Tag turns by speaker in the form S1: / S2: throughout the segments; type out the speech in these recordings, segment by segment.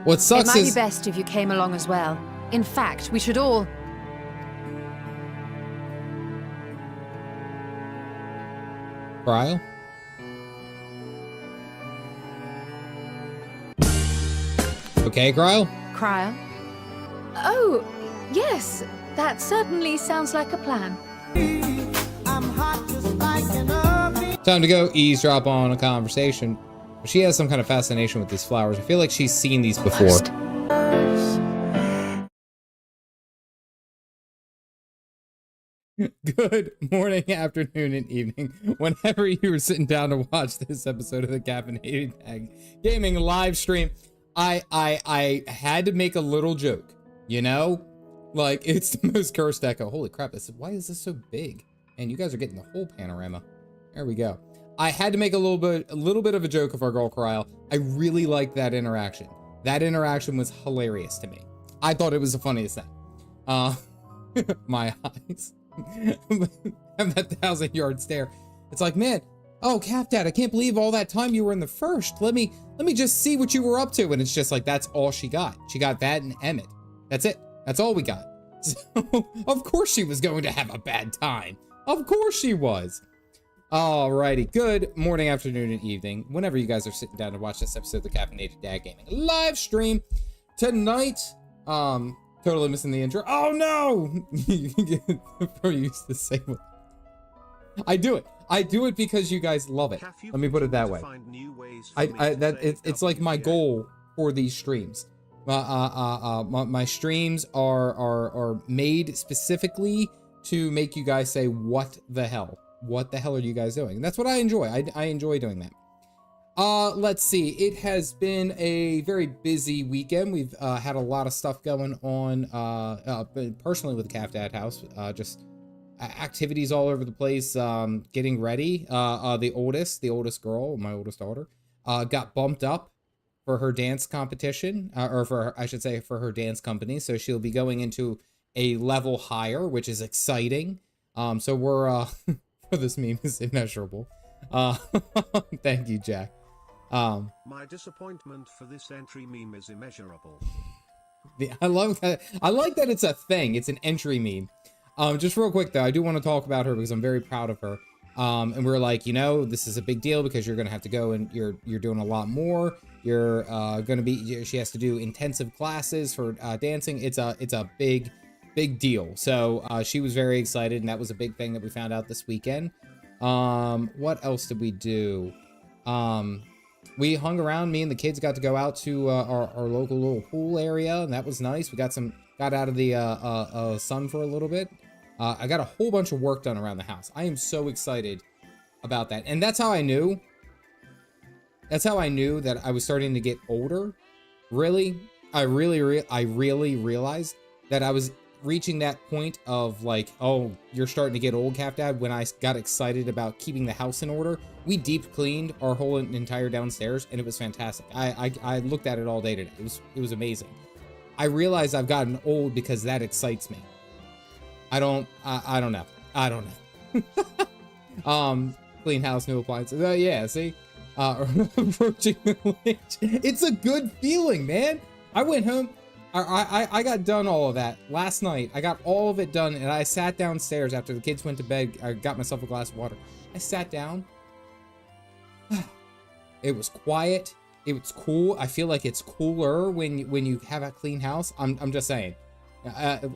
S1: What sucks
S2: is... It might
S1: be
S2: best if you came along as well. In fact, we should all...
S1: Cryle? Okay, Cryle?
S2: Cryle? Oh, yes. That certainly sounds like a plan.
S1: Time to go eavesdrop on a conversation. She has some kind of fascination with these flowers. I feel like she's seen these before. Good morning, afternoon, and evening. Whenever you were sitting down to watch this episode of the Caffeinated Dad Gaming live stream, I had to make a little joke, you know? Like, it's the most cursed echo. Holy crap, why is this so big? And you guys are getting the whole panorama. There we go. I had to make a little bit of a joke of our girl Cryle. I really liked that interaction. That interaction was hilarious to me. I thought it was the funniest thing. My eyes. Have that 1,000-yard stare. It's like, man, oh, Calf Dad, I can't believe all that time you were in the first. Let me just see what you were up to. And it's just like, that's all she got. She got that and Emmett. That's it. That's all we got. So, of course she was going to have a bad time. Of course she was. Alrighty, good morning, afternoon, and evening. Whenever you guys are sitting down to watch this episode of the Caffeinated Dad Gaming live stream tonight. Totally missing the intro. Oh no! Before you used to say what? I do it. I do it because you guys love it. Let me put it that way. It's like my goal for these streams. My streams are made specifically to make you guys say, what the hell? What the hell are you guys doing? And that's what I enjoy. I enjoy doing that. Let's see. It has been a very busy weekend. We've had a lot of stuff going on personally with the Calf Dad house. Just activities all over the place. Getting ready. The oldest girl, my oldest daughter, got bumped up for her dance competition, or for her, I should say, for her dance company. So she'll be going into a level higher, which is exciting. So we're this meme is immeasurable. Thank you, Jack.
S3: My disappointment for this entry meme is immeasurable.
S1: I love that. I like that it's a thing. It's an entry meme. Just real quick though, I do want to talk about her because I'm very proud of her. And we're like, you know, this is a big deal because you're gonna have to go and you're doing a lot more. You're gonna be. She has to do intensive classes for dancing. It's a big deal. So she was very excited, and that was a big thing that we found out this weekend. What else did we do? We hung around. Me and the kids got to go out to our local little pool area, and that was nice. We got out of the sun for a little bit. I got a whole bunch of work done around the house. I am so excited about that, and that's how I knew. That's how I knew that I was starting to get older. Really, I really realized that I was reaching that point of like, oh, you're starting to get old, Calf Dad, when I got excited about keeping the house in order. We deep cleaned our whole entire downstairs, and it was fantastic. I looked at it all day today. It was amazing. I realized I've gotten old because that excites me. I don't know. Clean house, new appliances. Yeah, see? Approaching the witch. It's a good feeling, man. I went home. I got done all of that last night. I got all of it done, and I sat downstairs after the kids went to bed. I got myself a glass of water. I sat down. It was quiet. It was cool. I feel like it's cooler when you have a clean house. I'm just saying.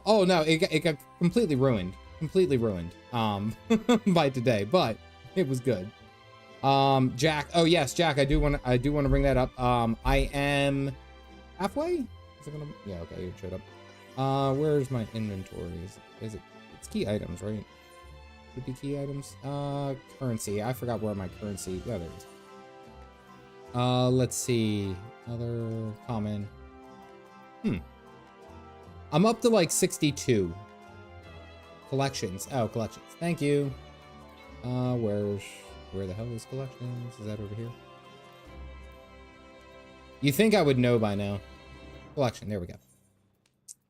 S1: Oh no, it got completely ruined. Completely ruined. By today, but it was good. Jack. Oh yes, Jack. I do want to bring that up. I am halfway. Is it gonna? Yeah. Okay. It showed up. Where's my inventory? Is it? It's key items, right? Would be key items. Currency. I forgot where my currency. Yeah, there it is. Let's see. Other common. I'm up to like 62. Collections. Oh, collections. Thank you. Where the hell is collections? Is that over here? You think I would know by now. Collection. There we go.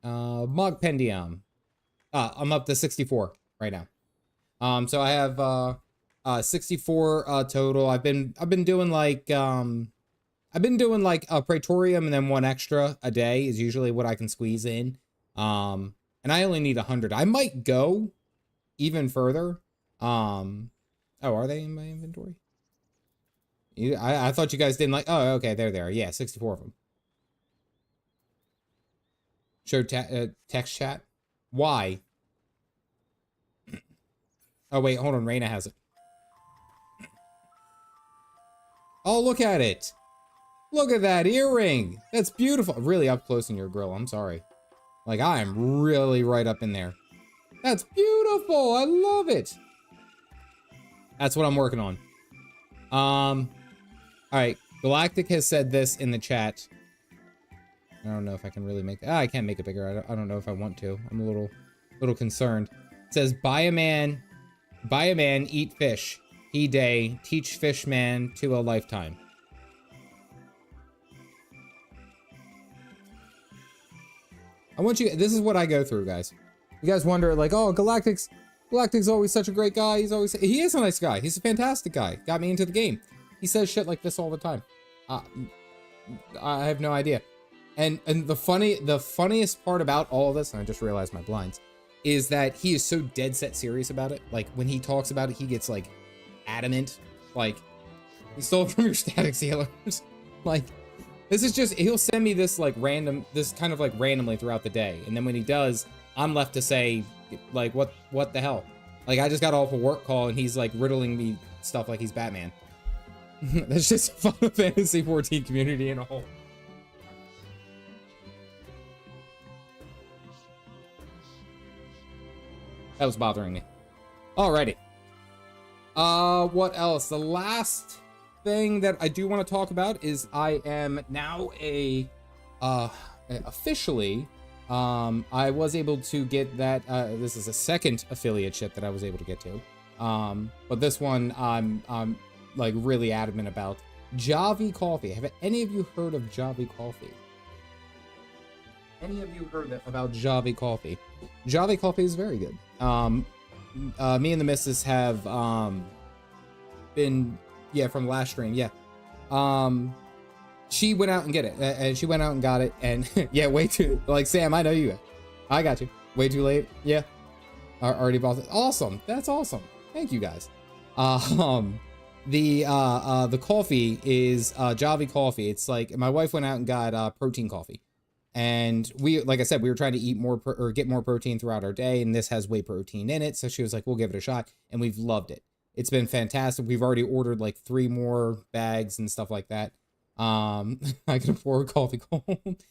S1: Mogpendium. I'm up to 64 right now. So I have 64 total. I've been doing like a Praetorium and then one extra a day is usually what I can squeeze in. And I only need 100. I might go even further. Oh, are they in my inventory? I thought you guys didn't like. Oh, okay, there they are. Yeah, 64 of them. Show text chat. Why? Oh wait, hold on. Reina has it. Oh, look at it. Look at that earring. That's beautiful. Really up close in your grill. I'm sorry. Like, I am really right up in there. That's beautiful. I love it. That's what I'm working on. All right. Galactic has said this in the chat. I don't know if I can really make... I can't make it bigger. I don't know if I want to. I'm a little concerned. It says, buy a man, eat fish. He day, teach fish man to a lifetime. I want you... This is what I go through, guys. You guys wonder, like, oh, Galactic's always such a great guy. He is a nice guy. He's a fantastic guy. Got me into the game. He says shit like this all the time. I have no idea. And the funniest part about all of this, and I just realized my blinds, is that he is so dead set serious about it. Like, when he talks about it, he gets, like, adamant. Like, he stole it from your static sealers. Like, this is just, he'll send me this, like, kind of, like, randomly throughout the day. And then when he does, I'm left to say, like, what the hell? Like, I just got off a work call, and he's, like, riddling me stuff like he's Batman. That's just Final Fantasy 14 community in a whole. That was bothering me. Alrighty. What else? The last thing that I do want to talk about is I am now officially, I was able to get that, this is a second affiliate ship that I was able to get to. But this one I'm like really adamant about. Javi Coffee. Have any of you heard of Javi Coffee? Any of you heard about Javi Coffee? Javi Coffee is very good. Me and the missus have been, yeah, from last stream, yeah. She went out and get it, and she went out and got it, and yeah, way too, like, Sam, I know you. I got you. Way too late. Yeah. Already bought it. Awesome. That's awesome. Thank you guys. The coffee is Javi Coffee. It's like my wife went out and got protein coffee. And we, like I said, we were trying to eat more or get more protein throughout our day, and this has whey protein in it. So she was like, we'll give it a shot, and we've loved it. It's been fantastic. We've already ordered like 3 more bags and stuff like that. I can afford coffee cold.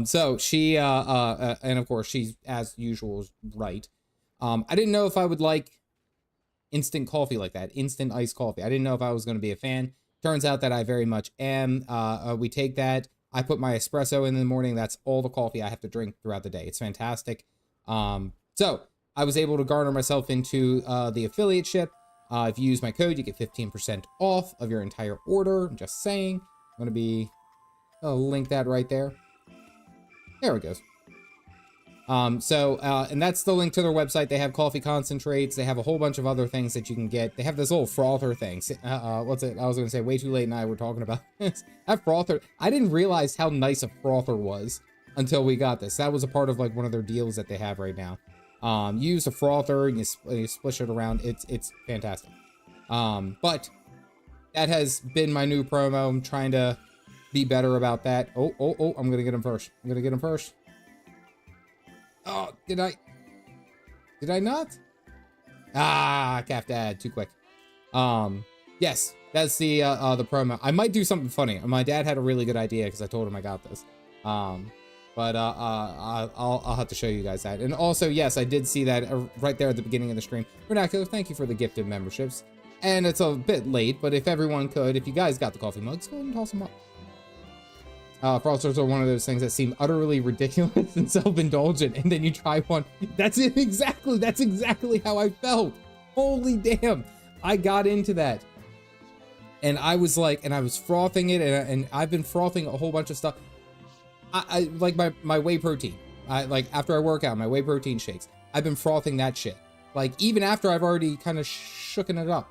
S1: So she, and of course she's as usual right. I didn't know if I would like instant coffee like that, instant iced coffee. I didn't know if I was going to be a fan. Turns out that I very much am. We take that. I put my espresso in the morning. That's all the coffee I have to drink throughout the day. It's fantastic. So I was able to garner myself into the affiliate ship. If you use my code, you get 15% off of your entire order. I'm just saying. I'll link that right there. There it goes. And that's the link to their website. They have coffee concentrates. They have a whole bunch of other things that you can get. They have this little frother thing. What's it? I was going to say Way Too Late and I were talking about this. That frother. I didn't realize how nice a frother was until we got this. That was a part of like one of their deals that they have right now. You use a frother and you splish it around. It's fantastic. But that has been my new promo. I'm trying to be better about that. Oh, I'm going to get him first. Oh, did I not? Calf Dad, too quick. Yes, that's the promo. I might do something funny. My dad had a really good idea because I told him I got this. But I'll have to show you guys that. And also, yes, I did see that right there at the beginning of the stream. Vernacular, thank you for the gifted memberships. And it's a bit late, but if everyone could, if you guys got the coffee mugs, go ahead and toss them up. Frosters are one of those things that seem utterly ridiculous and self-indulgent, and then you try one. That's it, exactly. That's exactly how I felt. Holy damn. I got into that. And I was like, and I was frothing it, and I've been frothing a whole bunch of stuff. I like my whey protein. Like after I work out, my whey protein shakes. I've been frothing that shit. Like even after I've already kind of shooken it up.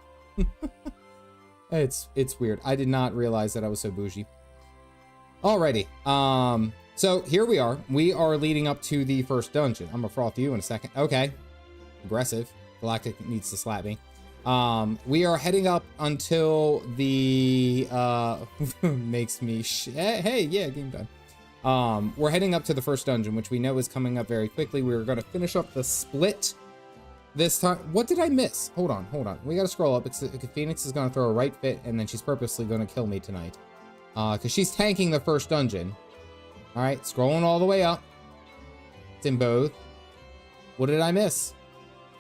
S1: It's weird. I did not realize that I was so bougie. Alrighty, so here we are. We are leading up to the first dungeon. I'm gonna froth you in a second. Okay, aggressive. Galactic needs to slap me. We are heading up until the, makes me hey, yeah, game done. We're heading up to the first dungeon, which we know is coming up very quickly. We're gonna finish up the split this time. What did I miss? Hold on. We gotta scroll up. Phoenix is gonna throw a right fit, and then she's purposely gonna kill me tonight. Because she's tanking the first dungeon. All right, scrolling all the way up. It's in both. What did I miss?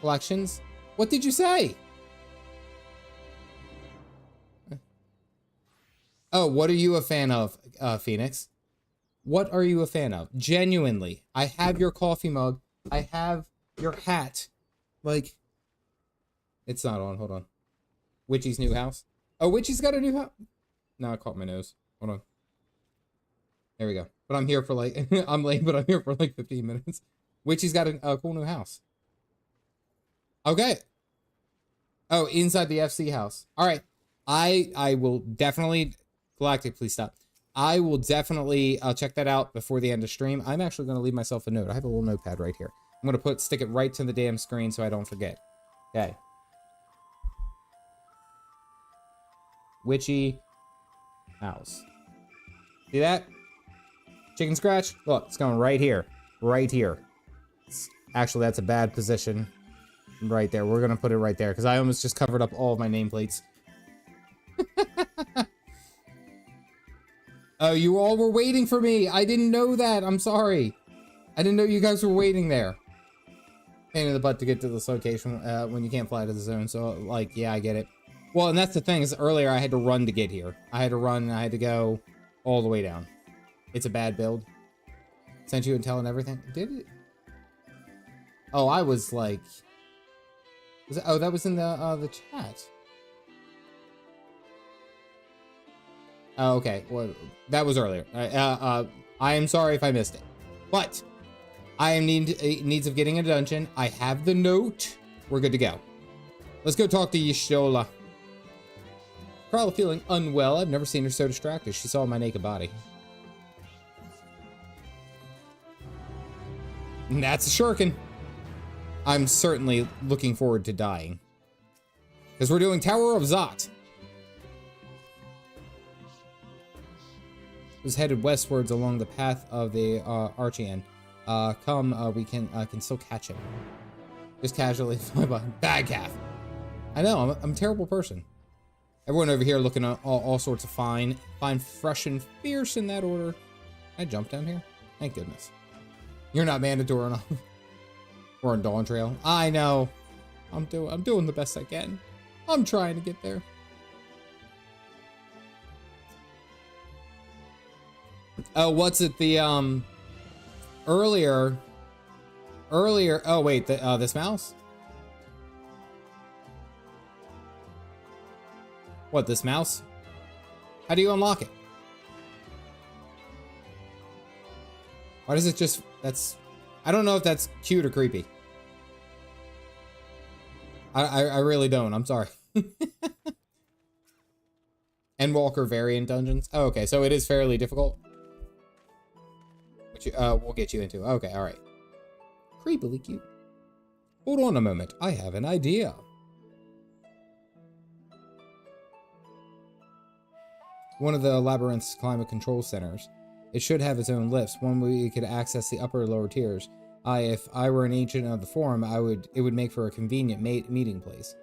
S1: Collections? What did you say? Oh, what are you a fan of, Phoenix? What are you a fan of? Genuinely. I have your coffee mug. I have your hat. Like, it's not on. Hold on. Witchy's new house. Oh, Witchy's got a new house? No, I caught my nose. Hold on. There we go. But I'm here for like, I'm late, but I'm here for like 15 minutes. Witchy's got a cool new house. Okay. Oh, inside the FC house. All right. I will definitely, Galactic, please stop. I will definitely check that out before the end of stream. I'm actually going to leave myself a note. I have a little notepad right here. I'm going to stick it right to the damn screen so I don't forget. Okay. Witchy house. See that? Chicken scratch? Look, it's going right here. Right here. Actually, that's a bad position. Right there. We're going to put it right there because I almost just covered up all of my nameplates. Oh, you all were waiting for me. I didn't know that. I'm sorry. I didn't know you guys were waiting there. Pain in the butt to get to this location when you can't fly to the zone. So, like, yeah, I get it. Well, and that's the thing is earlier I had to run to get here. I had to run and I had to go all the way down. It's a bad build. Sent you intel and everything. Did it? Oh, I was like... oh, that was in the chat. Oh, okay. Well, that was earlier. I am sorry if I missed it. But I am needs of getting a dungeon. I have the note. We're good to go. Let's go talk to Yishola. Probably feeling unwell. I've never seen her so distracted. She saw my naked body. And that's a shuriken. I'm certainly looking forward to dying. Because we're doing Tower of Zot. It was headed westwards along the path of the Archean. We can still catch him. Just casually fly by. Bad calf. I know, I'm a terrible person. Everyone over here looking at all sorts of fine, fresh, and fierce in that order. Can I jump down here? Thank goodness. You're not mandatory enough. Or on Dawn Trail. I know. I'm doing the best I can. I'm trying to get there. Oh, what's it? The earlier Earlier, oh wait, this mouse? What, this mouse? How do you unlock it? Why does it just, I don't know if that's cute or creepy. I really don't, I'm sorry. Endwalker variant dungeons? Oh, okay, so it is fairly difficult. Which we'll get you into. Okay, alright. Creepily cute. Hold on a moment, I have an idea. One of the labyrinth's climate control centers. It should have its own lifts, one way you could access the upper and lower tiers. If I were an agent of the forum, it would make for a convenient meeting place.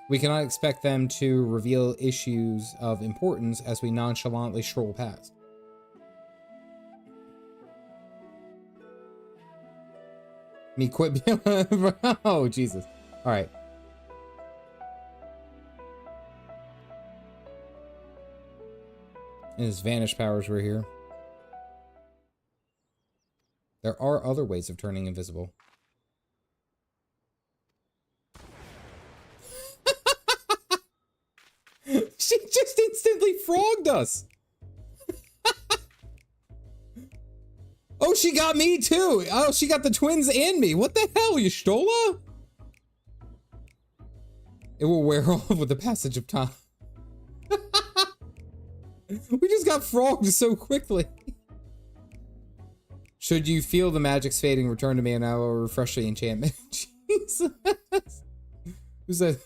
S1: We cannot expect them to reveal issues of importance as we nonchalantly stroll past. Me quit. Oh, Jesus. All right. And his vanish powers were here. There are other ways of turning invisible. She just instantly frogged us. Oh, she got me too. Oh, she got the twins and me. What the hell, you Stola? It will wear off with the passage of time. We just got frogged so quickly. Should you feel the magic's fading, return to me and I will refresh the enchantment. Jesus. Who said?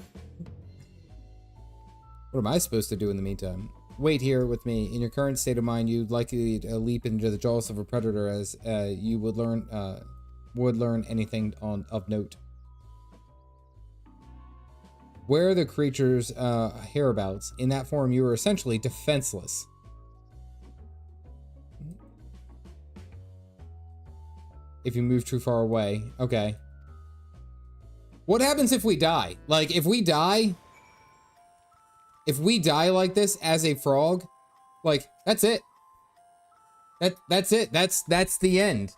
S1: What am I supposed to do in the meantime? Wait here with me. In your current state of mind, you'd likely leap into the jaws of a predator as you would learn anything of note. Where are the creature's hereabouts? In that form, you are essentially defenseless. If you move too far away. Okay. What happens if we die? Like, if we die like this as a frog, like, that's it. That's it. That's the end.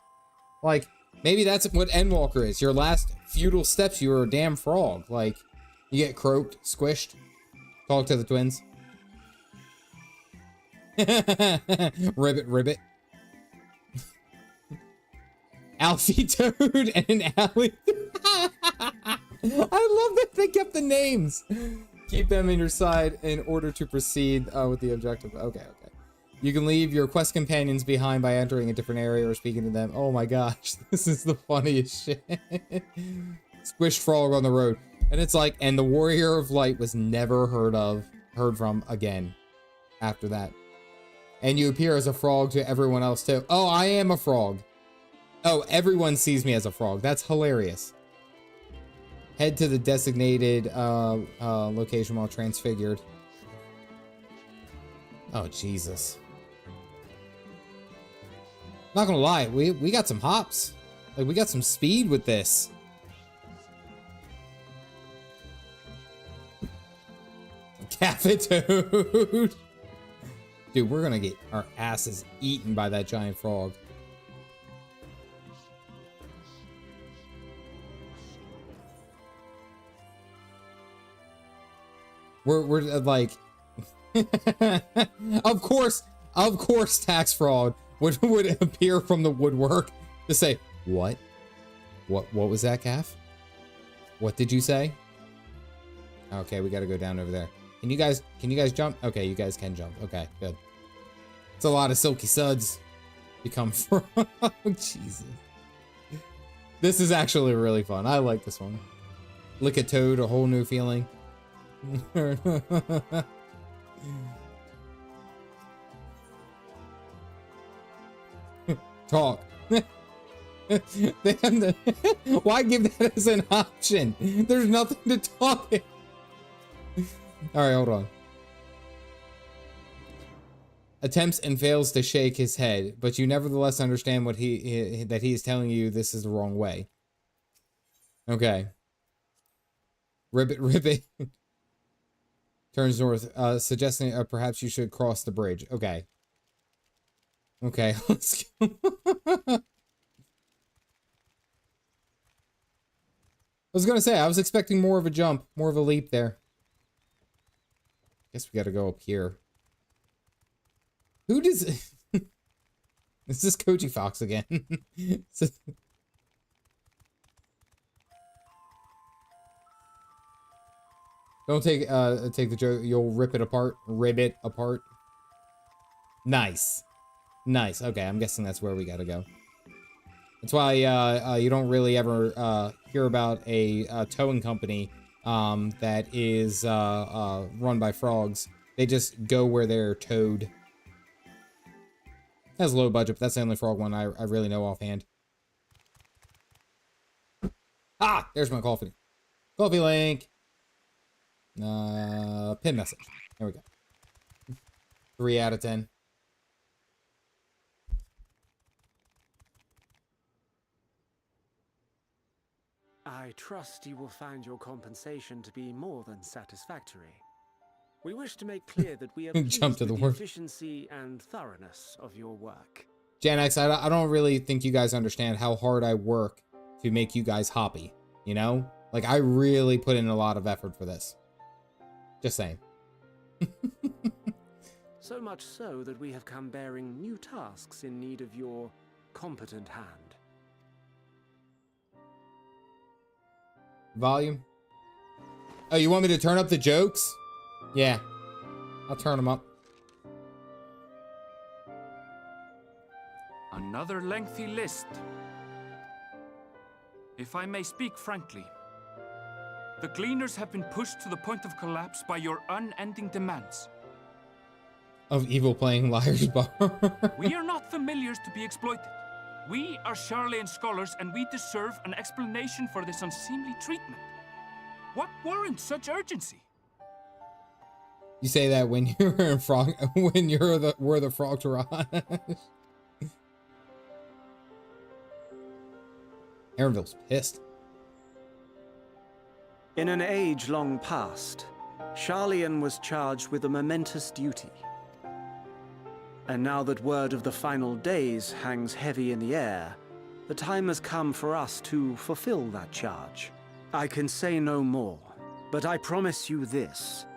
S1: Like, maybe that's what Endwalker is. Your last futile steps, you were a damn frog. Like, you get croaked, squished. Talk to the twins. Ribbit, ribbit. Alfie Toad and Allie. I love that they kept the names. Keep them in your side in order to proceed with the objective. Okay. You can leave your quest companions behind by entering a different area or speaking to them. Oh my gosh, this is the funniest shit. Squished frog on the road. And it's like, and the Warrior of Light was never heard from again after that. And you appear as a frog to everyone else too. Oh, I am a frog. Oh, everyone sees me as a frog. That's hilarious. Head to the designated location while transfigured. Oh, Jesus. Not gonna lie, we got some hops. Like, we got some speed with this. Caffeinated. Dude, we're gonna get our asses eaten by that giant frog. We're like, of course, tax fraud would appear from the woodwork to say, what was that, Calf? What did you say? Okay, we gotta go down over there. Can you guys jump? Okay, you guys can jump. Okay, good. It's a lot of silky suds. Become frog. Jesus. This is actually really fun. I like this one. Lick a toad, a whole new feeling. Talk. Why give that as an option? There's nothing to talk. Alright, hold on. Attempts and fails to shake his head, but you nevertheless understand what that he is telling you this is the wrong way. Okay. Ribbit. Turns north, suggesting perhaps you should cross the bridge. Okay. Okay, let's go. was gonna say, I was expecting more of a jump, more of a leap there. Guess we gotta go up here. Who does... Is this Koji Fox again? Don't take the joke. You'll rip it apart. Rib it apart. Nice. Nice. Okay, I'm guessing that's where we gotta go. That's why you don't really ever hear about a towing company that is run by frogs. They just go where they're towed. That's low budget, but that's the only frog one I really know offhand. Ah, there's my coffee. Coffee link. Pin message. There we go. 3 out of 10.
S4: I trust you will find your compensation to be more than satisfactory. We wish to make clear that we are pleased with the efficiency and thoroughness of your work.
S1: Gen X, I don't really think you guys understand how hard I work to make you guys happy, you know? Like, I really put in a lot of effort for this. Just saying.
S4: So much so that we have come bearing new tasks in need of your competent hand.
S1: Volume? Oh, you want me to turn up the jokes? Yeah. I'll turn them up.
S5: Another lengthy list. If I may speak frankly, the Gleaners have been pushed to the point of collapse by your unending demands.
S1: Of evil playing Liar's Bar.
S5: We are not familiars to be exploited. We are Sharlayan scholars, and we deserve an explanation for this unseemly treatment. What warrants such urgency?
S1: You say that when you're in frog, when you're were the FFXIV. Aaronville's pissed.
S4: In an age long past, Sharlayan was charged with a momentous duty. And now that word of the final days hangs heavy in the air, the time has come for us to fulfill that charge. I can say no more, but I promise you this.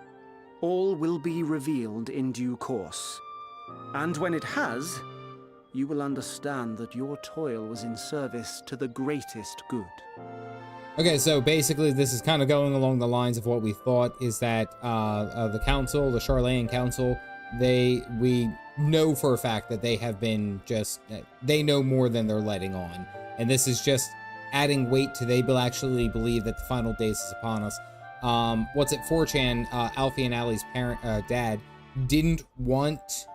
S4: All will be revealed in due course. And when it has, you will understand that your toil was in service to the greatest good.
S1: Okay, so basically this is kind of going along the lines of what we thought, is that the council, the Sharlayan council, we know for a fact that they have been just, they know more than they're letting on. And this is just adding weight to they will actually believe that the final days is upon us. What's it, 4chan, Alfie and Allie's dad didn't want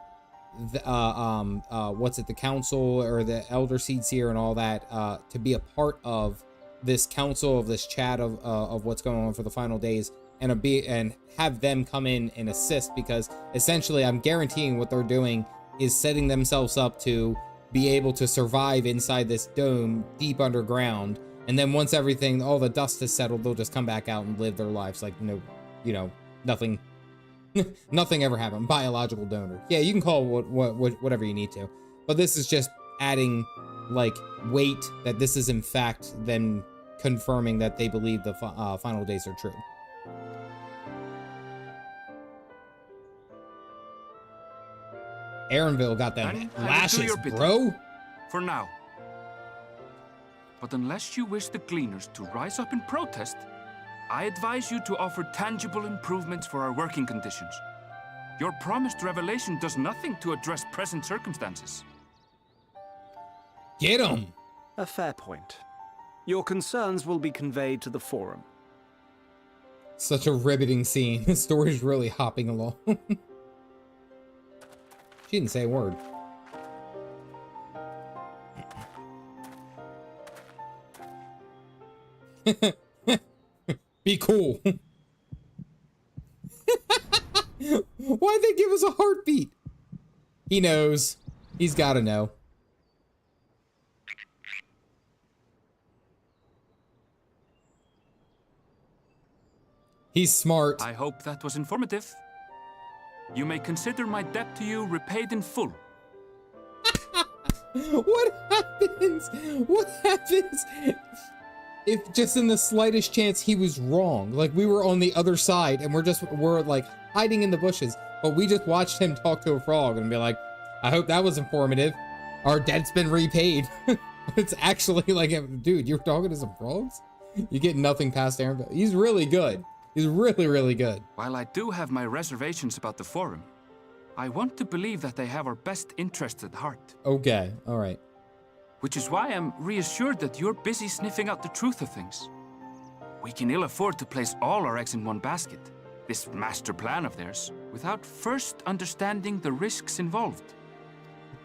S1: the, the council or the Elder Seed Seer and all that to be a part of this council, of this chat of what's going on for the final days, and have them come in and assist, because essentially I'm guaranteeing what they're doing is setting themselves up to be able to survive inside this dome deep underground, and then once everything, all the dust has settled, they'll just come back out and live their lives like no, you know, nothing nothing ever happened. Biological donor, yeah, you can call it whatever you need to, but this is just adding like weight that this is in fact then confirming that they believe the final days are true. Aaronville got them lashes, bro.
S5: For now. But unless you wish the Gleaners to rise up in protest, I advise you to offer tangible improvements for our working conditions. Your promised revelation does nothing to address present circumstances.
S1: Get him!
S4: A fair point. Your concerns will be conveyed to the forum.
S1: Such a riveting scene. The story's really hopping along. She didn't say a word. Be cool. Why'd they give us a heartbeat? He knows. He's gotta know. He's smart.
S5: I hope that was informative. You may consider my debt to you repaid in full.
S1: What happens? What happens if just in the slightest chance he was wrong? Like we were on the other side and we're like hiding in the bushes, but we just watched him talk to a frog and be like, I hope that was informative. Our debt's been repaid. It's actually like, dude, you were talking to some frogs? You get nothing past Aaron. He's really good. He's really, really good.
S5: While I do have my reservations about the Forum, I want to believe that they have our best interests at heart.
S1: Okay, all right.
S5: Which is why I'm reassured that you're busy sniffing out the truth of things. We can ill afford to place all our eggs in one basket, this master plan of theirs, without first understanding the risks involved.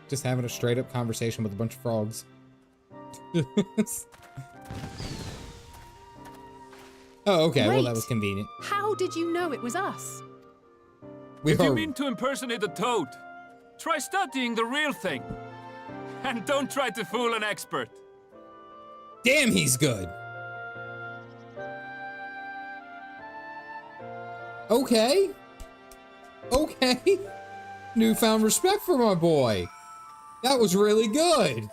S1: Just having a straight up conversation with a bunch of frogs. Oh, okay.
S6: Great.
S1: Well, that was convenient.
S6: How did you know it was us?
S1: We
S5: If you
S1: are...
S5: mean to impersonate a toad, try studying the real thing. And don't try to fool an expert.
S1: Damn, he's good. Okay. Okay. Newfound respect for my boy. That was really good.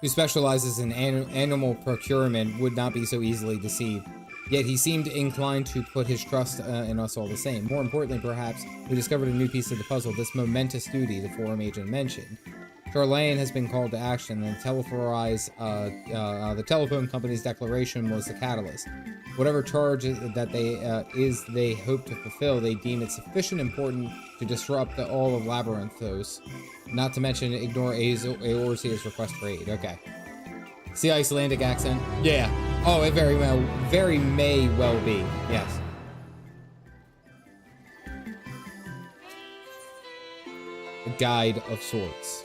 S1: Who specializes in animal procurement would not be so easily deceived. Yet he seemed inclined to put his trust in us all the same. More importantly, perhaps, we discovered a new piece of the puzzle, this momentous duty the Forum agent mentioned. Sharlayan has been called to action, and the telephone company's declaration was the catalyst. Whatever charge that they hope to fulfill, they deem it sufficient important to disrupt all of Labyrinthos. Not to mention ignore Eorzea's request for aid. Okay. See Icelandic accent? Yeah. Oh, it very may well be. Yes. A guide of sorts.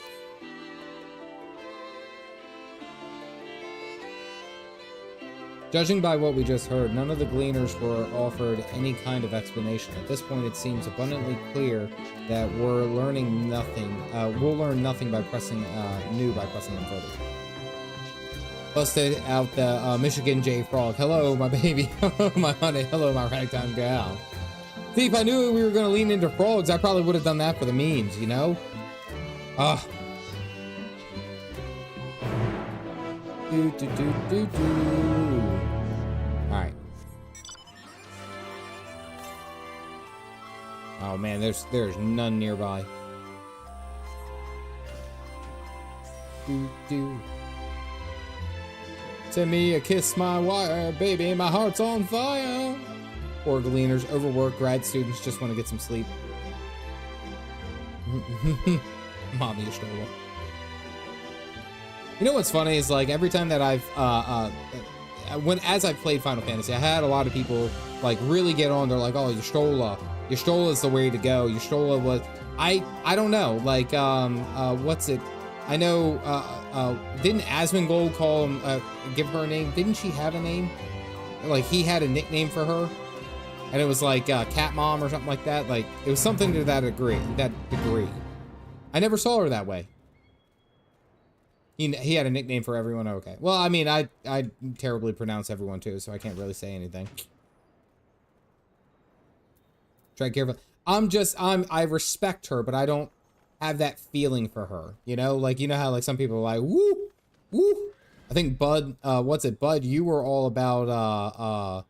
S1: Judging by what we just heard, none of the gleaners were offered any kind of explanation. At this point, it seems abundantly clear that we'll learn nothing by pressing them further. Busted out the Michigan J Frog. Hello, my baby. Hello, my honey. Hello, my ragtime gal. See, if I knew we were going to lean into frogs, I probably would have done that for the memes, you know? Ah. Alright. Oh man, there's none nearby. Send me a kiss, my wire, baby, my heart's on fire. Poor gleaners, overworked grad students just want to get some sleep. Mommy Ashtola. You know what's funny is like every time that I've as I've played Final Fantasy, I had a lot of people like really get on. They're like, "Oh, Y'shtola is the way to go." Y'shtola was I don't know, like what's it? I know didn't Asmongold call him give her a name? Didn't she have a name? Like he had a nickname for her, and it was like Cat Mom or something like that. Like it was something to that degree. I never saw her that way. He had a nickname for everyone. Okay. Well, I mean, I terribly pronounce everyone too, so I can't really say anything. Try careful. I respect her, but I don't have that feeling for her. You know, like you know how like some people are like woo, woo. I think Bud, what's it, Bud? You were all about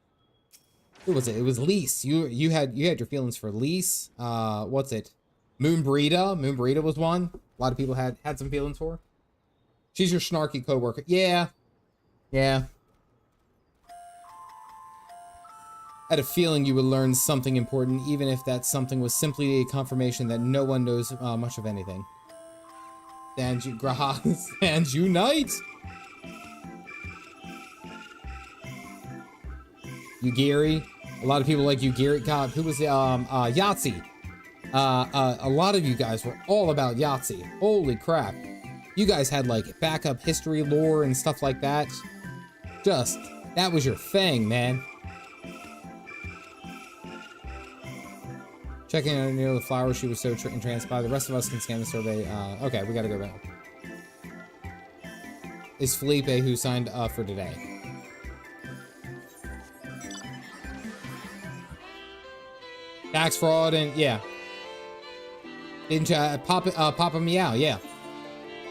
S1: who was it? It was Lise. You had your feelings for Lise. What's it? Moonbreeda. Moonbreeda was one. A lot of people had some feelings for. She's your snarky coworker. Yeah. I had a feeling you would learn something important, even if that something was simply a confirmation that no one knows much of anything. Stand unite! Yugiri. A lot of people like Yugiri. God, who was the, Yahtzee. A lot of you guys were all about Yahtzee. Holy crap. You guys had like backup history lore and stuff like that. Just, that was your thing, man. Checking out near the flower, she was so entranced by. The rest of us can scan the survey. Okay, we gotta go back. Is Felipe who signed up for today? Tax fraud and yeah. Didn't Papa Meow, yeah.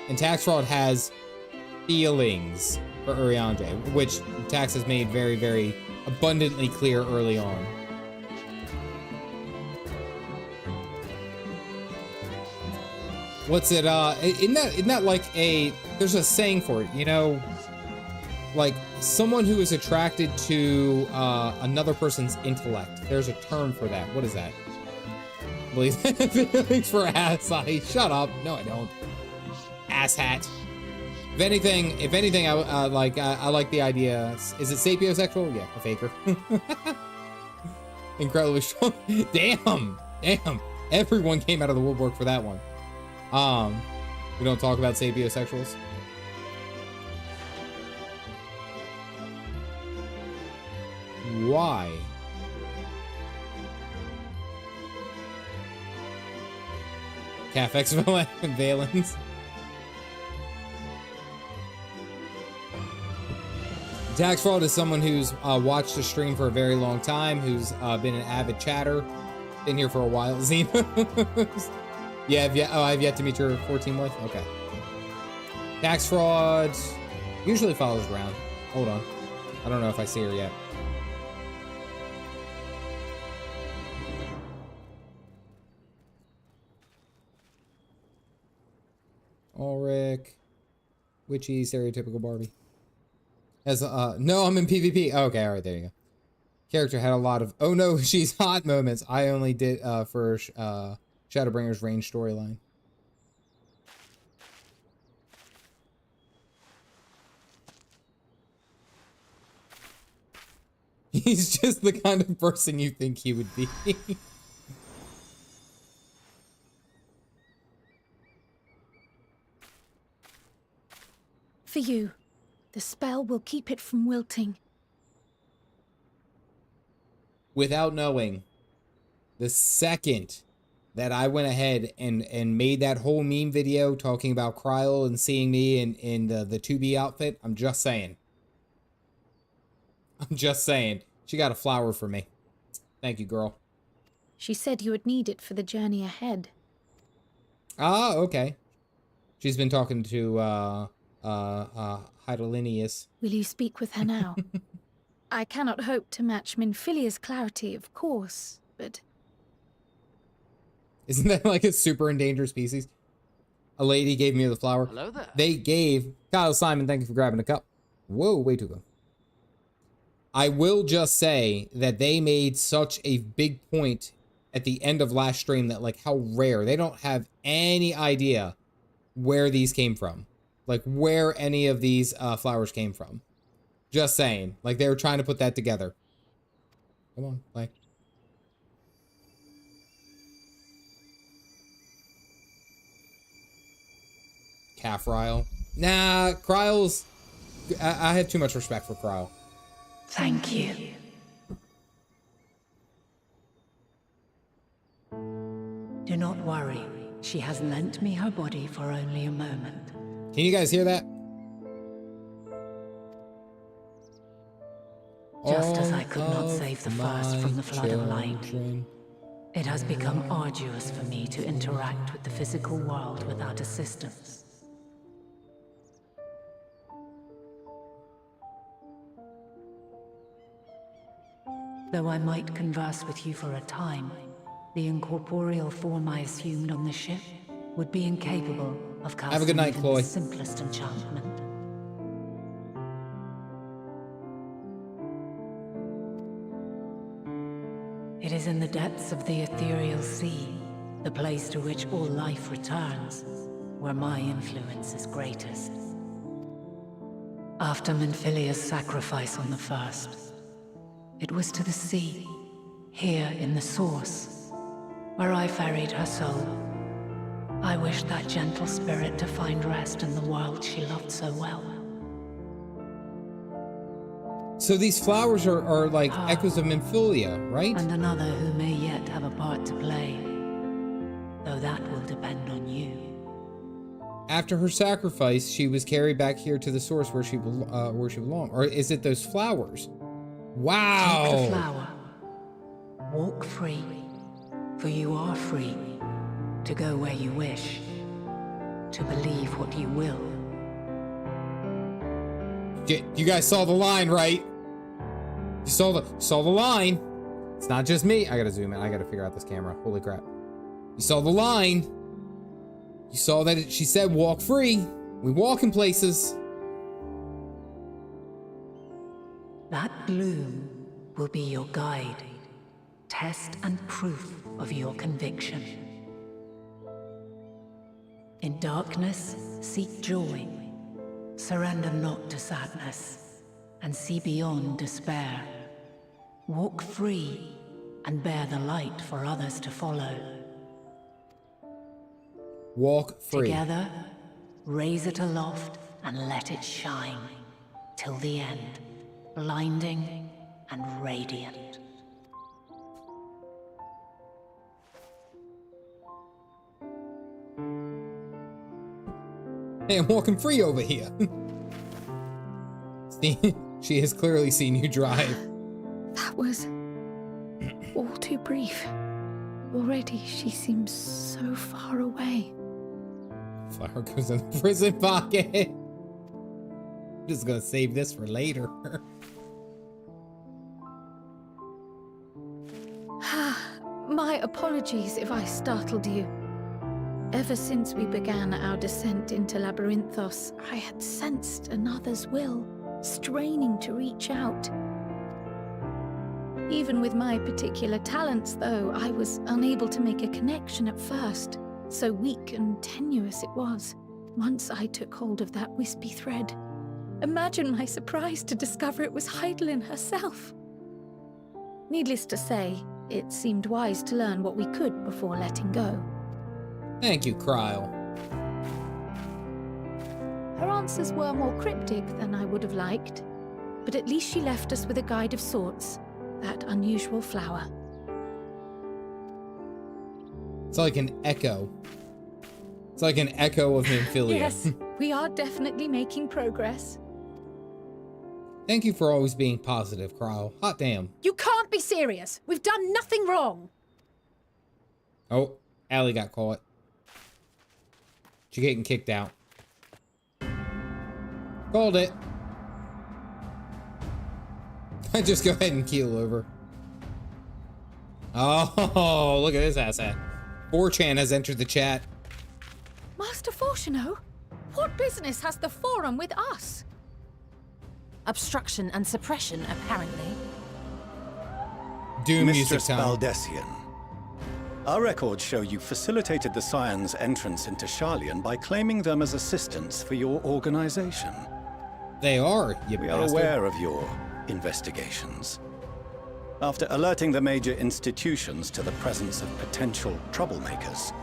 S1: And Tax Fraud has feelings for Urianger, which Tax has made very, very abundantly clear early on. What's it, isn't that like there's a saying for it, you know, like someone who is attracted to another person's intellect. There's a term for that. What is that? Believe feelings for ass. Shut up. No, I don't. Ass hat. If anything, I like the idea. Is it sapiosexual? Yeah, a faker. Incredibly strong. Damn. Everyone came out of the woodwork for that one. We don't talk about sapiosexuals. Why? FFXIV and Valens. Tax Fraud is someone who's watched the stream for a very long time, who's been an avid chatter, been here for a while. Zenos. Yeah, I've yet to meet your 14 wife. Okay. Tax Fraud usually follows around. Hold on. I don't know if I see her yet. Ulrich. Witchy, stereotypical Barbie. As no, I'm in PvP. Oh, okay, alright, there you go. Character had a lot of oh no, she's hot moments. I only did for Shadowbringer's range storyline. He's just the kind of person you think he would be.
S2: For you, the spell will keep it from wilting.
S1: Without knowing, the second that I went ahead and made that whole meme video talking about Kryl and seeing me in the 2B outfit, I'm just saying. She got a flower for me. Thank you, girl.
S2: She said you would need it for the journey ahead.
S1: Ah, okay. She's been talking to Hydaelyn.
S2: Will you speak with her now? I cannot hope to match Minfilia's clarity, of course, but...
S1: Isn't that like a super endangered species? A lady gave me the flower.
S7: Hello there.
S1: They gave... Kyle Simon, thank you for grabbing a cup. Whoa, way too low. I will just say that they made such a big point at the end of last stream that like how rare. They don't have any idea where these came from. Like where any of these flowers came from. Just saying. Like they were trying to put that together. Come on, play. Caffeinated. Nah, Kryl's... I have too much respect for Kryl.
S8: Thank you. Do not worry. She has lent me her body for only a moment.
S1: Can you guys hear that?
S8: Just as I could not save the first from the flood of light, it has become arduous for me to interact with the physical world without assistance. Though I might converse with you for a time, the incorporeal form I assumed on the ship would be incapable of casting
S1: Have a good night,
S8: even
S1: Chloe.
S8: the simplest enchantment. It is in the depths of the ethereal sea, the place to which all life returns, where my influence is greatest. After Minfilia's sacrifice on the first, it was to the sea, here in the source, where I ferried her soul. I wished that gentle spirit to find rest in the world she loved so well.
S1: So these flowers are like echoes of Minfilia, right?
S8: And another who may yet have a part to play, though that will depend on you.
S1: After her sacrifice, she was carried back here to the source where she belonged. Or is it those flowers? Wow.
S8: Take the flower. Walk free, for you are free. to go where you wish, to believe what you will.
S1: You guys saw the line, right? You saw the line. It's not just me. I gotta zoom in. I gotta figure out this camera. Holy crap. You saw the line. You saw that she said walk free. We walk in places.
S8: That bloom will be your guide, test and proof of your conviction. In darkness, seek joy. Surrender not to sadness, and see beyond despair. Walk free, and bear the light for others to follow.
S1: Walk free.
S8: Together, raise it aloft and let it shine, till the end, blinding and radiant.
S1: Hey, I'm walking free over here. See, she has clearly seen you drive.
S2: That was all too brief. Already she seems so far away.
S1: Flower goes in the prison pocket. I'm just gonna save this for later.
S2: My apologies if I startled you. Ever since we began our descent into Labyrinthos, I had sensed another's will, straining to reach out. Even with my particular talents, though, I was unable to make a connection at first. So weak and tenuous it was, once I took hold of that wispy thread. Imagine my surprise to discover it was Hydaelyn herself. Needless to say, it seemed wise to learn what we could before letting go.
S1: Thank you, Cryle.
S2: Her answers were more cryptic than I would have liked, but at least she left us with a guide of sorts, that unusual flower.
S1: It's like an echo. It's like an echo of Nymphilia.
S2: Yes, we are definitely making progress.
S1: Thank you for always being positive, Cryle. Hot damn.
S6: You can't be serious. We've done nothing wrong.
S1: Oh, Allie got caught. She's getting kicked out. Called it. I just go ahead and keel over. Oh, look at this asshat. 4chan has entered the chat.
S2: Master Fortuno, what business has the Forum with us?
S6: Obstruction and suppression, apparently.
S1: Doom music
S7: Mistress
S1: time.
S7: Baldessian, our records show you facilitated the Scion's entrance into Sharlayan by claiming them as assistants for your organization.
S1: They are, you
S7: We are
S1: bastard.
S7: aware of your investigations. After alerting the major institutions to the presence of potential troublemakers,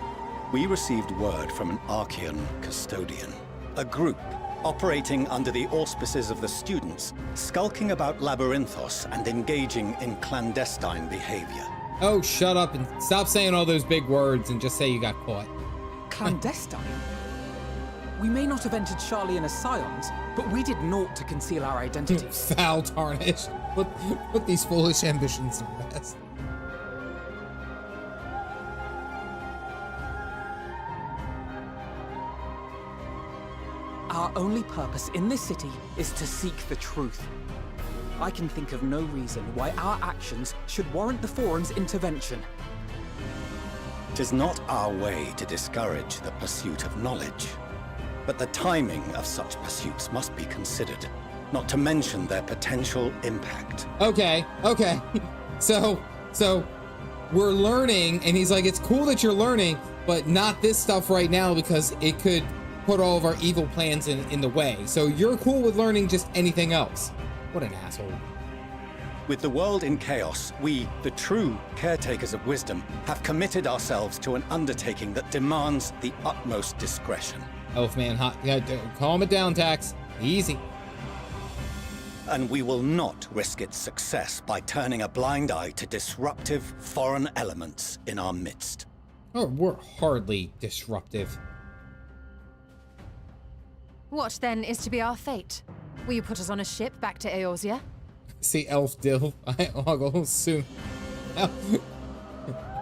S7: we received word from an Archean custodian, a group operating under the auspices of the students, skulking about Labyrinthos and engaging in clandestine behavior.
S1: Oh, shut up and stop saying all those big words and just say you got caught.
S9: Clandestine? We may not have entered Sharlayan as scions, but we did naught to conceal our identity.
S1: Foul tarnish. Put these foolish ambitions to rest.
S9: Our only purpose in this city is to seek the truth. I can think of no reason why our actions should warrant the Forum's intervention.
S7: It is not our way to discourage the pursuit of knowledge, but the timing of such pursuits must be considered, not to mention their potential impact.
S1: Okay. So we're learning, and he's like, it's cool that you're learning, but not this stuff right now because it could put all of our evil plans in the way. So you're cool with learning just anything else. What an asshole.
S7: With the world in chaos, we, the true caretakers of wisdom, have committed ourselves to an undertaking that demands the utmost discretion.
S1: Elfman, hot. Yeah, calm it down, Tax. Easy.
S7: And we will not risk its success by turning a blind eye to disruptive foreign elements in our midst.
S1: Oh, we're hardly disruptive.
S6: What, then, is to be our fate? Will you put us on a ship back to Eorzea?
S1: See, Elf Dill. I ogle soon.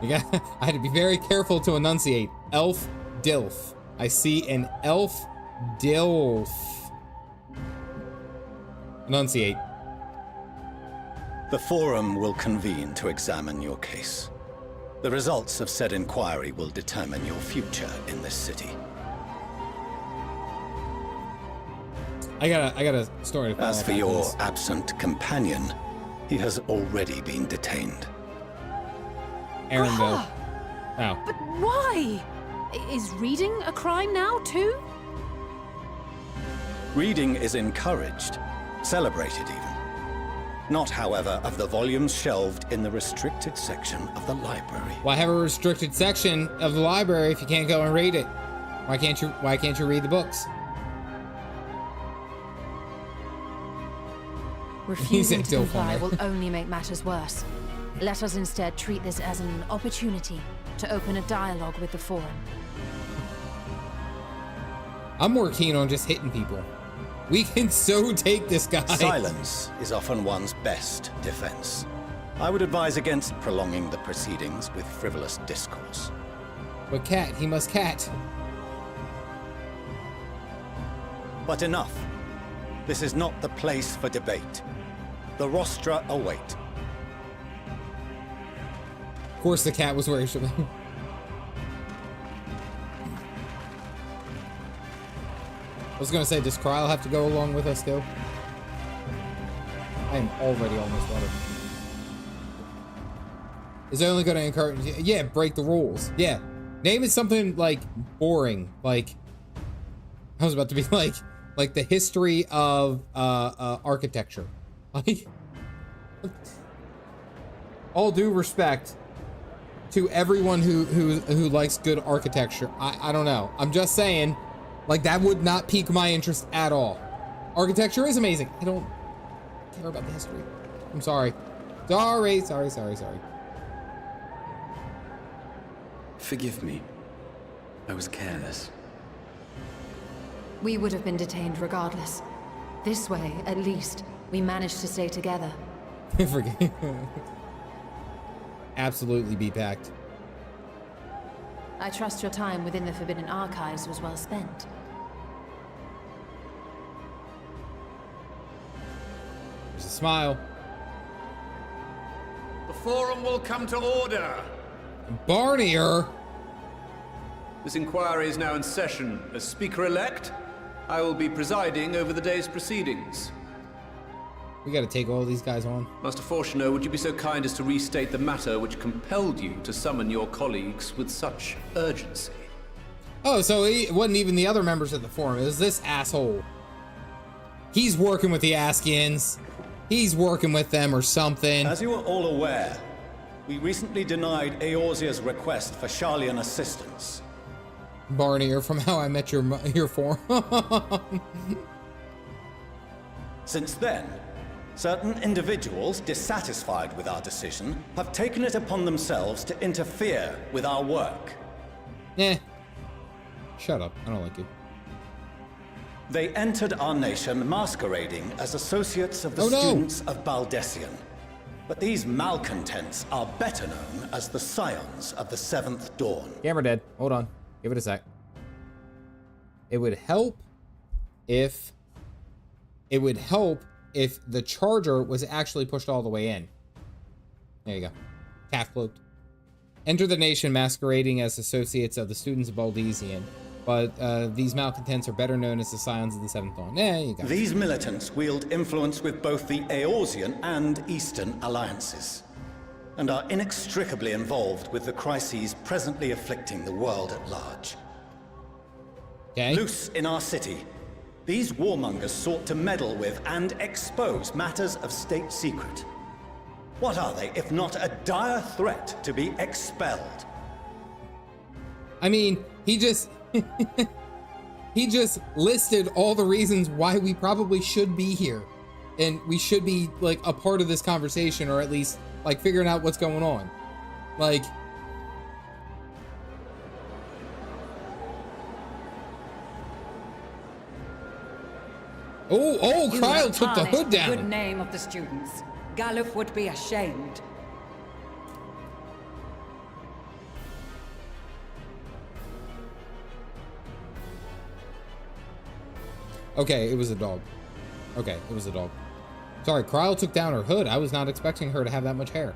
S1: I had to be very careful to enunciate. Elf Dilf. I see an Elf Dilf. Enunciate.
S7: The Forum will convene to examine your case. The results of said inquiry will determine your future in this city.
S1: I got a story to follow.
S7: As for
S1: up
S7: your
S1: this.
S7: absent companion, he has already been detained.
S1: Aaronville. Oh.
S6: But why? Is reading a crime now, too?
S7: Reading is encouraged, celebrated even. Not, however, of the volumes shelved in the restricted section of the library.
S1: Why have a restricted section of the library if you can't go and read it? Why can't you read the books?
S6: Refusing to
S1: Still
S6: comply
S1: funny.
S6: will only make matters worse. Let us instead treat this as an opportunity to open a dialogue with the Forum.
S1: I'm more keen on just hitting people. We can so take this guy.
S7: Silence is often one's best defense. I would advise against prolonging the proceedings with frivolous discourse.
S1: But cat, he must cat.
S7: But enough. This is not the place for debate. The rostra await.
S1: Of course the cat was where he should be. I was gonna say, does Kryl have to go along with us still? I am already almost water. Is it only gonna encourage? Yeah, break the rules. Yeah, name it something like boring. Like I was about to be like the history of architecture. Like, all due respect to everyone who likes good architecture. I don't know. I'm just saying. Like, that would not pique my interest at all. Architecture is amazing. I don't care about the history. I'm sorry. Sorry.
S10: Forgive me. I was careless.
S6: We would have been detained regardless. This way, at least, we managed to stay together.
S1: Forget. Absolutely be packed.
S6: I trust your time within the Forbidden Archives was well spent.
S1: There's a smile.
S11: The Forum will come to order.
S1: Barnier.
S11: This inquiry is now in session. As Speaker-elect, I will be presiding over the day's proceedings.
S1: We gotta take all these guys on.
S11: Master Fortuner, would you be so kind as to restate the matter which compelled you to summon your colleagues with such urgency?
S1: Oh, so it wasn't even the other members of the Forum. It was this asshole. He's working with the Askians. He's working with them or something.
S7: As you are all aware, we recently denied Eorzea's request for Sharlayan assistance.
S1: Barnier from How I Met Your Forum.
S7: Since then, certain individuals dissatisfied with our decision have taken it upon themselves to interfere with our work.
S1: Eh. Shut up. I don't like you.
S7: They entered our nation masquerading as associates of the students of Baldessian. But these malcontents are better known as the Scions of the Seventh Dawn.
S1: Camera dead. Hold on. Give it a sec. It would help if the charger was actually pushed all the way in. There you go. Calf cloaked. Enter the nation masquerading as associates of the students of Baldessian. But these malcontents are better known as the Scions of the Seventh Dawn. There you go.
S7: These militants wield influence with both the Eorzean and Eastern alliances, and are inextricably involved with the crises presently afflicting the world at large.
S1: Okay.
S7: Loose in our city, these warmongers sought to meddle with and expose matters of state secret. What are they, if not a dire threat to be expelled?
S1: I mean, he just listed all the reasons why we probably should be here. And we should be, like, a part of this conversation, or at least, like, figuring out what's going on. Like... Oh, Kyle took the hood down.
S12: The good name of the students. Galuf would be ashamed.
S1: Okay, it was a dog. Okay, it was a dog. Sorry, Kryl took down her hood. I was not expecting her to have that much hair.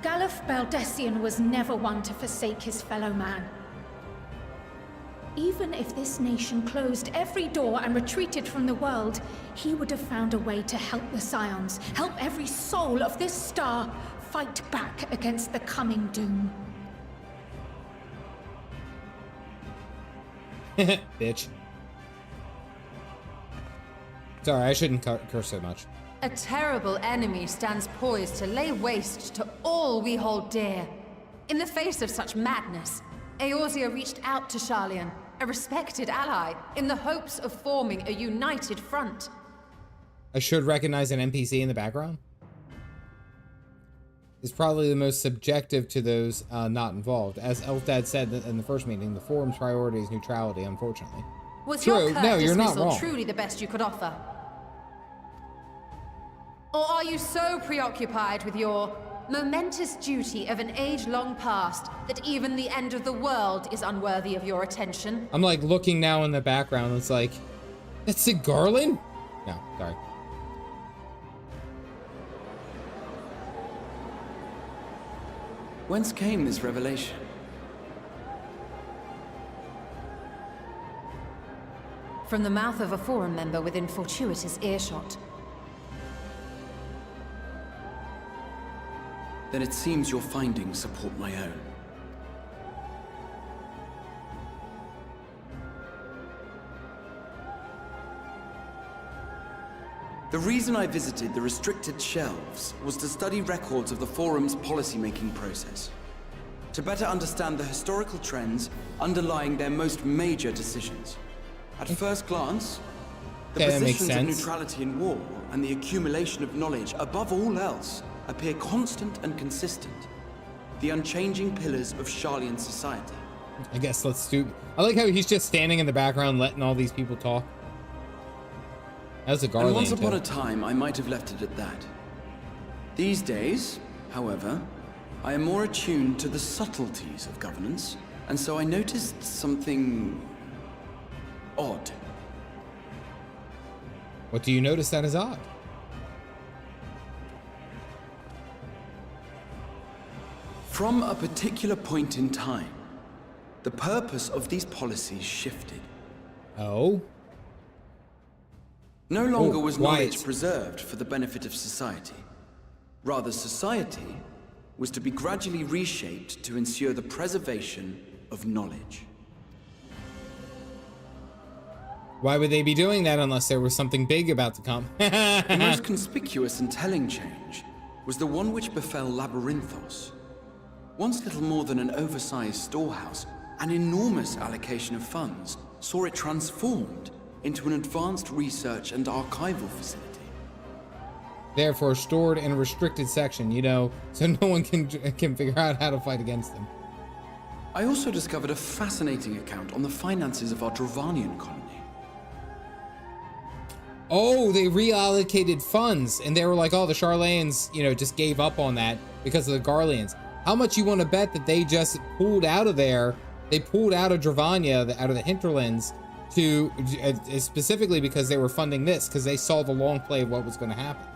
S2: Galuf Baldessian was never one to forsake his fellow man. Even if this nation closed every door and retreated from the world, he would have found a way to help the Scions, help every soul of this star fight back against the coming doom.
S1: Bitch. Sorry, I shouldn't curse so much.
S6: A terrible enemy stands poised to lay waste to all we hold dear. In the face of such madness, Eorzea reached out to Sharlayan, a respected ally, in the hopes of forming a united front.
S1: I should recognize an NPC in the background. It's probably the most subjective to those not involved. As Elfdad said in the first meeting, the forum's priority is neutrality, unfortunately.
S6: Was
S1: True.
S6: your curt
S1: No, you're not
S6: dismissal
S1: wrong.
S6: truly the best you could offer? Or are you so preoccupied with your momentous duty of an age long past that even the end of the world is unworthy of your attention?
S1: I'm like looking now in the background. It's like, that's Sid Garland? No, sorry.
S10: Whence came this revelation?
S6: From the mouth of a forum member within fortuitous earshot.
S10: Then it seems your findings support my own. The reason I visited the restricted shelves was to study records of the Forum's policymaking process, to better understand the historical trends underlying their most major decisions. At first glance, the
S1: Okay, that makes
S10: positions of
S1: sense.
S10: neutrality in war and the accumulation of knowledge above all else appear constant and consistent, the unchanging pillars of Sharlayan society.
S1: I guess let's do... I like how he's just standing in the background letting all these people talk. That's a
S10: And
S1: Garland.
S10: once upon a time, I might have left it at that. These days, however, I am more attuned to the subtleties of governance, and so I noticed something odd.
S1: What do you notice that is odd?
S10: From a particular point in time, the purpose of these policies shifted.
S1: Oh?
S10: No longer
S1: Oh,
S10: was
S1: quiet.
S10: knowledge preserved for the benefit of society. Rather, society was to be gradually reshaped to ensure the preservation of knowledge.
S1: Why would they be doing that unless there was something big about to come?
S10: The most conspicuous and telling change was the one which befell Labyrinthos. Once little more than an oversized storehouse, an enormous allocation of funds saw it transformed into an advanced research and archival facility.
S1: Therefore, stored in a restricted section, you know, so no one can figure out how to fight against them.
S10: I also discovered a fascinating account on the finances of our Dravanian colony.
S1: Oh, they reallocated funds, and they were like, oh, the Sharlayans, you know, just gave up on that because of the Garleans. How much you want to bet that they just pulled out of there? They pulled out of Dravania, out of the hinterlands, to specifically because they were funding this, because they saw the long play of what was going to happen.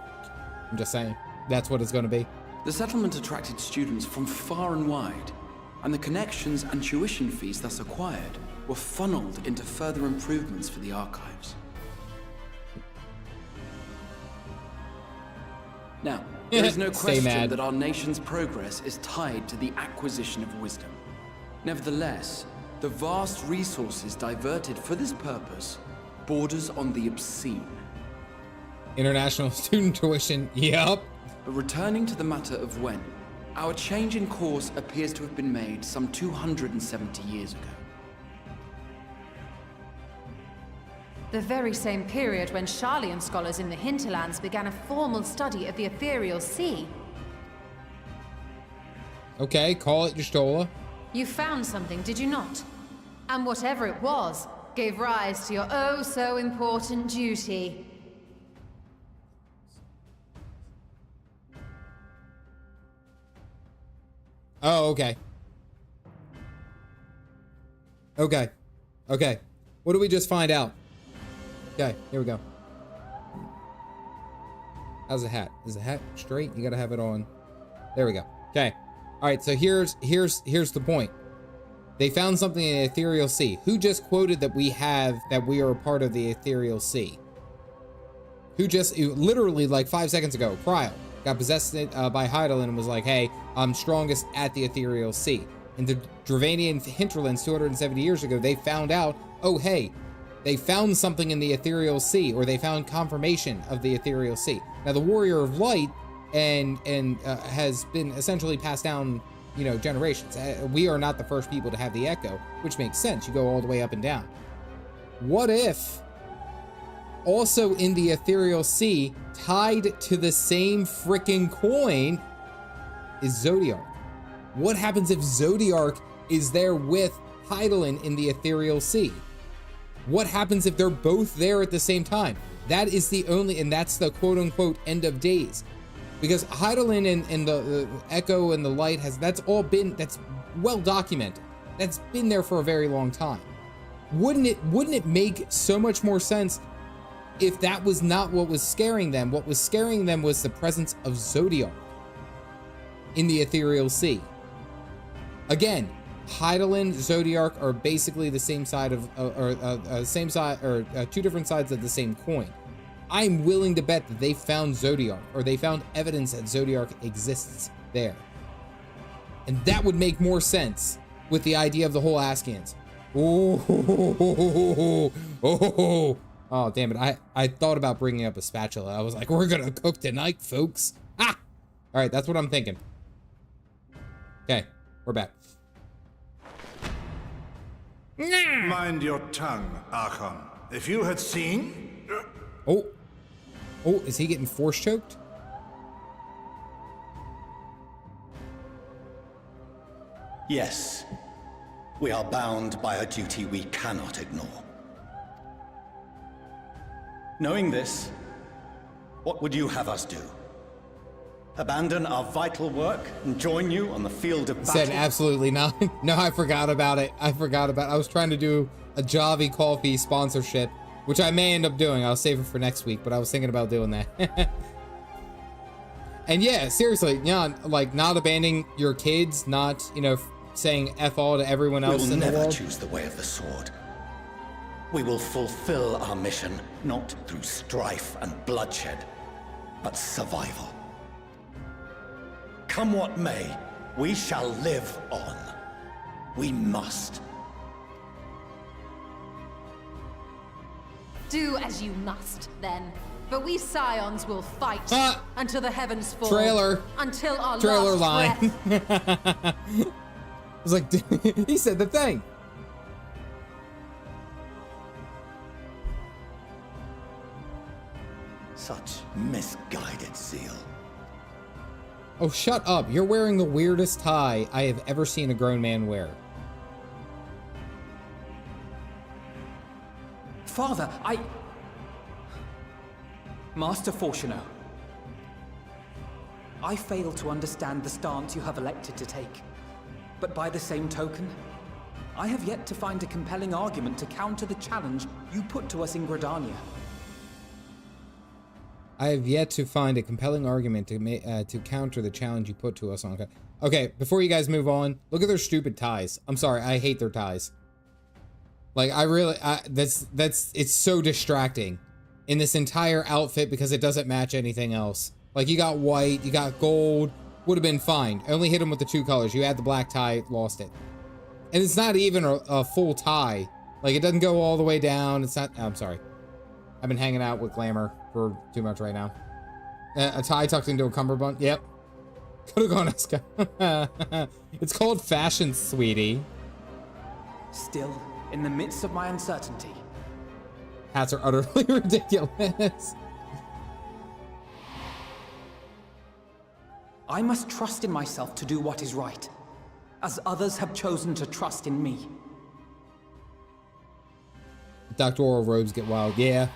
S1: I'm just saying, that's what it's going to be.
S10: The settlement attracted students from far and wide, and the connections and tuition fees thus acquired were funneled into further improvements for the archives. Now, there is no
S1: Stay
S10: question
S1: mad.
S10: that our nation's progress is tied to the acquisition of wisdom. Nevertheless, the vast resources diverted for this purpose borders on the obscene.
S1: International student tuition, yep.
S10: But returning to the matter of when, our change in course appears to have been made some 270 years ago.
S6: The very same period when Sharlayan scholars in the hinterlands began a formal study of the ethereal sea.
S1: Okay, call it Y'shtola.
S6: You found something, did you not? And whatever it was, gave rise to your oh-so-important duty.
S1: Oh, okay. Okay. Okay. What did we just find out? Okay, here we go. How's the hat? Is the hat straight? You gotta have it on. There we go. Okay. All right, so here's the point. They found something in the Ethereal Sea. Who just quoted that we are a part of the Ethereal Sea? Who just, literally like 5 seconds ago, Cryle got possessed by Hydaelyn and was like, hey, I'm strongest at the Ethereal Sea. In the Dravanian hinterlands 270 years ago, they found out, oh, hey, they found something in the Ethereal Sea, or they found confirmation of the Ethereal Sea. Now, the Warrior of Light has been essentially passed down, generations. We are not the first people to have the Echo, which makes sense. You go all the way up and down. What if also in the Ethereal Sea, tied to the same freaking coin, is Zodiark? What happens if Zodiark is there with Hydaelyn in the Ethereal Sea? What happens if they're both there at the same time? That is the only, and that's the quote-unquote end of days. Because Hydaelyn and the Echo and the Light that's well documented. That's been there for a very long time. Wouldn't it make so much more sense if that was not what was scaring them? What was scaring them was the presence of Zodiark in the Ethereal Sea. Again, Hydaelyn, Zodiark are basically the same side of, two different sides of the same coin. I'm willing to bet that they found Zodiark, or they found evidence that Zodiark exists there. And that would make more sense with the idea of the whole Askians. Oh, damn it. I thought about bringing up a spatula. I was like, we're gonna cook tonight, folks. Ah! All right, that's what I'm thinking. Okay, we're back.
S12: Mind your tongue, Archon. If you had seen...
S1: Oh, is he getting force choked?
S7: Yes. We are bound by a duty we cannot ignore. Knowing this, what would you have us do? Abandon our vital work and join you on the field of battle?
S1: Said absolutely not. No, I forgot about it. I was trying to do a Javi Coffee sponsorship, which I may end up doing. I'll save it for next week, but I was thinking about doing that. And yeah, seriously, like not abandoning your kids, not, saying F all to everyone else in the world.
S7: We will never choose the way of the sword. We will fulfill our mission, not through strife and bloodshed, but survival. Come what may, we shall live on. We must.
S6: Do as you must, then. But we Scions will fight until the heavens fall. Until our
S1: trailer
S6: last
S1: line.
S6: breath.
S1: I was like, he said the thing.
S7: Such misguided zeal.
S1: Oh, shut up. You're wearing the weirdest tie I have ever seen a grown man wear.
S9: Father, Master Fortuno, I fail to understand the stance you have elected to take. But by the same token, I have yet to find a compelling argument to counter the challenge you put to us in Gridania.
S1: I have yet to find a compelling argument to counter the challenge you put to us on. Okay, before you guys move on, look at their stupid ties. I'm sorry, I hate their ties. Like, it's so distracting in this entire outfit because it doesn't match anything else. Like, you got white, you got gold, would have been fine. Only hit them with the two colors. You add the black tie, lost it. And it's not even a full tie. Like, it doesn't go all the way down. It's not, I'm sorry. I've been hanging out with glamour for too much right now. A tie tucked into a cummerbund. Yep. Could have gone Eska. It's called fashion, sweetie.
S9: Still, in the midst of my uncertainty.
S1: Hats are utterly ridiculous.
S9: I must trust in myself to do what is right, as others have chosen to trust in me.
S1: Doctoral robes get wild, yeah.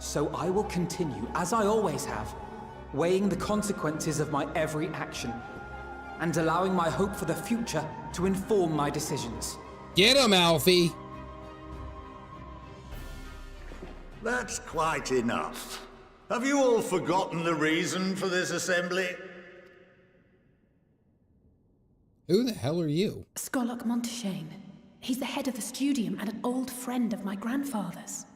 S9: So I will continue, as I always have, weighing the consequences of my every action, and allowing my hope for the future to inform my decisions.
S1: Get him, Alfie!
S12: That's quite enough. Have you all forgotten the reason for this assembly?
S1: Who the hell are you?
S13: Skolok Monteshane. He's the head of the studium and an old friend of my grandfather's.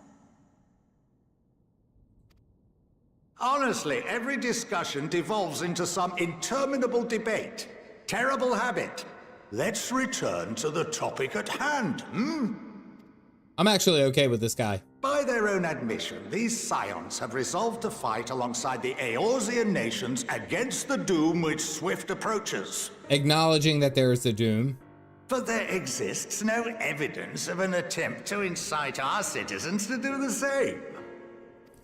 S12: Honestly, every discussion devolves into some interminable debate. Terrible habit. Let's return to the topic at hand,
S1: I'm actually okay with this guy.
S12: By their own admission, these scions have resolved to fight alongside the Eorzean nations against the doom which swift approaches.
S1: Acknowledging that there is a doom.
S12: But there exists no evidence of an attempt to incite our citizens to do the same.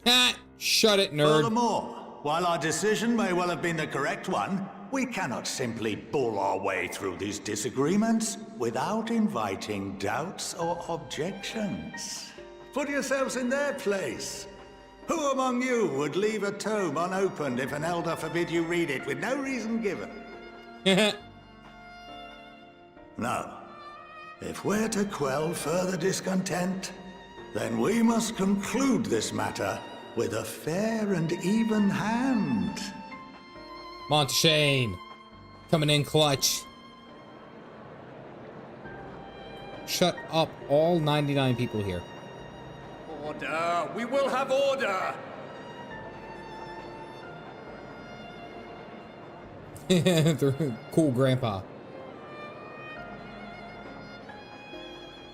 S1: Ha! Shut it, nerd.
S12: Furthermore, while our decision may well have been the correct one, we cannot simply bull our way through these disagreements without inviting doubts or objections. Put yourselves in their place. Who among you would leave a tome unopened if an elder forbid you read it with no reason given? Now, if we're to quell further discontent, then we must conclude this matter with a fair and even hand.
S1: Monteshane, coming in clutch. Shut up, all 99 people here.
S11: Order! We will have order!
S1: Cool grandpa.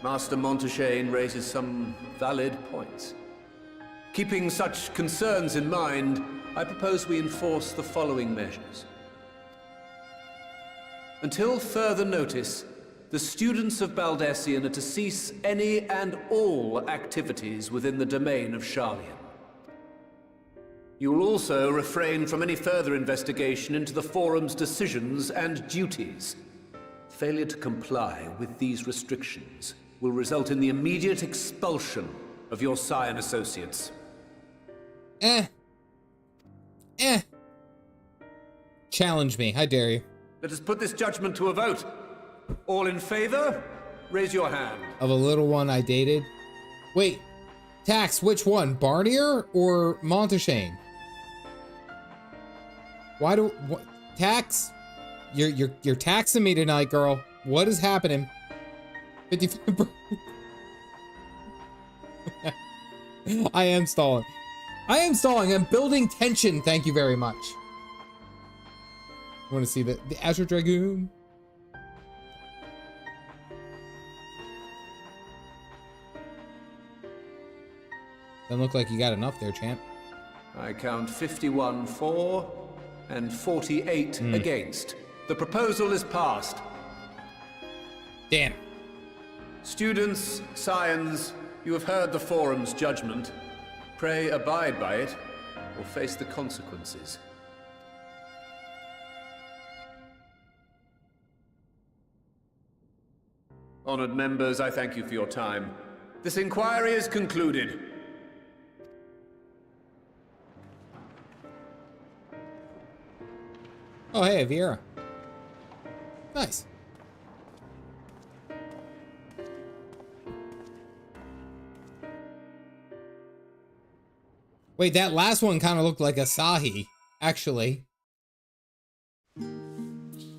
S11: Master Monteshane raises some valid points. Keeping such concerns in mind, I propose we enforce the following measures. Until further notice, the students of Baldesion are to cease any and all activities within the domain of Sharlayan. You will also refrain from any further investigation into the Forum's decisions and duties. Failure to comply with these restrictions will result in the immediate expulsion of your Scion associates.
S1: Challenge me, I dare you.
S11: Let us put this judgment to a vote. All in favor, raise your hand.
S1: Of a little one I dated? Wait, Tax, which one? Barnier or Monteshane? Why do, what, Tax? You're taxing me tonight, girl. What is happening? 55. I am stalling. I'm building tension. Thank you very much. I want to see the Azure Dragoon. Doesn't look like you got enough there, champ.
S11: I count 51 for and 48 against. The proposal is passed.
S1: Damn.
S11: Students, Scions, you have heard the Forum's judgment. Pray abide by it, or face the consequences. Honored members, I thank you for your time. This inquiry is concluded.
S1: Oh, hey, Viera. Nice. Wait, that last one kind of looked like Asahi, actually.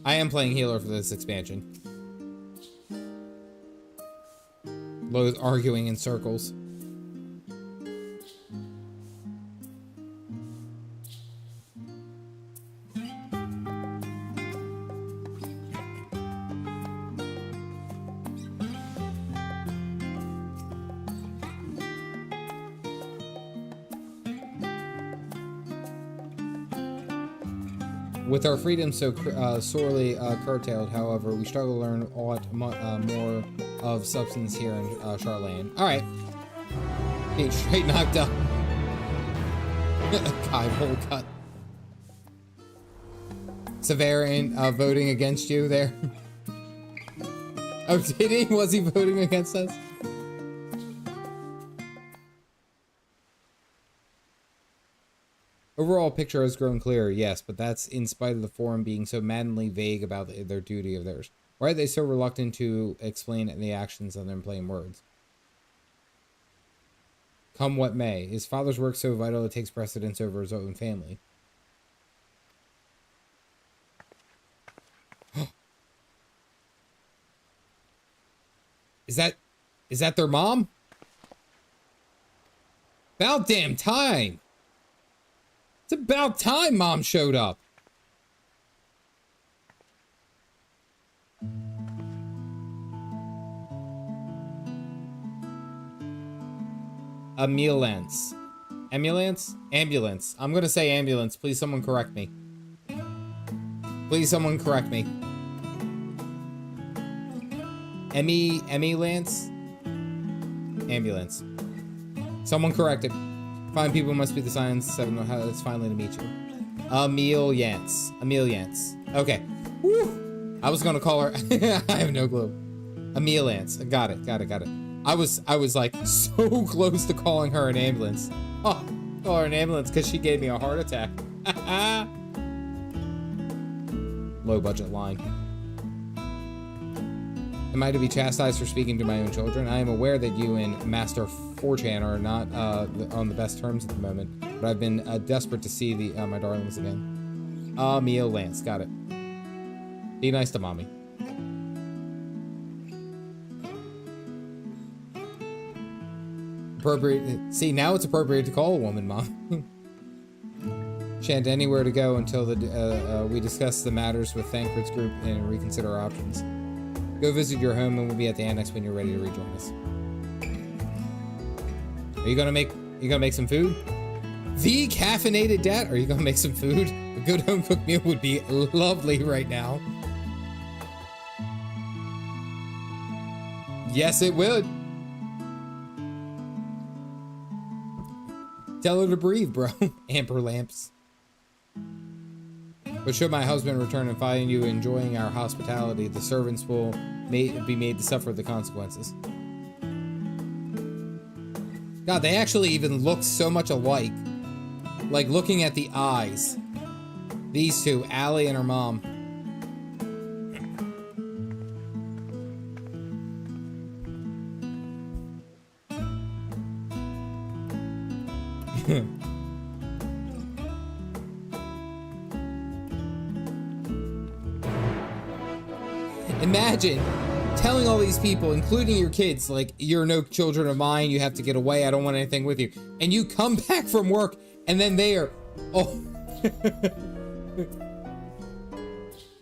S1: I am playing healer for this expansion. Loath arguing in circles. With our freedom so sorely curtailed, however, we struggle to learn a lot more of substance here in Sharlayan. Alright. Being straight knocked up. Kai hole cut. Severin voting against you there. Oh, did he? Was he voting against us? Overall picture has grown clearer, yes, but that's in spite of the forum being so maddeningly vague about their duty of theirs. Why are they so reluctant to explain the actions of them plain words? Come what may, his father's work so vital it takes precedence over his own family. Is that their mom? About damn time. It's about time Mom showed up. Ambulance. Ambulance? Ambulance. I'm gonna say ambulance. Please someone correct me. Please someone correct me. Emmy Lance? Ambulance. Someone correct it. Fine people must be the signs. It's finally to meet you. Emil Yance. Okay. Woo! I was gonna call her. I have no clue. Emil Yance. Got it. I was like so close to calling her an ambulance. Oh, call her an ambulance because she gave me a heart attack. Low budget line. Am I to be chastised for speaking to my own children? I am aware that you and Master 4chan are not on the best terms at the moment, but I've been desperate to see my darlings again. Emil Lance, got it. Be nice to mommy. Appropriate. See, now it's appropriate to call a woman mom. Shan't anywhere to go until we discuss the matters with Thancred's group and reconsider our options. Go visit your home and we'll be at the annex when you're ready to rejoin us. Are you gonna make some food? The Caffeinated Dad? Are you gonna make some food? A good home cooked meal would be lovely right now. Yes, it would. Tell her to breathe, bro. Amper lamps. But should my husband return and find you enjoying our hospitality, the servants will be made to suffer the consequences. God, they actually even look so much alike. Like, looking at the eyes. These two, Allie and her mom. Imagine telling all these people, including your kids, like, you're no children of mine, you have to get away, I don't want anything with you. And you come back from work, and then they are, oh.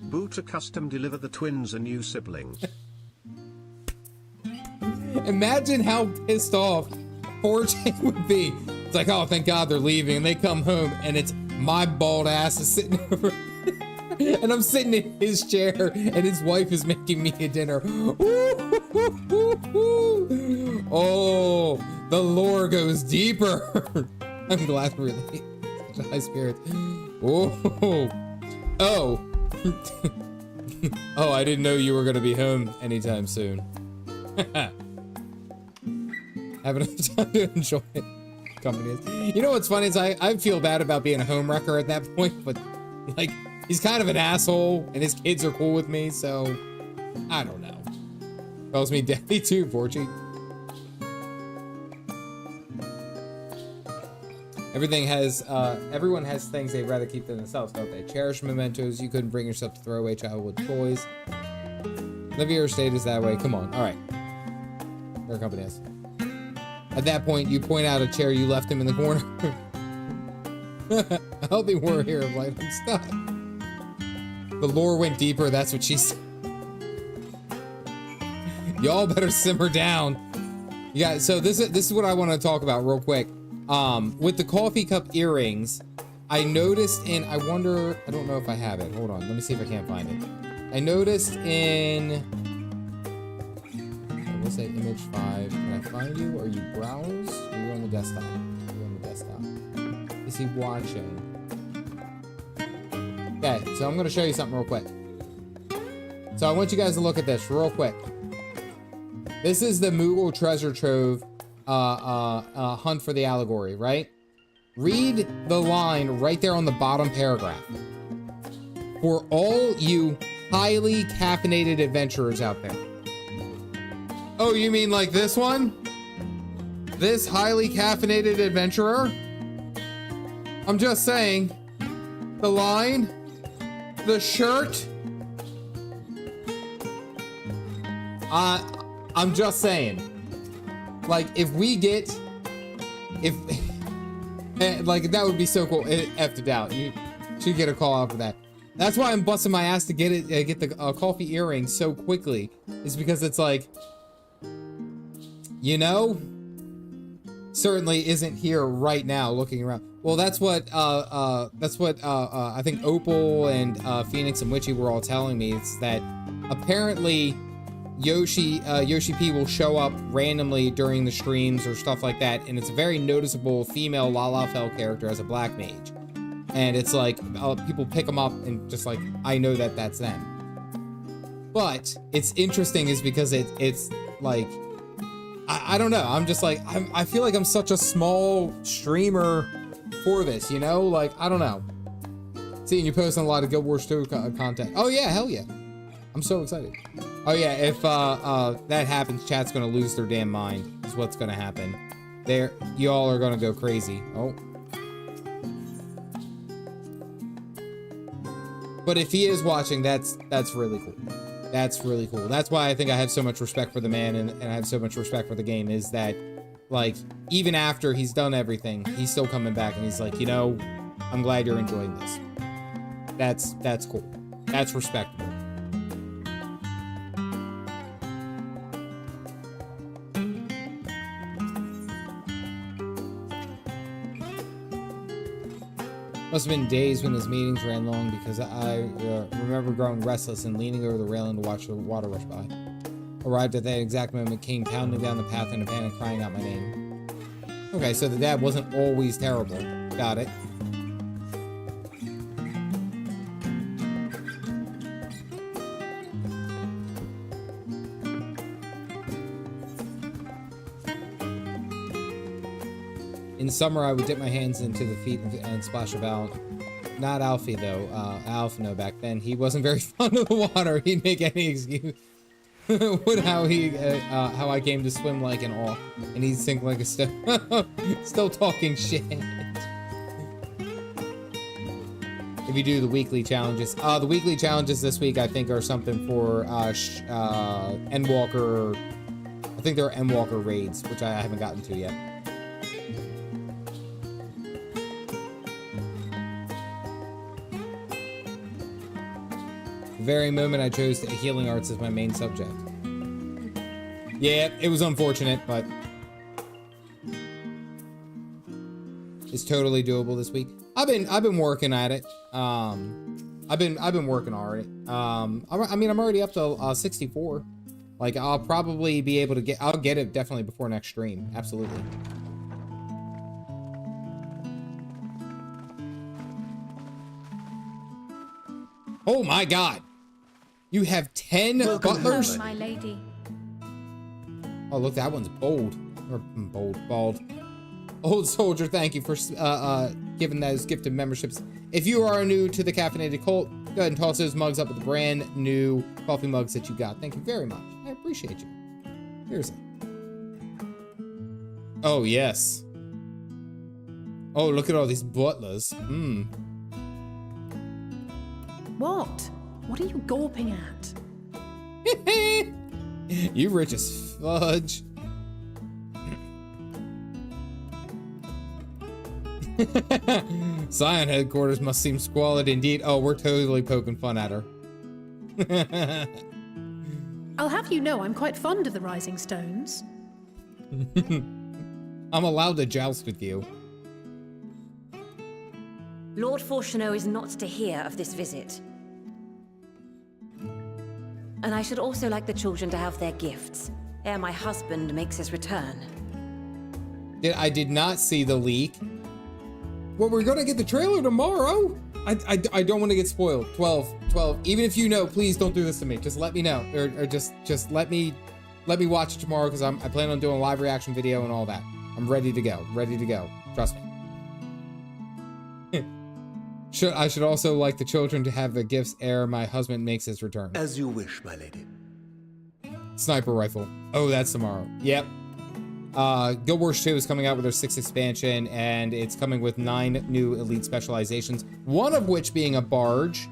S3: Boot custom deliver the twins a new sibling.
S1: Imagine how pissed off 4chan would be. It's like, oh, thank God they're leaving, and they come home, and it's my bald ass is sitting over and I'm sitting in his chair, and his wife is making me a dinner. Oh, the lore goes deeper. I'm glad we're really such a high spirit. Oh, oh, oh! I didn't know you were gonna be home anytime soon. Have enough time to enjoy it. Company is. You know what's funny is I feel bad about being a home wrecker at that point, but like. He's kind of an asshole, and his kids are cool with me, so I don't know. Calls me daddy too, Fortune. Everyone has things they'd rather keep to themselves, don't they? Cherished mementos you couldn't bring yourself to throw away, childhood toys. Live your estate is that way. Come on, all right. Their company is. At that point, you point out a chair you left him in the corner. A healthy warrior of life and stuff. The lore went deeper, that's what she said. Y'all better simmer down. Yeah, so this is what I want to talk about real quick. With the coffee cup earrings, I noticed in, I don't know if I have it. Hold on, let me see if I can't find it. I noticed in, we'll say image 5. Can I find you? Are you browse? Or are you on the desktop? Are you on the desktop? Is he watching? Okay, so I'm going to show you something real quick. So I want you guys to look at this real quick. This is the Moogle Treasure Trove hunt for the allegory, right? Read the line right there on the bottom paragraph. For all you highly caffeinated adventurers out there. Oh, you mean like this one? This highly caffeinated adventurer? I'm just saying. The line, the shirt. I'm just saying. Like, if we get, like, that would be so cool. Effed it out. You should get a call out for that. That's why I'm busting my ass to get it, get the coffee earring so quickly. Is because it's like, you know, certainly isn't here right now looking around. Well, that's what I think Opal and Phoenix and Witchy were all telling me. It's that apparently Yoshi P will show up randomly during the streams or stuff like that, and it's a very noticeable female LvL character as a black mage. And it's like, people pick them up and just like, I know that that's them. But it's interesting is because it's like, I don't know. I'm just like, I feel like I'm such a small streamer for this, you know? Like, I don't know. Seeing you posting a lot of Guild Wars 2 content. Oh yeah, hell yeah. I'm so excited. Oh yeah, if that happens, chat's gonna lose their damn mind. Is what's gonna happen. Y'all are gonna go crazy. Oh. But if he is watching, that's really cool. That's really cool. That's why I think I have so much respect for the man and I have so much respect for the game, is that, like, even after he's done everything, he's still coming back and he's like, you know, I'm glad you're enjoying this. That's cool. That's respectable. Must have been days when his meetings ran long because I remember growing restless and leaning over the railing to watch the water rush by. Arrived at that exact moment, came pounding down the path in a panic, crying out my name. Okay, so the dad wasn't always terrible. Got it. In summer, I would dip my hands into the feet and splash about. Not Alfie, though. Alf, no, back then. He wasn't very fond of the water. He'd make any excuse. how I came to swim like an all. And he'd sink like a stone. Still talking shit. If you do the weekly challenges. The weekly challenges this week, I think, are something for Endwalker. I think they're Endwalker raids, which I haven't gotten to yet. Very moment I chose healing arts as my main subject. Yeah, it was unfortunate, but it's totally doable this week. I've been working at it. I've been working on it. I mean, I'm already up to 64. Like, I'll probably be able to I'll get it definitely before next stream. Absolutely. Oh my God. You have 10 butlers?
S2: My lady.
S1: Oh, look, that one's bold. Or bald. Old soldier, thank you for giving those gifted memberships. If you are new to the Caffeinated Cult, go ahead and toss those mugs up with the brand new coffee mugs that you got. Thank you very much. I appreciate you. Seriously. Oh, yes. Oh, look at all these butlers.
S13: What? What are you gawping at?
S1: You rich as fudge. Scion headquarters must seem squalid indeed. Oh, we're totally poking fun at her.
S13: I'll have you know I'm quite fond of the Rising Stones.
S1: I'm allowed to joust with you.
S14: Lord Fortuneau is not to hear of this visit. And I should also like the children to have their gifts, ere my husband makes his return.
S1: I did not see the leak. Well, we're gonna get the trailer tomorrow. I don't want to get spoiled. 12. Even if you know, please don't do this to me. Just let me know, or just let me watch it tomorrow, because I plan on doing a live reaction video and all that. I'm ready to go. Trust me. I should also like the children to have the gifts ere my husband makes his return.
S15: As you wish, my lady.
S1: Sniper rifle. Oh, that's tomorrow. Yep. Guild Wars 2 is coming out with their 6th expansion, and it's coming with 9 new elite specializations, one of which being a bard. Just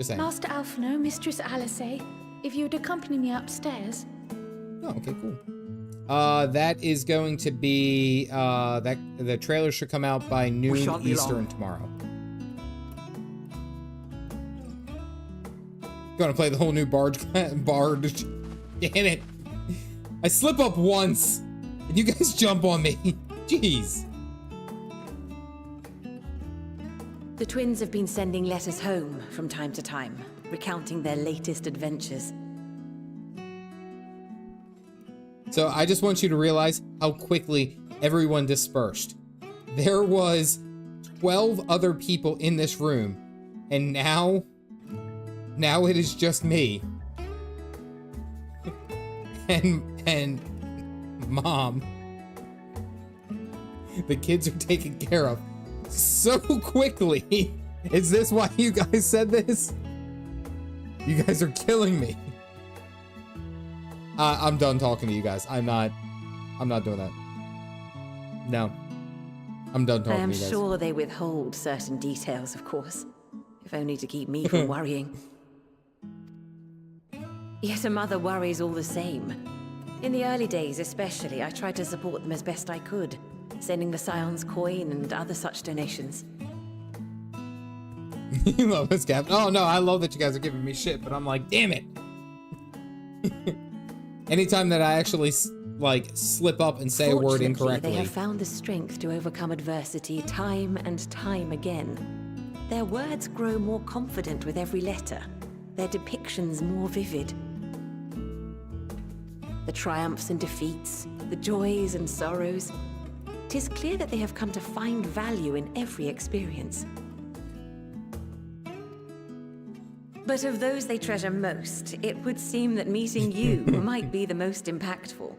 S1: saying.
S2: Master Alphino, Mistress Alice, if you'd accompany me upstairs.
S1: Oh, okay, cool. That is going to be, that the trailer should come out by noon Eastern tomorrow. Gonna play the whole new bard. Damn it. I slip up once, and you guys jump on me. Jeez.
S14: The twins have been sending letters home from time to time, recounting their latest adventures.
S1: So I just want you to realize how quickly everyone dispersed. There was 12 other people in this room, and now it is just me. And Mom. The kids are taken care of so quickly. Is this why you guys said this? You guys are killing me. I'm done talking to you guys. I'm not doing that. No. I'm done talking to you guys.
S14: I am sure they withhold certain details, of course. If only to keep me from worrying. Yet a mother worries all the same. In the early days especially, I tried to support them as best I could, sending the Scion's coin and other such donations.
S1: You love this, Captain. Oh no, I love that you guys are giving me shit, but I'm like, damn it. Anytime that I actually like slip up and say a word incorrectly.
S14: They have found the strength to overcome adversity time and time again. Their words grow more confident with every letter, their depictions more vivid. The triumphs and defeats, the joys and sorrows. 'Tis clear that they have come to find value in every experience. But of those they treasure most, it would seem that meeting you might be the most impactful.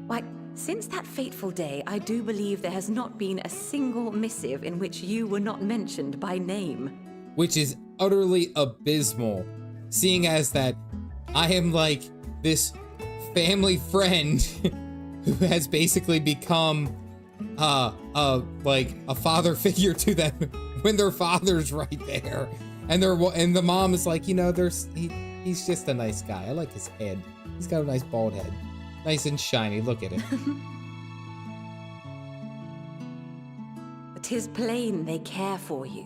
S14: Why, since that fateful day, I do believe there has not been a single missive in which you were not mentioned by name.
S1: Which is utterly abysmal, seeing as that I am like this family friend who has basically become like a father figure to them when their father's right there, and the mom is like, you know, he's just a nice guy. I like his head. He's got a nice bald head, nice and shiny. Look at it.
S14: 'Tis plain they care for you,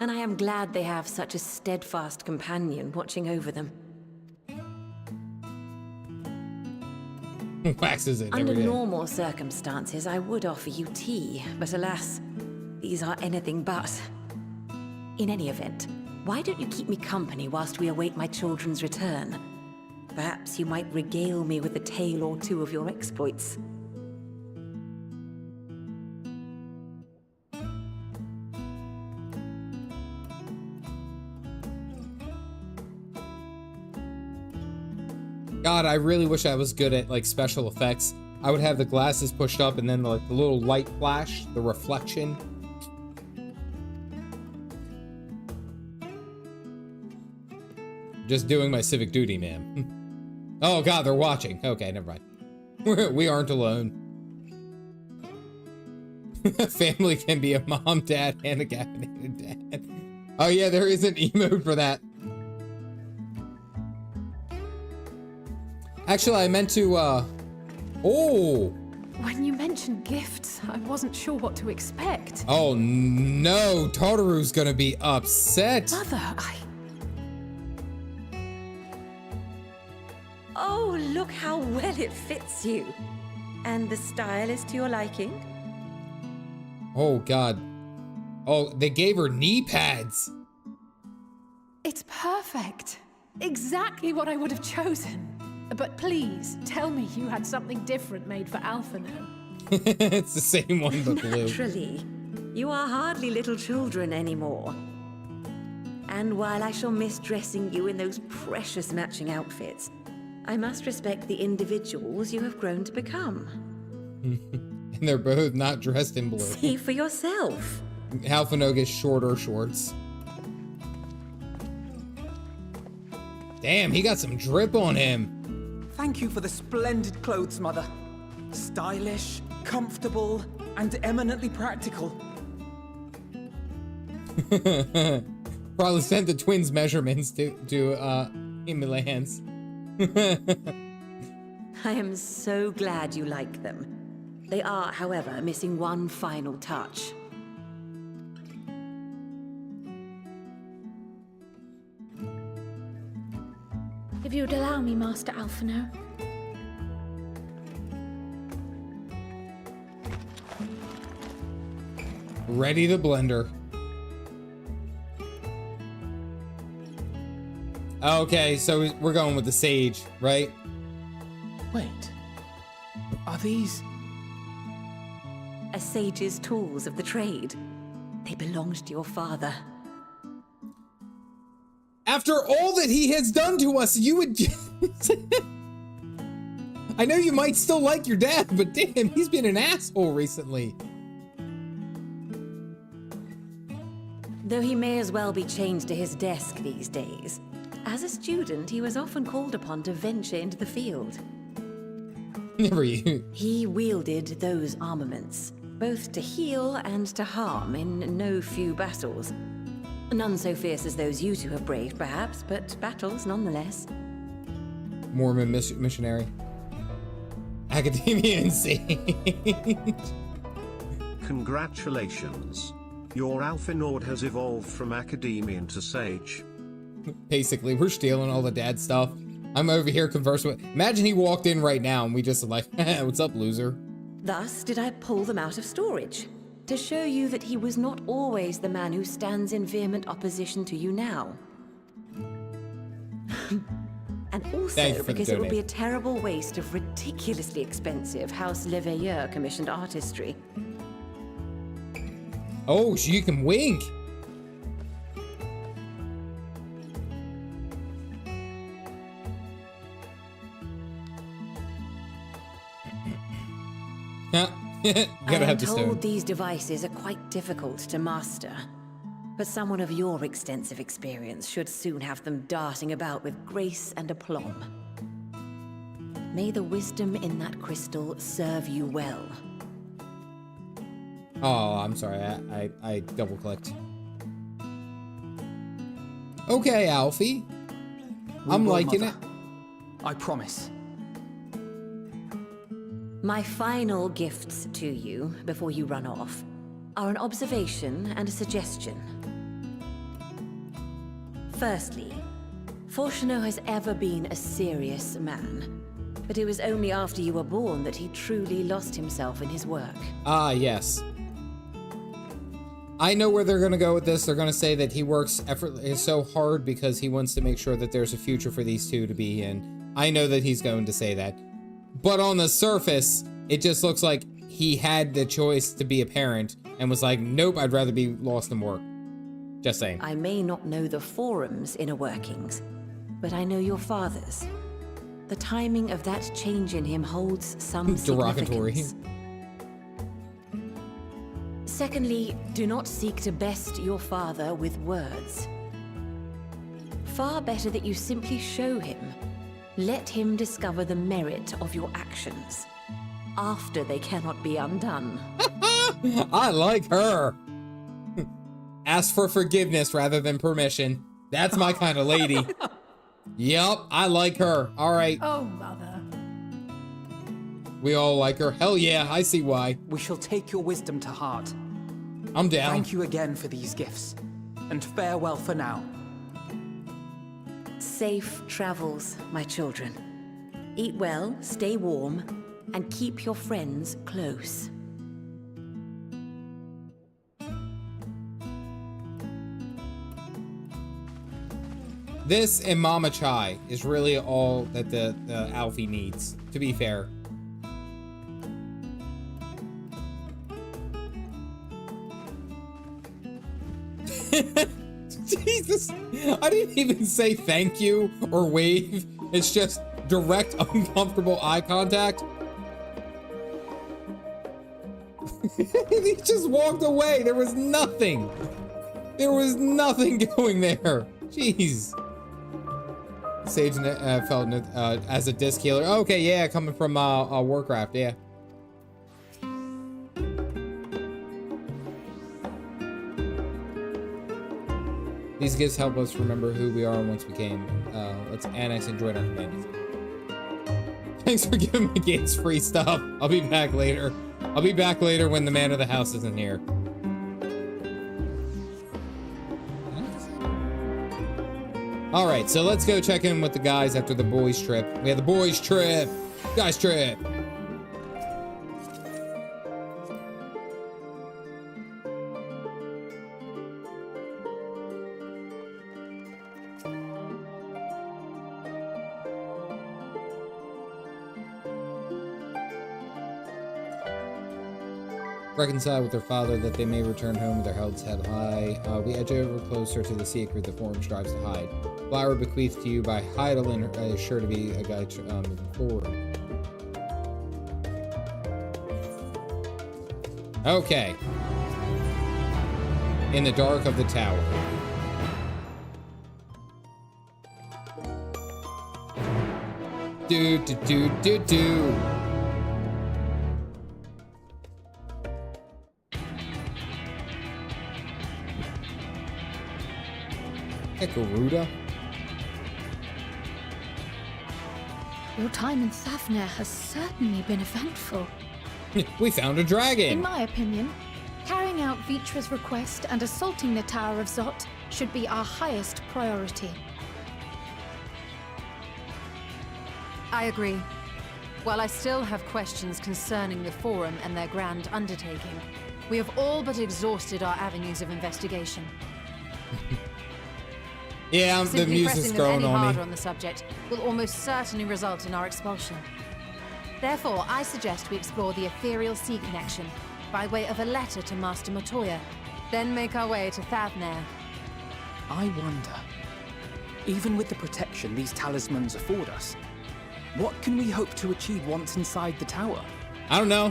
S14: and I am glad they have such a steadfast companion watching over them.
S1: Waxes it
S14: Under
S1: every day.
S14: normal circumstances, I would offer you tea, but alas, these are anything but. In any event, why don't you keep me company whilst we await my children's return? Perhaps you might regale me with a tale or two of your exploits.
S1: God, I really wish I was good at like special effects. I would have the glasses pushed up and then like the little light flash, the reflection. Just doing my civic duty, man. Oh God, they're watching. Okay, never mind. We aren't alone. Family can be a mom, dad, and a caffeinated dad. Oh yeah, there is an emote for that. Actually, I meant to, oh!
S13: When you mentioned gifts, I wasn't sure what to expect.
S1: Oh no, Tartaru's gonna be upset.
S13: Mother,
S14: Oh, look how well it fits you. And the style is to your liking?
S1: Oh God. Oh, they gave her knee pads.
S13: It's perfect. Exactly what I would have chosen. But please, tell me you had something different made for Alphino.
S1: It's the same one, but blue.
S14: Naturally. You are hardly little children anymore. And while I shall miss dressing you in those precious matching outfits, I must respect the individuals you have grown to become.
S1: And they're both not dressed in blue.
S14: See for yourself.
S1: Halfino gets shorter shorts. Damn, he got some drip on him.
S9: Thank you for the splendid clothes, Mother. Stylish, comfortable, and eminently practical.
S1: Probably sent the twins' measurements to Himalayans.
S14: I am so glad you like them. They are, however, missing one final touch.
S2: If you'd allow me, Master Alphino.
S1: Ready the blender. Okay, so we're going with the sage, right?
S9: Wait. Are these...
S14: A sage's tools of the trade. They belonged to your father.
S1: After all that he has done to us, you would... I know you might still like your dad, but damn, he's been an asshole recently.
S14: Though he may as well be chained to his desk these days. As a student, he was often called upon to venture into the field.
S1: Never you.
S14: He wielded those armaments, both to heal and to harm in no few battles. None so fierce as those you two have braved, perhaps, but battles nonetheless.
S1: Mormon missionary. Academia and sage.
S3: Congratulations. Your Alphinord has evolved from Academian to Sage.
S1: Basically, we're stealing all the dad stuff. I'm over here conversing with... Imagine he walked in right now and we just like, what's up, loser?
S14: Thus did I pull them out of storage, to show you that he was not always the man who stands in vehement opposition to you now. And also because it would be a terrible waste of ridiculously expensive House LvL commissioned artistry.
S1: Oh, so you can wink.
S14: I am told these devices are quite difficult to master, but someone of your extensive experience should soon have them darting about with grace and aplomb. May the wisdom in that crystal serve you well.
S1: Oh, I'm sorry, I double-clicked. Okay, Alfie. I'm liking it.
S9: I promise.
S14: My final gifts to you, before you run off, are an observation and a suggestion. Firstly, Fortuno has ever been a serious man, but it was only after you were born that he truly lost himself in his work.
S1: Ah, yes. I know where they're gonna go with this. They're gonna say that he works so hard because he wants to make sure that there's a future for these two to be in. I know that he's going to say that. But on the surface, it just looks like he had the choice to be a parent and was like, nope, I'd rather be lost in work. Just saying.
S14: I may not know the forum's inner workings, but I know your father's. The timing of that change in him holds some
S1: derogatory.
S14: significance. Secondly, do not seek to best your father with words. Far better that you simply show him. Let him discover the merit of your actions, after they cannot be undone.
S1: I like her. Ask for forgiveness rather than permission. That's my kind of lady. Yup, I like her. All right.
S13: Oh, Mother.
S1: We all like her. Hell yeah, I see why.
S9: We shall take your wisdom to heart.
S1: I'm down.
S9: Thank you again for these gifts, and farewell for now.
S14: Safe travels, my children. Eat well, stay warm, and keep your friends close.
S1: This and Mama Chai is really all that the Alfie needs, to be fair. Jesus, I didn't even say thank you or wave. It's just direct, uncomfortable eye contact. He just walked away. There was nothing. There was nothing going there. Jeez. Sage felt as a disc healer. Okay, yeah, coming from Warcraft, yeah. These gifts help us remember who we are and once we came. Let's annex and join our companions. Thanks for giving my gates free stuff. I'll be back later. I'll be back later when the man of the house isn't here. All right, so let's go check in with the guys after the boys trip. We had the boys trip, guys trip. Reconcile with their father that they may return home with their heads held high. We edge over closer to the secret the forum strives to hide. Flower bequeathed to you by Hydaelyn is sure to be a guide moving forward. Okay. In the dark of the tower. Do do do do do. Garuda.
S2: Your time in Thavnair has certainly been eventful.
S1: We found a dragon.
S2: In my opinion, carrying out Vrtra's request and assaulting the Tower of Zot should be our highest priority.
S6: I agree. While I still have questions concerning the Forum and their grand undertaking, we have all but exhausted our avenues of investigation.
S1: Yeah, the music's growing on me.
S6: Harder on the subject will almost certainly result in our expulsion. Therefore, I suggest we explore the ethereal sea connection by way of a letter to Master Matoya, then make our way to Thavnair.
S9: I wonder, even with the protection these talismans afford us, what can we hope to achieve once inside the tower?
S1: I don't know.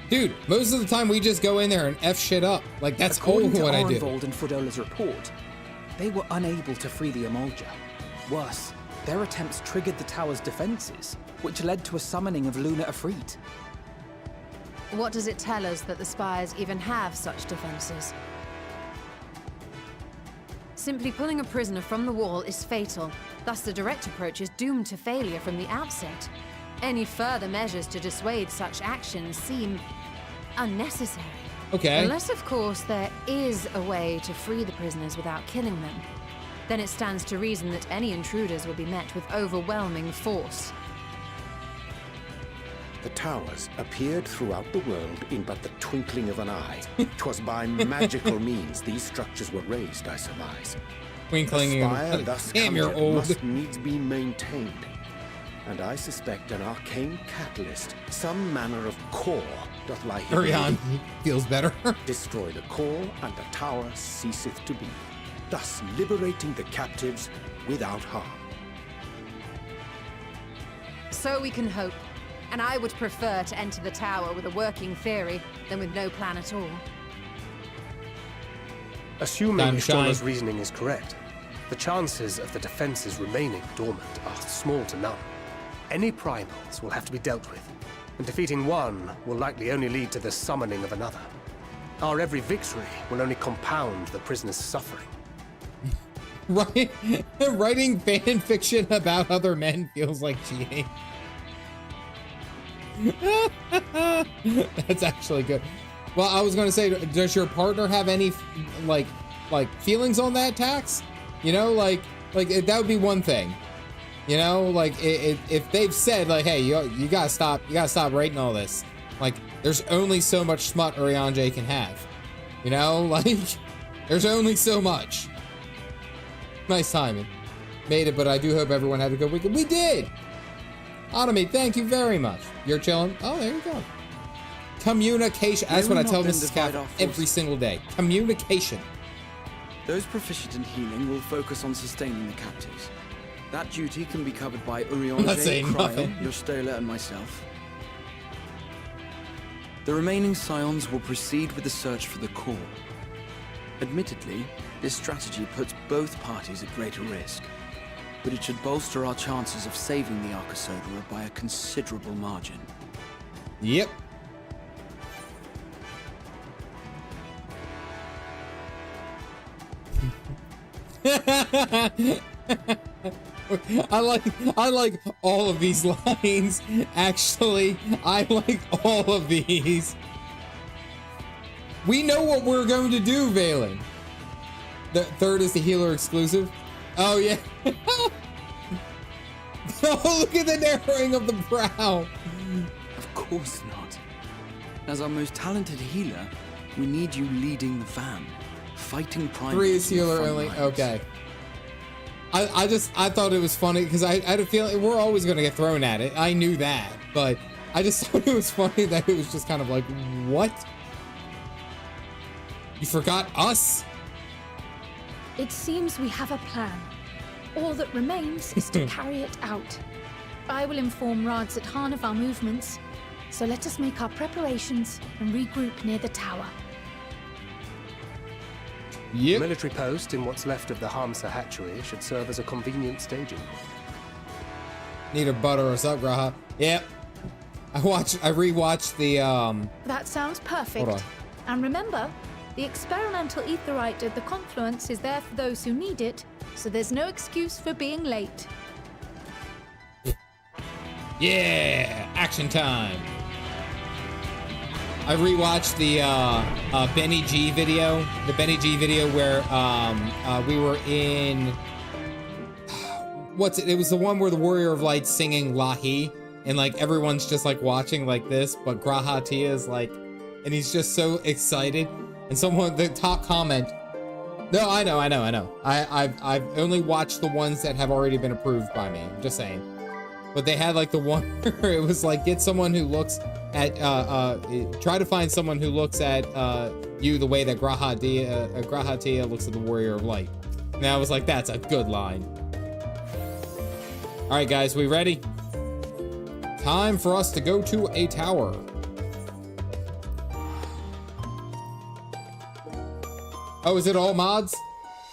S1: Dude, most of the time we just go in there and F shit up. Like, that's all what I do.
S9: According to Arnvold and Frodola's report, they were unable to free the Emolja. Worse, their attempts triggered the tower's defenses, which led to a summoning of Luna Ifrit.
S6: What does it tell us that the Spires even have such defenses? Simply pulling a prisoner from the wall is fatal, thus the direct approach is doomed to failure from the outset. Any further measures to dissuade such actions seem unnecessary.
S1: Okay.
S6: Unless, of course, there is a way to free the prisoners without killing them. Then it stands to reason that any intruders will be met with overwhelming force.
S15: The towers appeared throughout the world in but the twinkling of an eye. 'Twas by magical means these structures were raised, I surmise.
S1: Twinkling
S15: of an eye. Thus
S1: damn, you're old.
S15: Must needs be maintained. And I suspect an arcane catalyst, some manner of core, doth lie hidden.
S1: Orion feels better.
S15: Destroy the core, and the tower ceaseth to be, thus liberating the captives without harm.
S6: So we can hope, and I would prefer to enter the tower with a working theory than with no plan at all.
S16: Assuming Ishtola's reasoning is correct, the chances of the defenses remaining dormant are small to none. Any primals will have to be dealt with, and defeating one will likely only lead to the summoning of another. Our every victory will only compound the prisoner's suffering.
S1: Right? Writing fan fiction about other men feels like cheating. That's actually good. Well, I was going to say, does your partner have any like feelings on that, Tax? You know, like that would be one thing. You know, like if they've said like, hey, you gotta stop writing all this. Like, there's only so much smut Urianger can have. You know, like there's only so much. Nice timing. Made it, but I do hope everyone had a good weekend. We did. Automate, thank you very much. You're chilling. Oh, there you go. Communication. That's what I tell Mrs. Caff every single day. Communication.
S10: Those proficient in healing will focus on sustaining the captives. That duty can be covered by Urianger, Cryon, Yostela, and myself. The remaining scions will proceed with the search for the core. Admittedly, this strategy puts both parties at greater risk, but it should bolster our chances of saving the Akasha by a considerable margin.
S1: Yep. I like all of these lines. Actually, I like all of these. We know what we're going to do, Valen. The third is the healer exclusive. Oh yeah. Oh, look at the narrowing of the brow.
S10: Of course not. As our most talented healer, we need you leading the van, fighting primals.
S1: 3 is healer only. Okay. I thought it was funny because I had a feeling we're always going to get thrown at it. I knew that, but I just thought it was funny that it was just kind of like, what? You forgot us?
S2: It seems we have a plan. All that remains is to carry it out. I will inform Rads at Han of our movements, so let us make our preparations and regroup near the tower.
S16: The military post in what's left of the Hamsa hatchery should serve as a convenient staging.
S1: Need a butter or something, Graha. Yep. I rewatched the
S2: That sounds perfect.
S1: Hold on.
S2: And remember, the experimental aetherite at the confluence is there for those who need it, so there's no excuse for being late.
S1: Yeah, action time. I rewatched the Benny G video, where we were in it was the one where the Warrior of Light singing Lahi, and like everyone's just like watching like this, but Graha Tia is like, and he's just so excited. And the top comment, no, I know. I've only watched the ones that have already been approved by me. I'm just saying. But they had like the one where it was like, get someone who looks at, try to find someone who looks at you the way that Graha Tia looks at the Warrior of Light. And I was like, that's a good line. All right, guys, we ready? Time for us to go to a tower. Oh, is it all mods?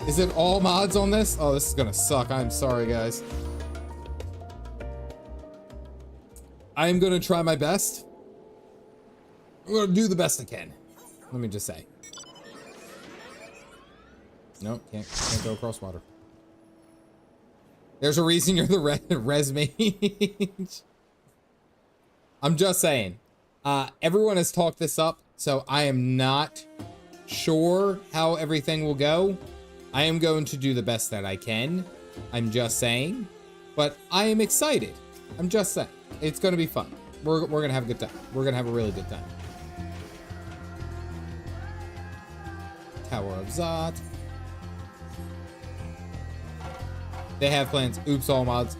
S1: Is it all mods on this? Oh, this is gonna suck. I'm sorry, guys. I am gonna try my best. I'm gonna do the best I can. Let me just say. Nope, can't go across water. There's a reason you're the res mage. I'm just saying. Everyone has talked this up, so I am not sure how everything will go. I am going to do the best that I can. I'm just saying. But I am excited. I'm just saying. It's going to be fun. We're going to have a good time. We're going to have a really good time. Tower of Zot. They have plans. Oops, all mods.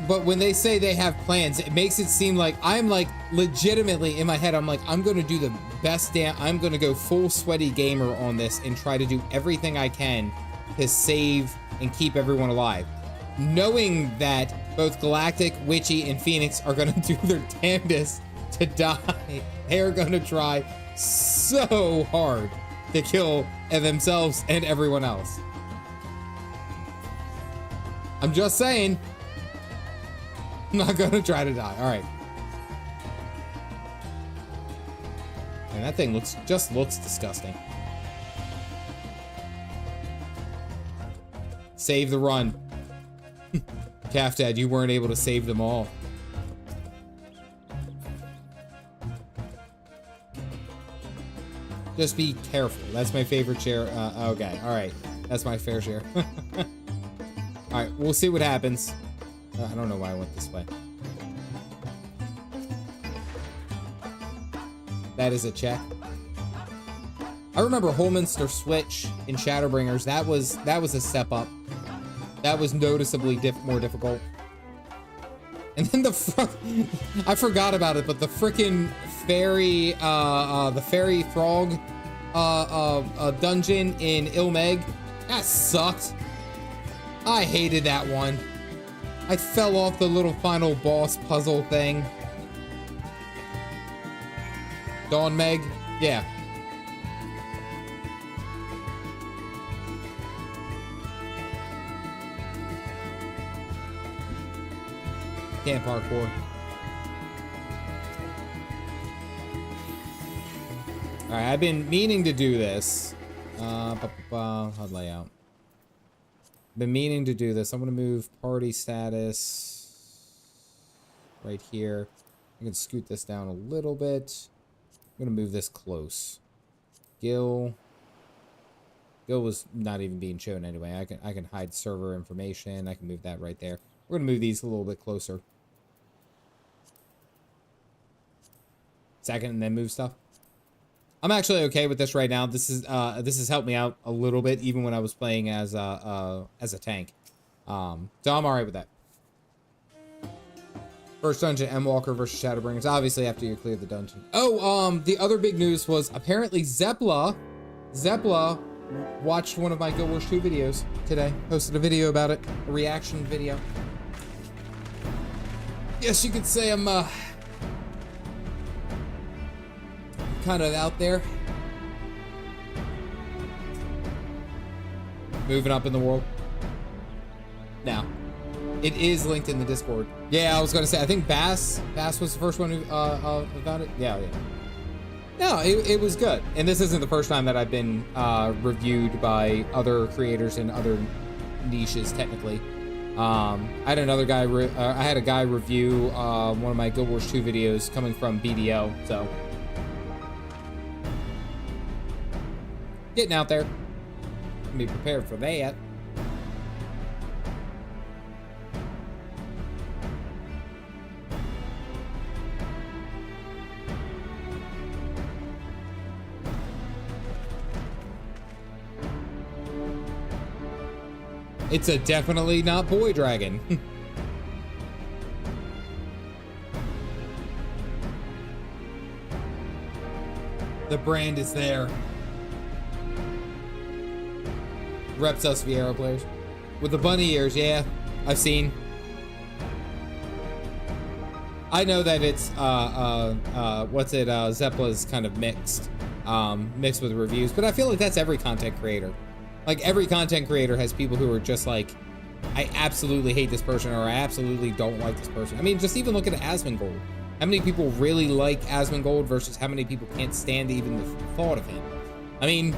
S1: But when they say they have plans, it makes it seem like I'm like legitimately in my head. I'm like, I'm going to do the best I'm going to go full sweaty gamer on this and try to do everything I can to save and keep everyone alive. Knowing that both Galactic, Witchy, and Phoenix are going to do their damnedest to die. They are going to try so hard to kill themselves and everyone else. I'm just saying. I'm not going to try to die. All right. And that thing just looks disgusting. Save the run. Calf Dad, you weren't able to save them all. Just be careful. That's my favorite share. Okay, all right. That's my fair share. All right, we'll see what happens. I don't know why I went this way. That is a check. I remember Holminster Switch in Shadowbringers. That was a step up. That was noticeably more difficult. And then I forgot about it, but the frickin' fairy, the fairy frog, dungeon in Ilmeg, that sucked. I hated that one. I fell off the little final boss puzzle thing. Dawn Meg? Yeah. Can't parkour. Alright, I've been meaning to do this. How'd layout? Been meaning to do this. I'm gonna move party status right here. I'm gonna scoot this down a little bit. I'm gonna move this close. Gil was not even being shown anyway. I can hide server information. I can move that right there. We're gonna move these a little bit closer. Second, and then move stuff. I'm actually okay with this right now. This has helped me out a little bit, even when I was playing as a tank. So I'm alright with that. First dungeon, Endwalker versus Shadowbringers. Obviously, after you clear the dungeon. Oh, the other big news was apparently Zepla watched one of my Guild Wars 2 videos today. Posted a video about it, a reaction video. Yes, you could say I'm kind of out there. Moving up in the world. Now, it is linked in the Discord. Yeah, I was gonna say, I think Bass was the first one who about it. Yeah. No, it was good. And this isn't the first time that I've been reviewed by other creators in other niches, technically. I had another guy, I had a guy review one of my Guild Wars 2 videos coming from BDO, so. Getting out there. Be prepared for that. It's a definitely not boy dragon. The brand is there. Reps us Vieira players. With the bunny ears, yeah. I've seen. I know that it's Zepla's kind of mixed with reviews, but I feel like that's every content creator. Like every content creator has people who are just like, I absolutely hate this person, or I absolutely don't like this person. I mean, just even look at Asmongold. How many people really like Asmongold versus how many people can't stand even the thought of him? I mean,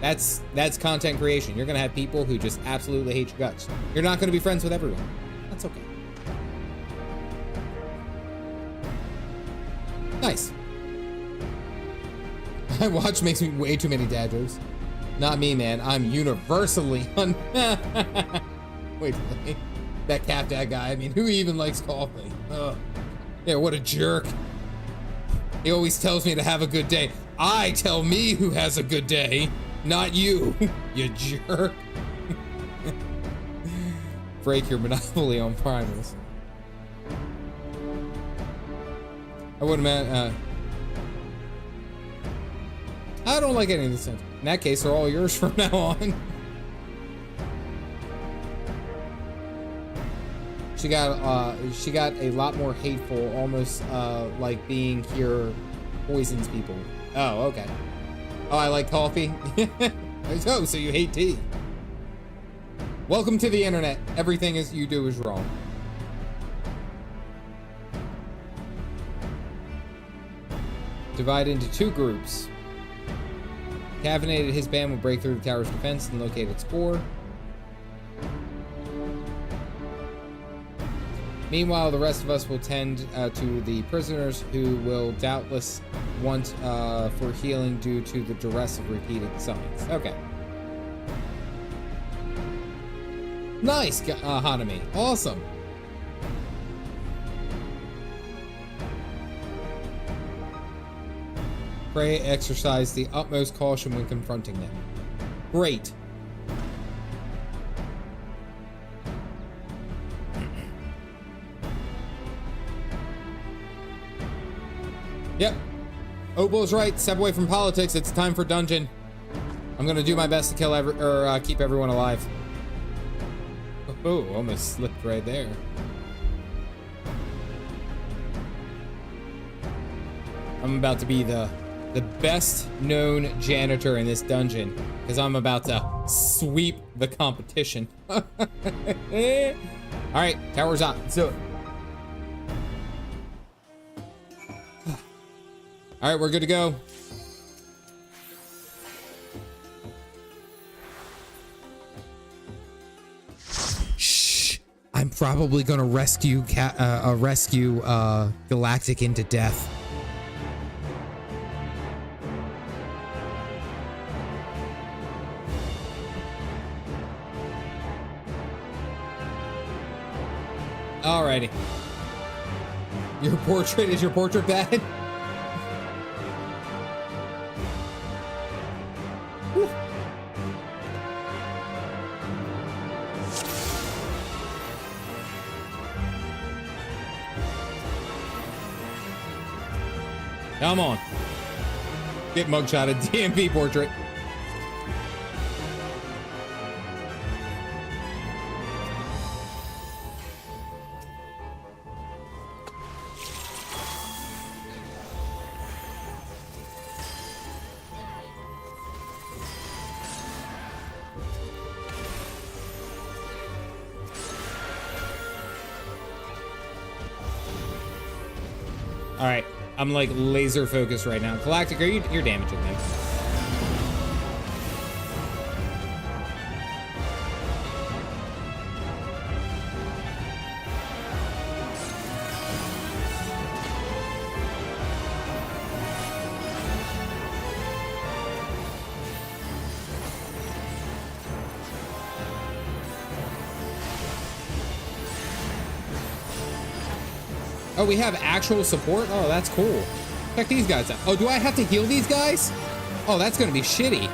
S1: that's content creation. You're gonna have people who just absolutely hate your guts. You're not gonna be friends with everyone. That's okay. Nice. My watch makes me way too many dad jokes. Not me, man. I'm universally Wait, that cat dad guy. I mean, who even likes coffee? Ugh. Yeah, what a jerk. He always tells me to have a good day. I tell me who has a good day, not you, you jerk. Break your monopoly on primals. I wouldn't I don't like any of this stuff. In that case, they're all yours from now on. She got a lot more hateful, almost like being here poisons people. Oh, okay. Oh, I like coffee. Oh, so you hate tea. Welcome to the internet. Everything you do is wrong. Divide into two groups. Caffeinated, his band will break through the tower's defense and locate its core. Meanwhile, the rest of us will tend to the prisoners, who will doubtless want for healing due to the duress of repeated summons. Okay. Nice, Hanami. Awesome. Pray exercise the utmost caution when confronting them. Great. Yep. Opal's right. Step away from politics. It's time for dungeon. I'm gonna do my best to kill keep everyone alive. Oh, almost slipped right there. I'm about to be the best known janitor in this dungeon because I'm about to sweep the competition. All right, tower's up. So, all right, we're good to go. Shh! I'm probably gonna rescue Galactic into death. Alrighty. Your portrait, is your portrait bad? Whew. Come on. Get mugshot of DMP portrait. All right, I'm like laser focused right now. Galactic, you're damaging them. Oh, we have actual support? Oh, that's cool. Check these guys out. Oh, do I have to heal these guys? Oh, that's gonna be shitty.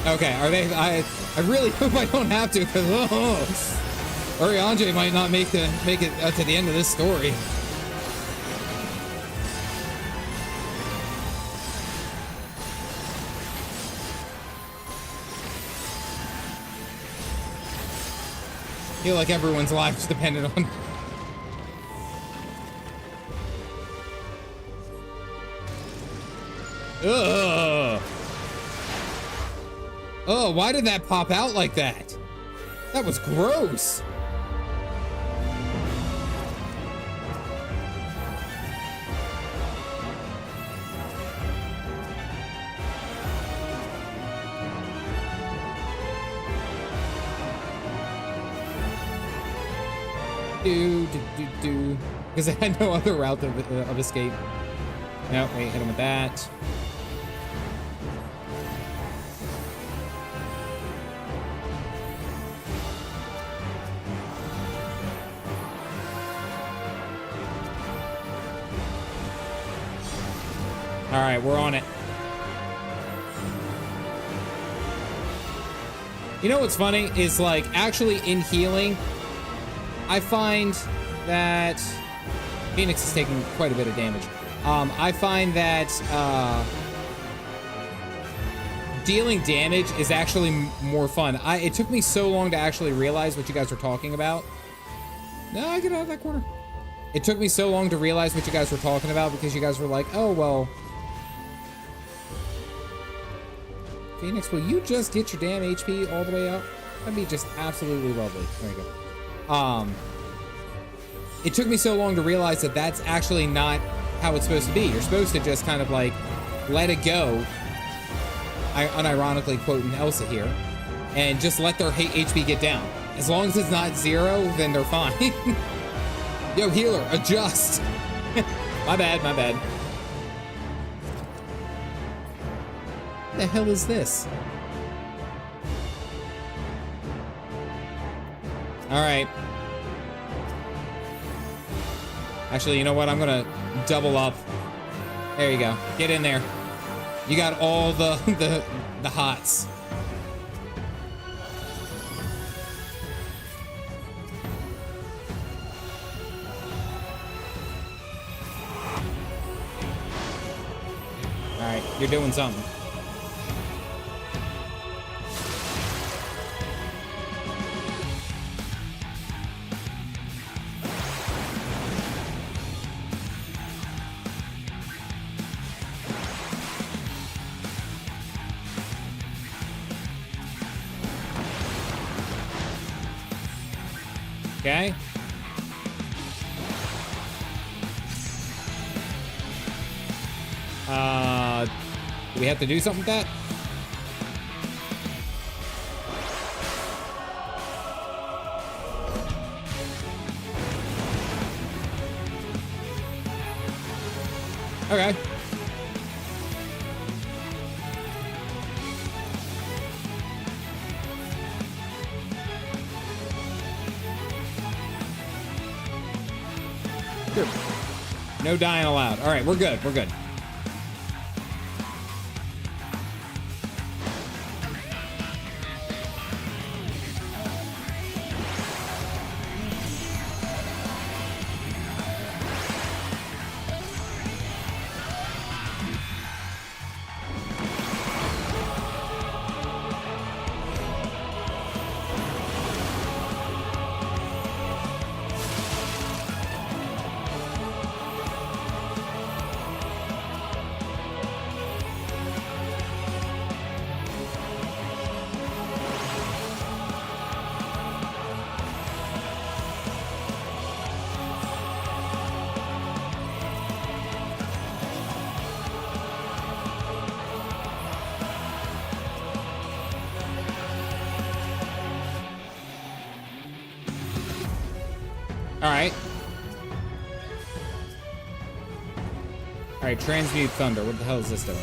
S1: Okay, are they? I really hope I don't have to, because Oriange might not make it to the end of this story. I feel like everyone's lives depended on. Ugh. Oh, why did that pop out like that? That was gross. Because I had no other route of escape. No, wait, hit him with that. All right, we're on it. You know what's funny is, like, actually in healing, I find that Phoenix is taking quite a bit of damage. I find that dealing damage is actually more fun. It took me so long to actually realize what you guys were talking about. No, get out of that corner. It took me so long to realize what you guys were talking about because you guys were like, oh, well, Phoenix, will you just get your damn HP all the way up? That'd be just absolutely lovely. There you go. It took me so long to realize that that's actually not how it's supposed to be. You're supposed to just kind of like let it go. I unironically quoting Elsa here, and just let their HP get down. As long as it's not 0, then they're fine. Yo, healer, adjust. My bad, my bad. What the hell is this? All right. Actually, you know what? I'm gonna double up. There you go. Get in there. You got all the hots. All right, you're doing something. Okay. Do we have to do something with that? Okay. Good. No dying allowed. All right, we're good. We're good. Alright. Alright, transmute thunder. What the hell is this doing?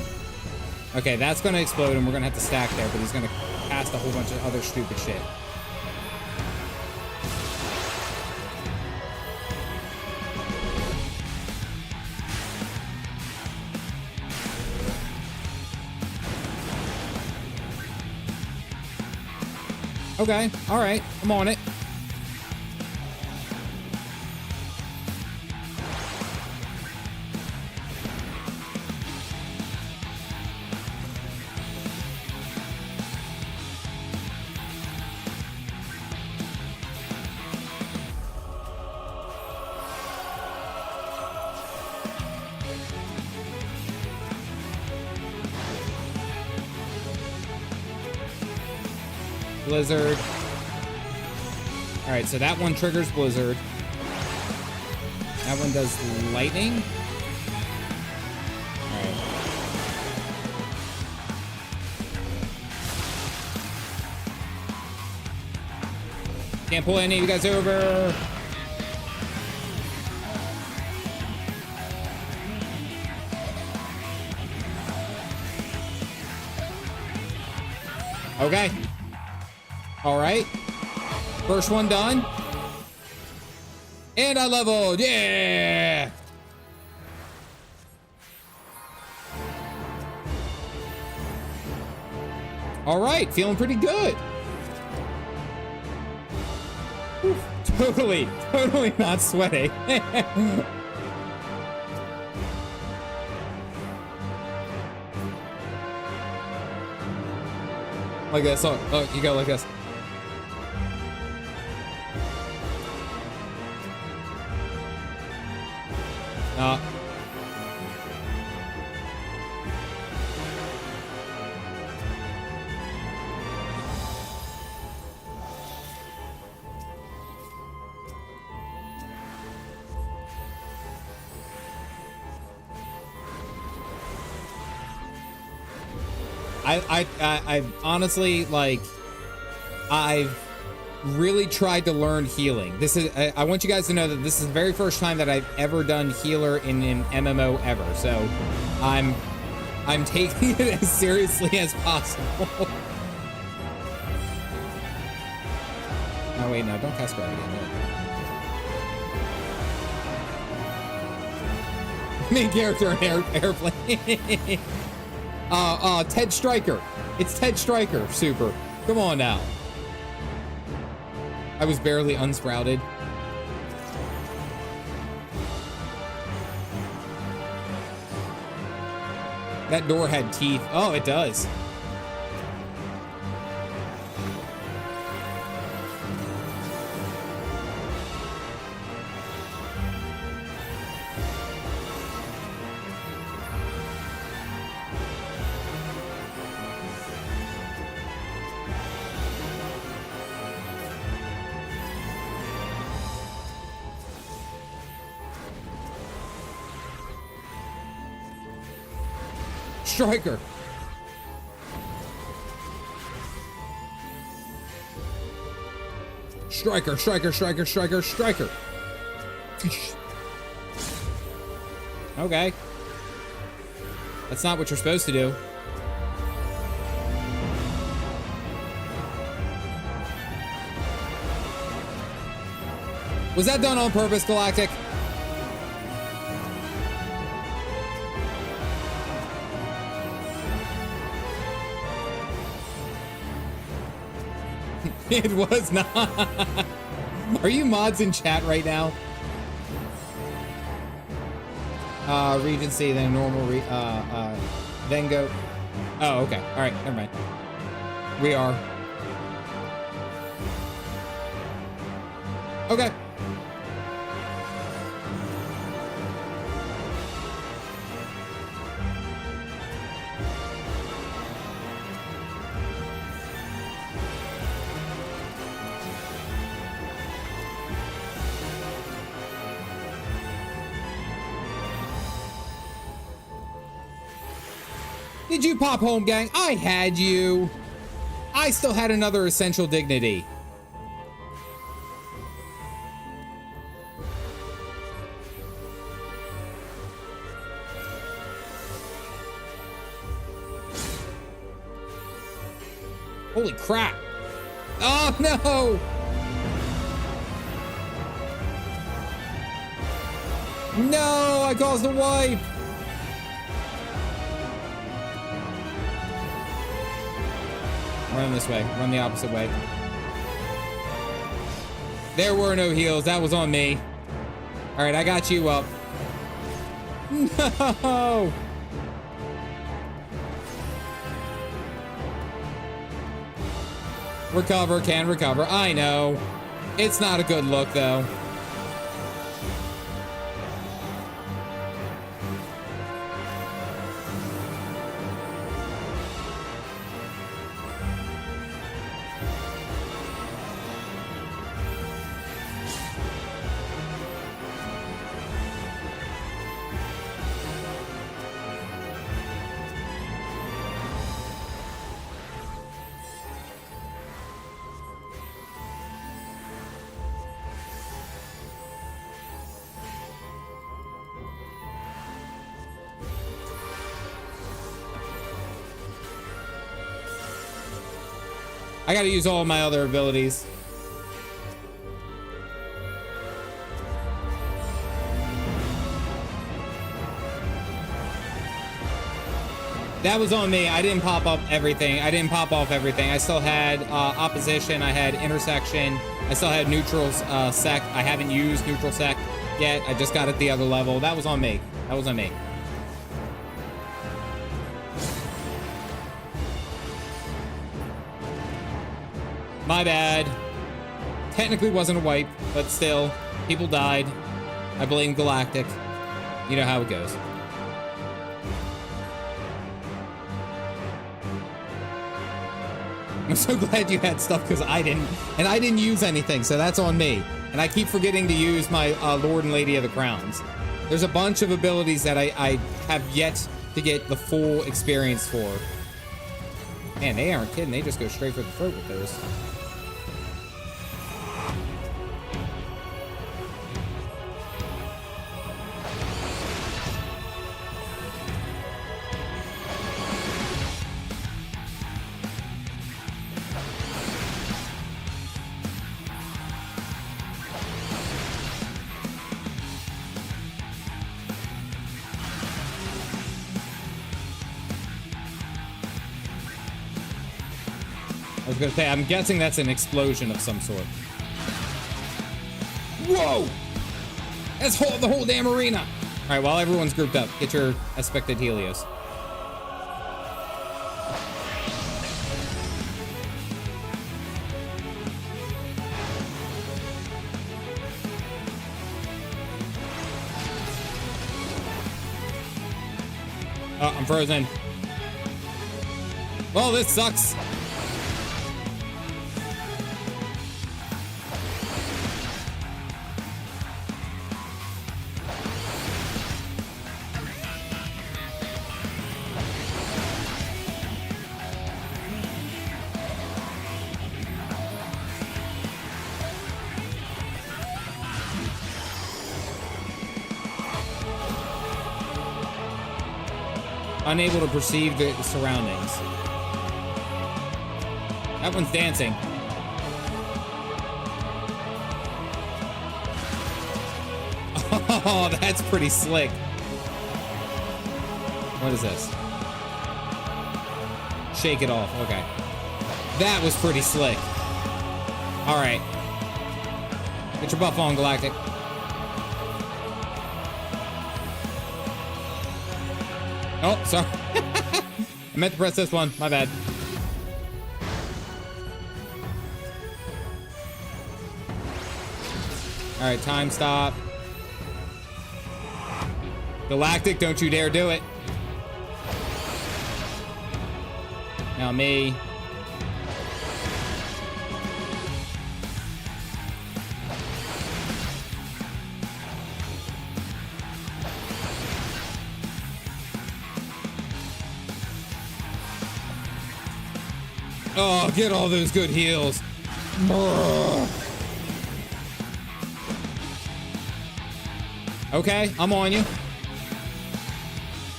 S1: Okay, that's gonna explode and we're gonna have to stack there, but he's gonna cast a whole bunch of other stupid shit. Okay, alright, I'm on it. Blizzard. All right, so that one triggers Blizzard. That one does lightning. All right. Can't pull any of you guys over. Okay. All right. First one done. And I leveled. Yeah. All right. Feeling pretty good. Whew. Totally not sweating. Like this. Oh, you go like this. I honestly, like, I've really tried to learn healing. This is, I want you guys to know that this is the very first time that I've ever done healer in an MMO ever. So I'm taking it as seriously as possible. Oh wait, no, don't cast Guardian. Main character in airplane. Ted Stryker. It's Ted Stryker. Super. Come on now. I was barely unsprouted. That door had teeth. Oh, it does. Striker. Striker, striker, striker, striker, striker. Okay. That's not what you're supposed to do. Was that done on purpose, Galactic? It was not. Are you mods in chat right now? Regency, then normal, then go. Oh, okay. All right, never mind. We are. Okay. Did you pop home, gang? I had you. I still had another essential dignity. Holy crap. Oh, no. No, I caused a wipe. Run this way. Run the opposite way. There were no heals. That was on me. All right, I got you up. No. Recover, can recover. I know. It's not a good look, though. I gotta use all of my other abilities. That was on me. I didn't pop up everything. I didn't pop off everything. I still had opposition. I had intersection. I still had neutral sect. I haven't used neutral sect yet. I just got at the other level. That was on me. That was on me. My bad. Technically wasn't a wipe, but still, people died. I blame Galactic. You know how it goes. I'm so glad you had stuff because I didn't. And I didn't use anything, so that's on me. And I keep forgetting to use my Lord and Lady of the Crowns. There's a bunch of abilities that I have yet to get the full experience for. Man, they aren't kidding. They just go straight for the throat with those. I was gonna say, I'm guessing that's an explosion of some sort. Whoa! That's the whole damn arena! Alright, while everyone's grouped up, get your expected Helios. Oh, I'm frozen. Well, this sucks. Unable to perceive the surroundings. That one's dancing. Oh, that's pretty slick. What is this? Shake it off. Okay. That was pretty slick. All right. Get your buff on, Galactic. Oh, sorry. I meant to press this one. My bad. All right, time stop. Galactic, don't you dare do it. Now me. Oh, get all those good heals. Brrr. Okay, I'm on you.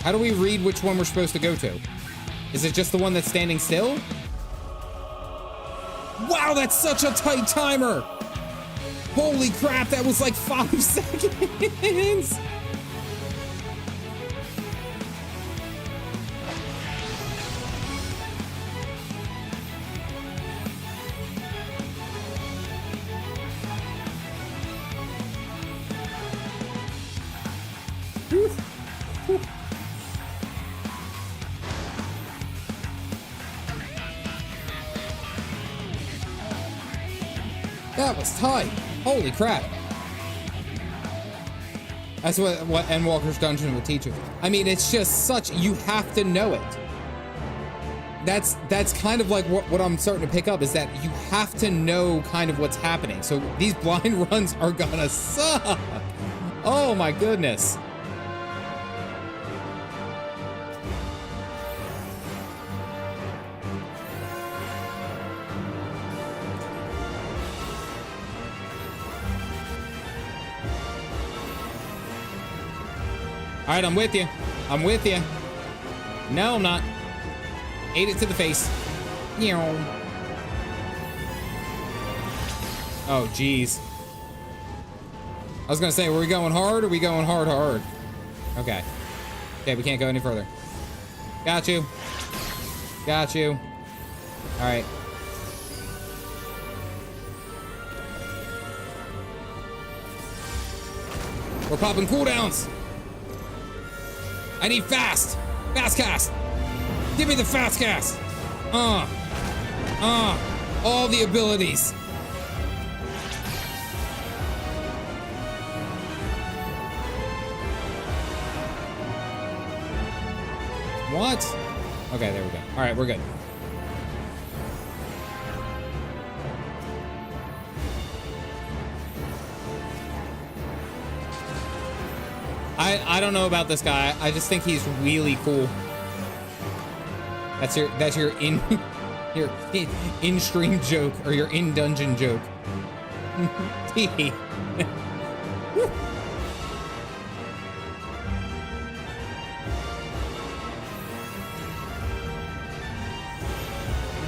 S1: How do we read which one we're supposed to go to? Is it just the one that's standing still? Wow, that's such a tight timer. Holy crap, that was like 5 seconds. That was tight. Holy crap. That's what Endwalker's dungeon will teach you. I mean, it's just such, you have to know it. That's kind of like what I'm starting to pick up, is that you have to know kind of what's happening. So these blind runs are gonna suck. Oh my goodness. All right, I'm with you. I'm with you. No, I'm not. Ate it to the face. Oh, geez. I was gonna say, were we going hard or are we going hard? Okay. Okay, we can't go any further. Got you. Got you. All right. We're popping cooldowns. I need fast cast. Give me the fast cast. All the abilities. What? Okay, there we go. All right, we're good. I don't know about this guy. I just think he's really cool. That's your in-stream joke, or your in-dungeon joke.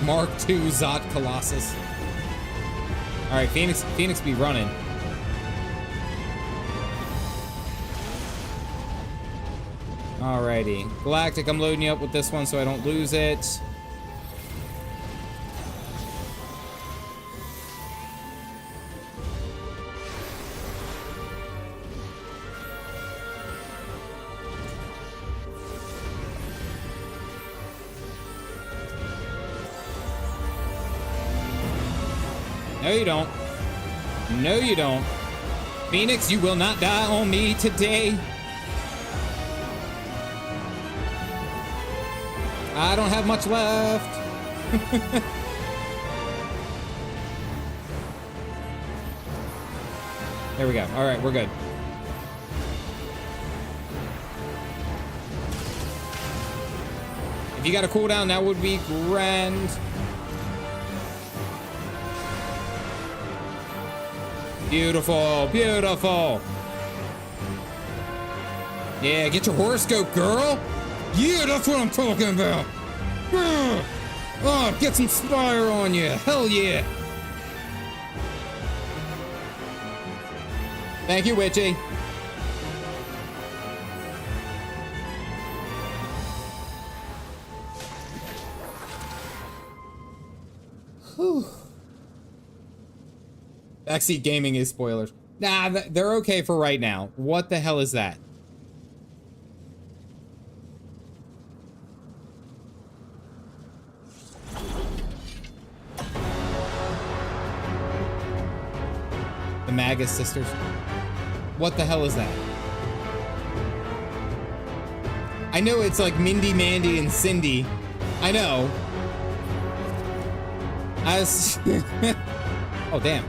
S1: Mark II Zot Colossus. All right, Phoenix be running. Alrighty. Galactic, I'm loading you up with this one so I don't lose it. No, you don't. No, you don't. Phoenix, you will not die on me today. I don't have much left. There we go. All right, we're good. If you got a cooldown, that would be grand. Beautiful, beautiful. Yeah, get your horoscope, girl. Yeah, that's what I'm talking about. Oh, get some fire on you. Hell yeah. Thank you, Witchy. Whew. Backseat gaming is spoilers. Nah, they're okay for right now. What the hell is that? The Maga Sisters. What the hell is that? I know it's like Mindy, Mandy, and Cindy. I know. I was... Oh, damn.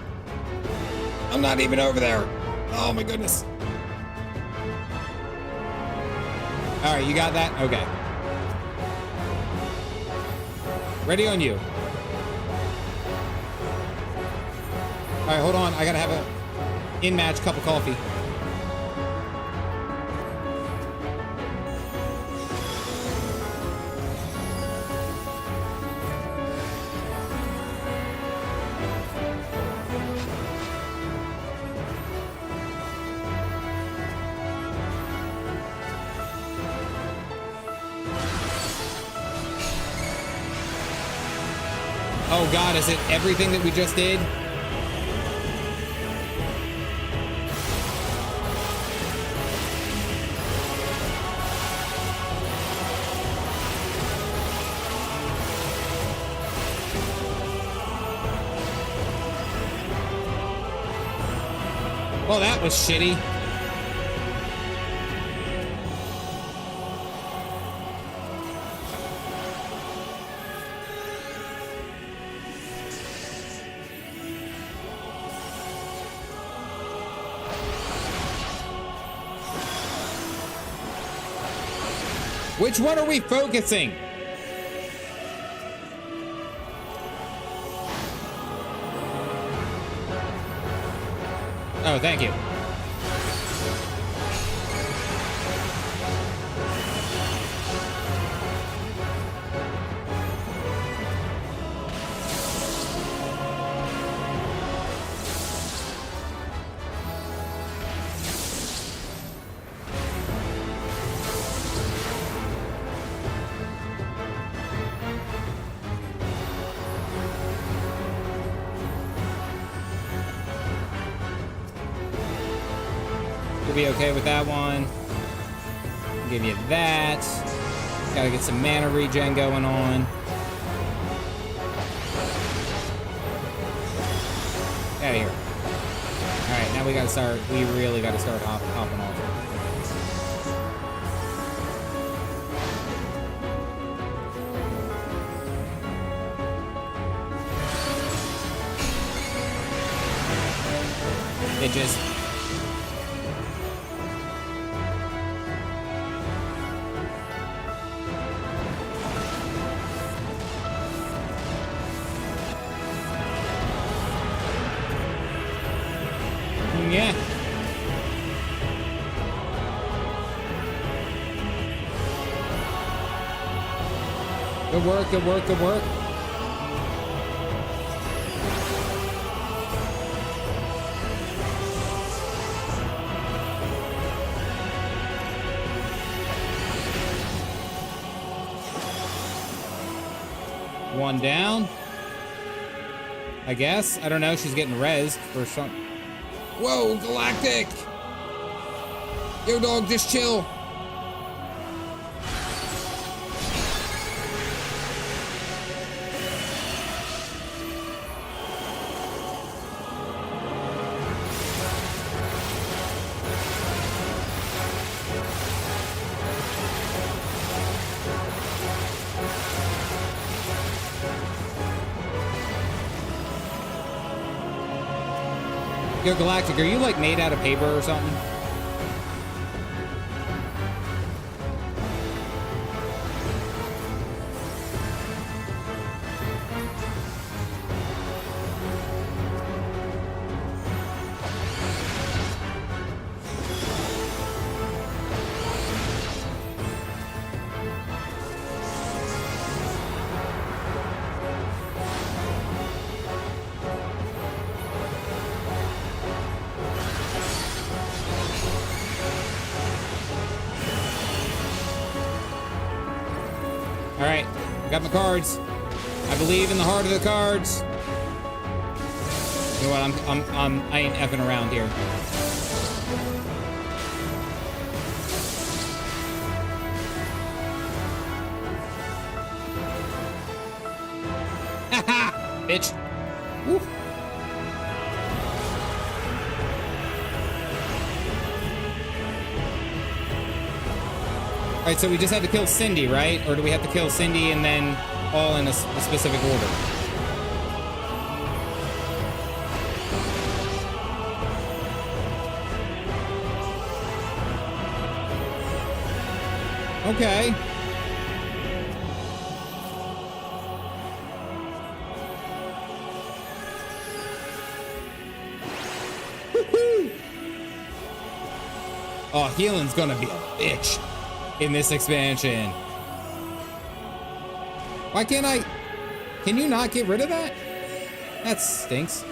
S1: I'm not even over there. Oh, my goodness. All right, you got that? Okay. Ready on you. All right, hold on. I gotta have a in-match cup of coffee. Oh God, is it everything that we just did? Well, that was shitty. Which one are we focusing? Oh, thank you. Be okay with that one. Give you that. Gotta get some mana regen going on. Out of here. Alright, now we gotta start. We really gotta start hopping off. It just. Yeah. Good work, good work, good work. One down. I guess. I don't know. She's getting rezzed for some. Whoa, Galactic! Yo, dog, just chill. Yo, Galactic, are you like made out of paper or something? I got my cards. I believe in the heart of the cards. You know what? I ain't effing around here. Haha, bitch. Woo. All right, so we just had to kill Cindy, right? Or do we have to kill Cindy and then all in a specific order? Okay. Oh, healing's gonna be a bitch in this expansion. Why can't I? Can you not get rid of that? That stinks.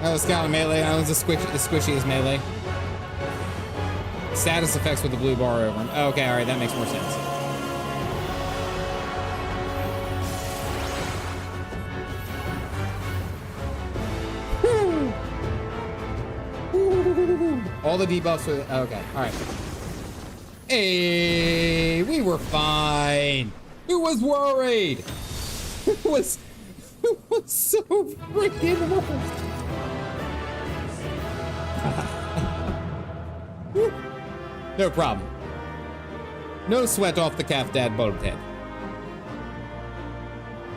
S1: Oh, Scout melee. I was the squishiest melee. Status effects with the blue bar over him. Okay, all right, that makes more sense. All the debuffs were okay. All right. Hey, we were fine. Who was worried? Who was so freaking worried? No problem. No sweat off the calf, Dad Bulkhead.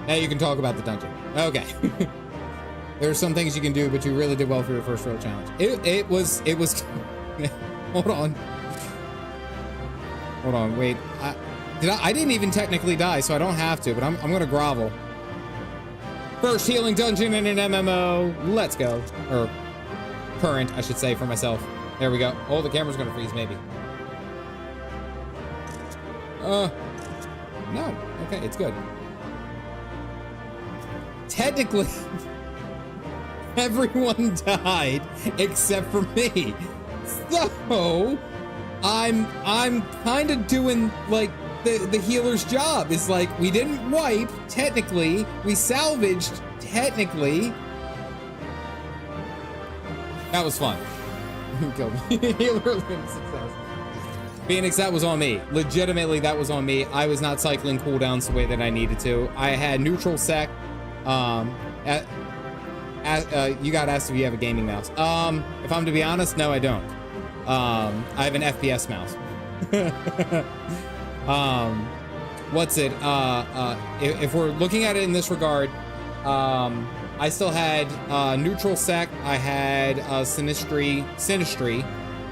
S1: Now you can talk about the dungeon. Okay. There are some things you can do, but you really did well for your first real challenge. It was hold on. Hold on, wait. I didn't even technically die, so I don't have to, but I'm gonna grovel. First healing dungeon in an MMO. Let's go. Or current, I should say, for myself. There we go. Oh, the camera's gonna freeze, maybe. No. Okay, it's good. Technically, everyone died except for me. So, I'm kind of doing like the healer's job. It's like we didn't wipe, technically. We salvaged, technically. That was fun. Killed me. Healer limb success. Phoenix, that was on me. Legitimately, that was on me. I was not cycling cooldowns the way that I needed to. I had neutral sec. You got asked if you have a gaming mouse. If I'm to be honest, no, I don't. I have an FPS mouse. What's it? If we're looking at it in this regard, I still had neutral sec. I had sinistry,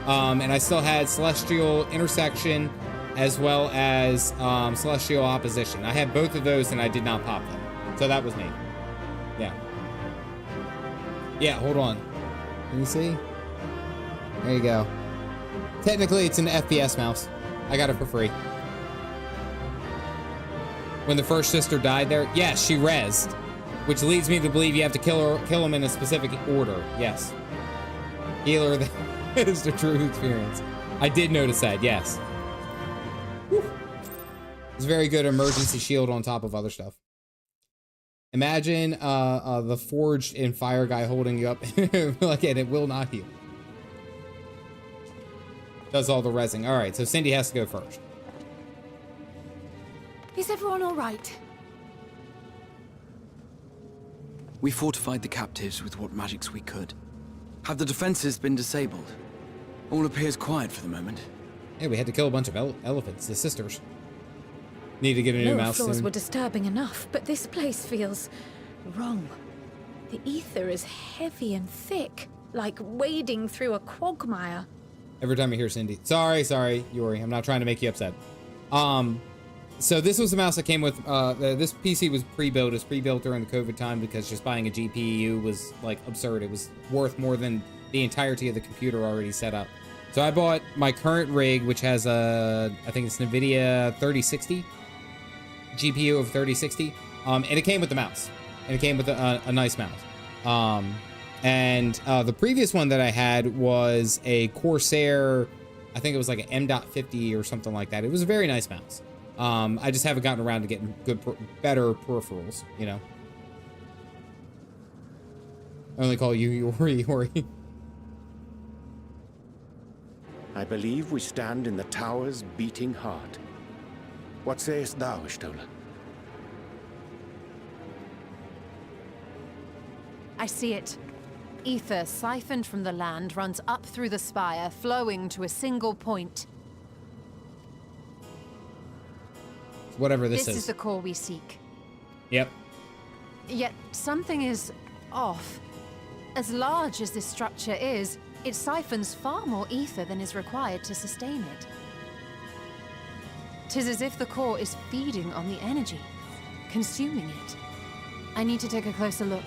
S1: and I still had celestial intersection as well as celestial opposition. I had both of those and I did not pop them. So that was me. Yeah. Yeah, hold on. Can you see? There you go. Technically, it's an FPS mouse. I got it for free. When the first sister died there, yes, she rezzed. Which leads me to believe you have to kill him in a specific order. Yes. Healer, that is the true experience. I did notice that, yes. Whew. It's a very good emergency shield on top of other stuff. Imagine the forged in fire guy holding you up, like, and it will not heal. Does all the rezzing. All right, so Cindy has to go first.
S13: Is everyone all right?
S10: We fortified the captives with what magics we could. Have the defenses been disabled? All appears quiet for the moment.
S1: Yeah, we had to kill a bunch of elephants, the sisters. Need to get a new mouse soon.
S2: Lower floors were disturbing enough, but this place feels wrong. The ether is heavy and thick, like wading through a quagmire.
S1: Every time I hear Cindy. Sorry, Yuri. I'm not trying to make you upset. So this was the mouse that came with, this PC was pre-built. It was pre-built during the COVID time because just buying a GPU was like absurd. It was worth more than the entirety of the computer already set up. So I bought my current rig, which has a, I think it's NVIDIA 3060, GPU of 3060. And it came with the mouse. And it came with a nice mouse. And the previous one that I had was a Corsair, I think it was like an M.50 or something like that. It was a very nice mouse. I just haven't gotten around to getting better peripherals, you know. I only call you Yori.
S15: I believe we stand in the tower's beating heart. What sayest thou, Hydaelyn?
S6: I see it. Ether siphoned from the land runs up through the spire, flowing to a single point.
S1: Whatever this is.
S6: This is the core we seek.
S1: Yep.
S6: Yet something is off. As large as this structure is, it siphons far more ether than is required to sustain it. 'Tis as if the core is feeding on the energy, consuming it. I need to take a closer look.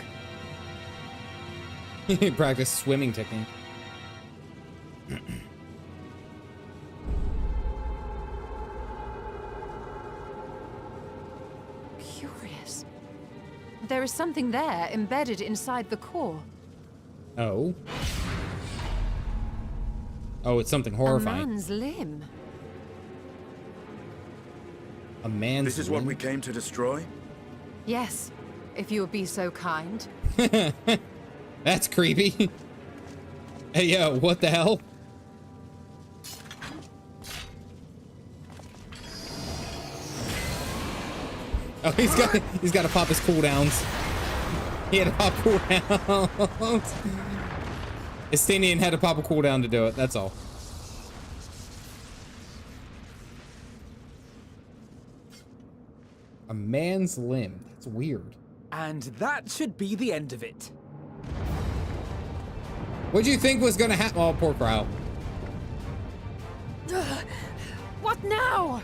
S1: Practice swimming technique.
S6: Curious. There is something there embedded inside the core.
S1: Oh. Oh, it's something horrifying.
S6: A man's limb.
S1: A man's
S17: This is
S1: limb?
S17: what we came to destroy?
S6: Yes, if you would be so kind.
S1: That's creepy. Hey, yo, what the hell? Oh, he's got to pop his cooldowns. He had to pop cooldowns. Estinian had to pop a cooldown to do it. That's all. A man's limb. That's weird.
S9: And that should be the end of it.
S1: What'd you think was gonna happen? Oh, poor Crowd.
S13: What now?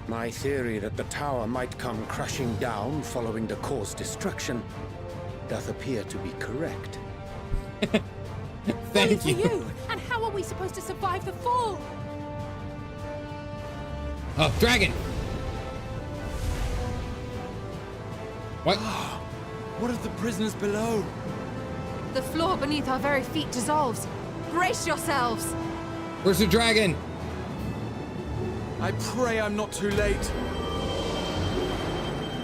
S15: My theory that the tower might come crashing down following the core's destruction doth appear to be correct.
S1: Thank
S13: you. For you. And how are we supposed to survive the fall?
S1: Oh, dragon! What?
S10: What of the prisoners below?
S6: The floor beneath our very feet dissolves. Brace yourselves!
S1: Where's the dragon?
S10: I pray I'm not too late.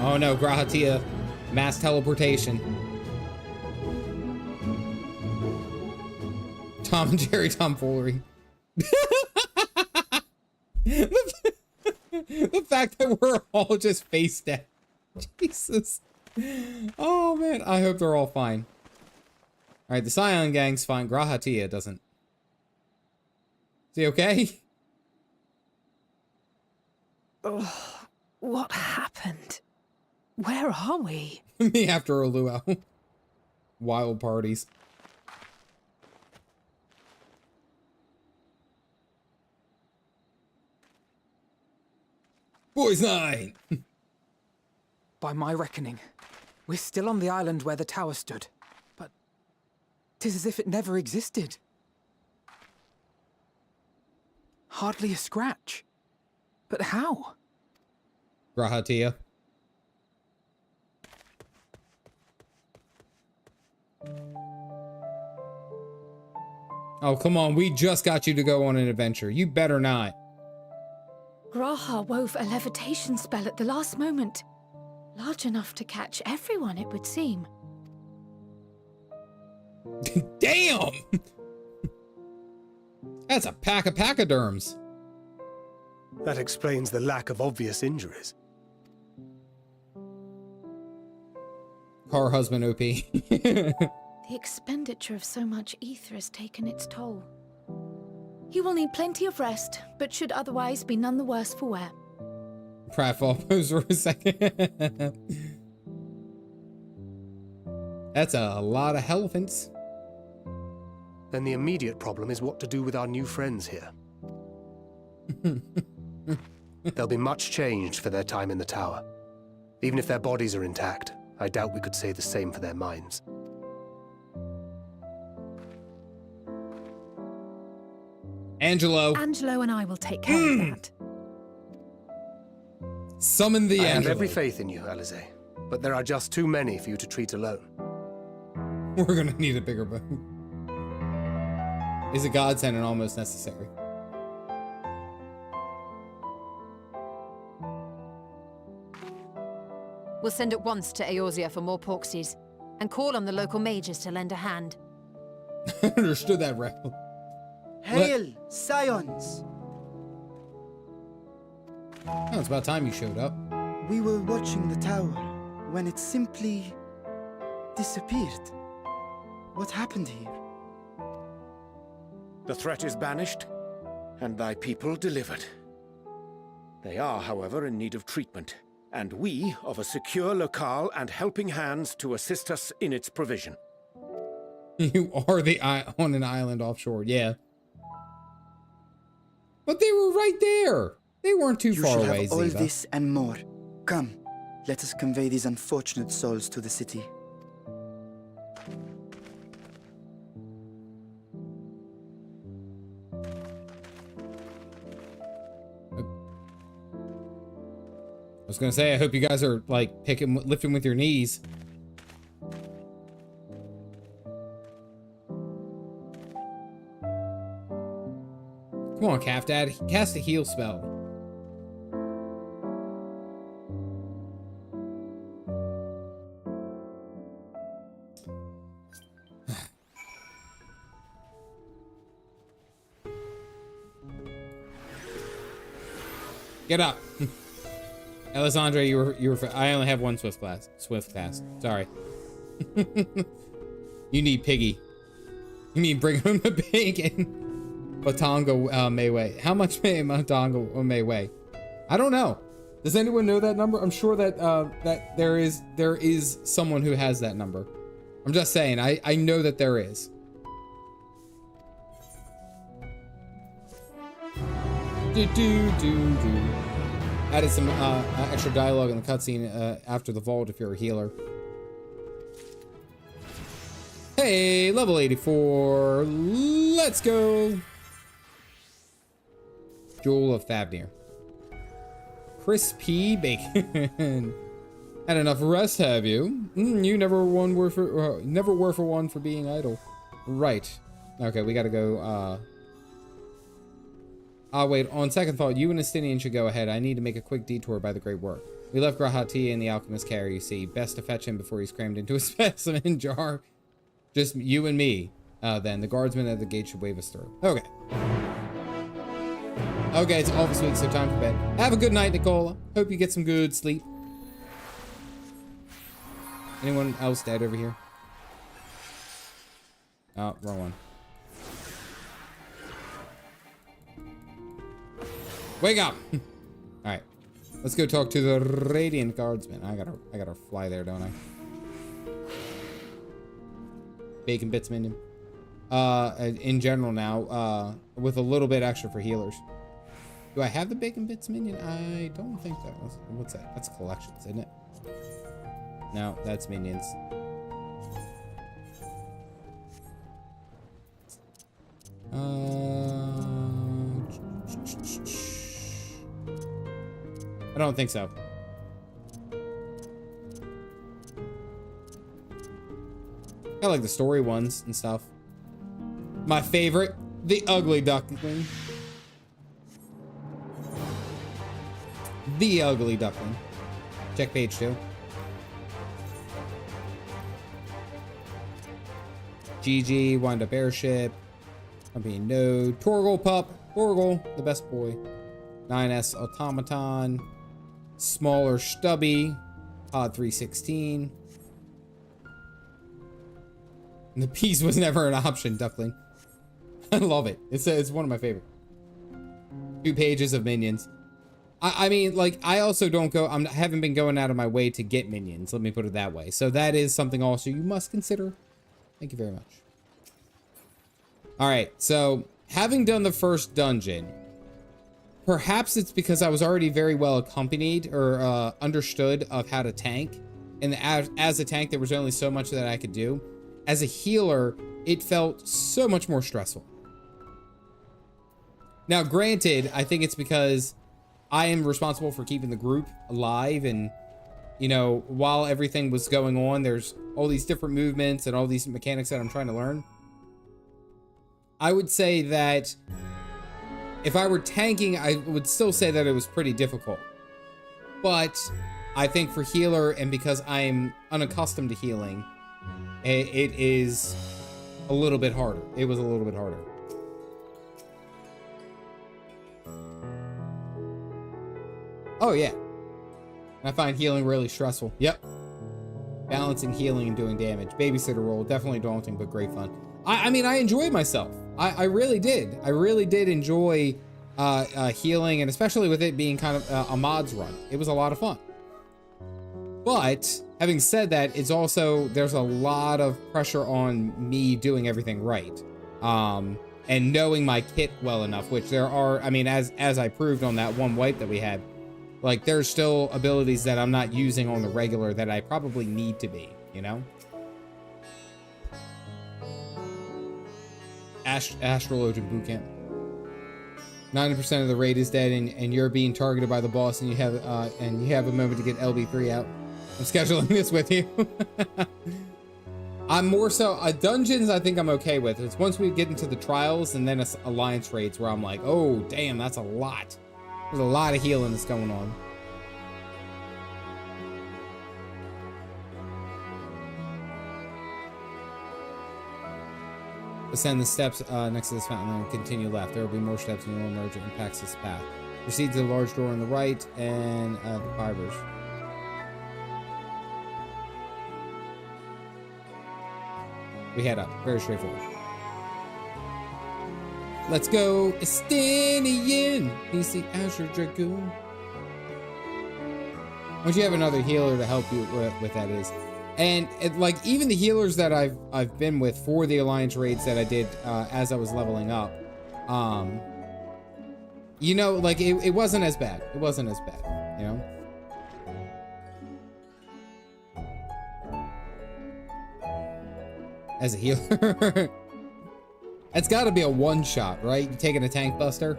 S1: Oh no, Grahatia. Mass teleportation. Tom and Jerry tomfoolery. The fact that we're all just face down. Jesus. Oh man, I hope they're all fine. Alright, the Scion gang's fine. Grahatia doesn't. Is he okay?
S13: Oh, what happened? Where are we?
S1: Me after a luau. Wild parties. Boys night!
S9: By my reckoning, we're still on the island where the tower stood. But 'tis as if it never existed. Hardly a scratch. But how?
S1: Grahatia. Oh, come on. We just got you to go on an adventure. You better not.
S2: Graha wove a levitation spell at the last moment. Large enough to catch everyone, it would seem.
S1: Damn! That's a pack of pachyderms.
S16: That explains the lack of obvious injuries.
S1: Car husband OP.
S2: The expenditure of so much ether has taken its toll. He will need plenty of rest, but should otherwise be none the worse for wear.
S1: Pratfall pose for a second. That's a lot of elephants.
S16: Then the immediate problem is what to do with our new friends here. They'll be much changed for their time in the tower. Even if their bodies are intact, I doubt we could say the same for their minds.
S1: Angelo.
S13: Angelo and I will take care of that.
S1: Summon the
S16: I have
S1: Angelo.
S16: every faith in you, Alizé. but there are just too many for you to treat alone.
S1: We're gonna need a bigger boat. Is a godsend and almost necessary.
S6: We'll send at once to Eorzea for more porksies, and call on the local mages to lend a hand.
S1: Understood that, Rebel.
S17: Hail, Scions!
S1: Oh, it's about time you showed up.
S17: We were watching the tower when it simply disappeared. What happened here?
S15: The threat is banished, and thy people delivered. They are, however, in need of treatment, and we of a secure locale and helping hands to assist us in its provision.
S1: You are on an island offshore, yeah. But they were right there. They weren't too far away,
S17: You should have all
S1: Ziva.
S17: this and more. Come, let us convey these unfortunate souls to the city.
S1: I was gonna say, I hope you guys are like lifting with your knees. Come on, Calf Dad, cast a heal spell. Get up. Alessandra, you were I only have one swift cast. Sorry. You need Piggy. You need bring home the bacon. Matongo may weigh. How much may Matongo may weigh? I don't know. Does anyone know that number? I'm sure that that there is someone who has that number. I'm just saying. I know that there is. Added some extra dialogue in the cutscene after the vault if you're a healer. Hey, level 84. Let's go. Jewel of Thavnir. Crispy bacon. Had enough rest, have you? You never were for one for being idle. Right. Okay, we gotta go. Wait, on second thought, you and Estinian should go ahead. I need to make a quick detour by the Great Work. We left Grahati in the alchemist's care, you see. Best to fetch him before he's crammed into a specimen jar. Just you and me. Then the guardsman at the gate should wave us through. Okay. Okay, it's office week, so time for bed. Have a good night, Nicola. Hope you get some good sleep. Anyone else dead over here? Oh, wrong one. Wake up! All right, let's go talk to the Radiant Guardsman. I gotta fly there, don't I? Bacon bits minion. In general now, with a little bit extra for healers. Do I have the bacon bits minion? I don't think that was. What's that? That's collections, isn't it? No, that's minions. I don't think so. I like the story ones and stuff. My favorite, the ugly duckling. The ugly duckling. Check page 2. GG, wind up airship. Company node. Torgal pup. Torgal, the best boy. 9S automaton. Smaller stubby. Pod 316. And the piece was never an option, duckling. I love it. It's one of my favorite. 2 pages of minions. I mean, like, I also don't go, I haven't been going out of my way to get minions, let me put it that way. So that is something also you must consider. Thank you very much. All right, so having done the first dungeon, perhaps it's because I was already very well accompanied or understood of how to tank. And as a tank, there was only so much that I could do. As a healer, it felt so much more stressful. Now, granted, I think it's because I am responsible for keeping the group alive and, you know, while everything was going on, there's all these different movements and all these mechanics that I'm trying to learn. I would say that if I were tanking, I would still say that it was pretty difficult. But I think for healer, and because I'm unaccustomed to healing, it is a little bit harder. It was a little bit harder. Oh yeah. I find healing really stressful. Yep. Balancing healing and doing damage. Babysitter role, definitely daunting, but great fun. I mean, I enjoyed myself. I really did. I really did enjoy healing, and especially with it being kind of a mods run. It was a lot of fun. But having said that, it's also, there's a lot of pressure on me doing everything right. And knowing my kit well enough, which there are, I mean, as I proved on that one wipe that we had, like there's still abilities that I'm not using on the regular that I probably need to be, you know? Astrologian Bootcamp. 90% of the raid is dead, and you're being targeted by the boss, and you have a moment to get LV3 out. I'm scheduling this with you. I'm more so dungeons. I think I'm okay with. It's once we get into the trials and then it's alliance raids where I'm like, oh damn, that's a lot. There's a lot of healing that's going on. Ascend the steps next to this fountain and continue left. There will be more steps and you'll emerge and impacts this path. Proceed to the large door on the right and the fibers. We head up. Very straightforward. Let's go, Estinian. He's the Azure Dragoon. Once you have another healer to help you with that is. And like even the healers that I've been with for the alliance raids that I did as I was leveling up, you know, like it wasn't as bad. It wasn't as bad, you know. As a healer, it's got to be a one shot, right? You taking a tank buster.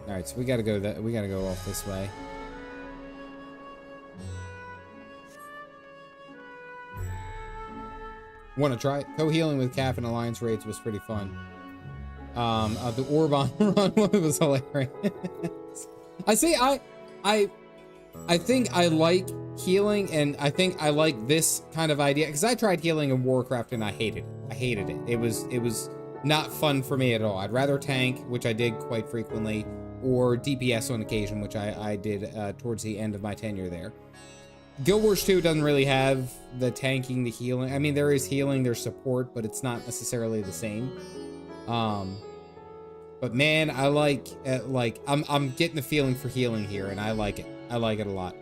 S1: All right, so we gotta go off this way. Want to try it? Co-healing with Caff and Alliance raids was pretty fun. The Orban run was hilarious. I think I like healing, and I think I like this kind of idea because I tried healing in Warcraft and I hated it. It was not fun for me at all. I'd rather tank, which I did quite frequently, or DPS on occasion, which I did towards the end of my tenure there. Guild Wars 2 doesn't really have the tanking, the healing. I mean, there is healing, there's support, but it's not necessarily the same. But man, I like I'm getting the feeling for healing here, and I like it. I like it a lot.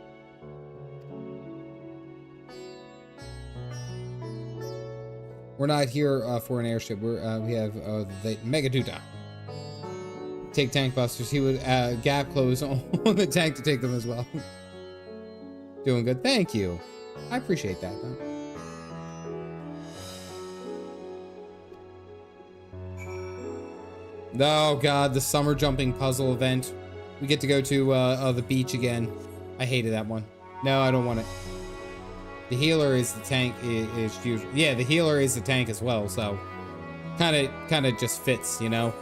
S1: We're not here for an airship. We have the Megaduta. Take tank busters. He would gap close on the tank to take them as well. Doing good. Thank you. I appreciate that. Though. Oh god, the summer jumping puzzle event. We get to go to the beach again. I hated that one. No, I don't want it. The healer is the tank. Is usually, yeah, the healer is the tank as well. So, kind of just fits, you know.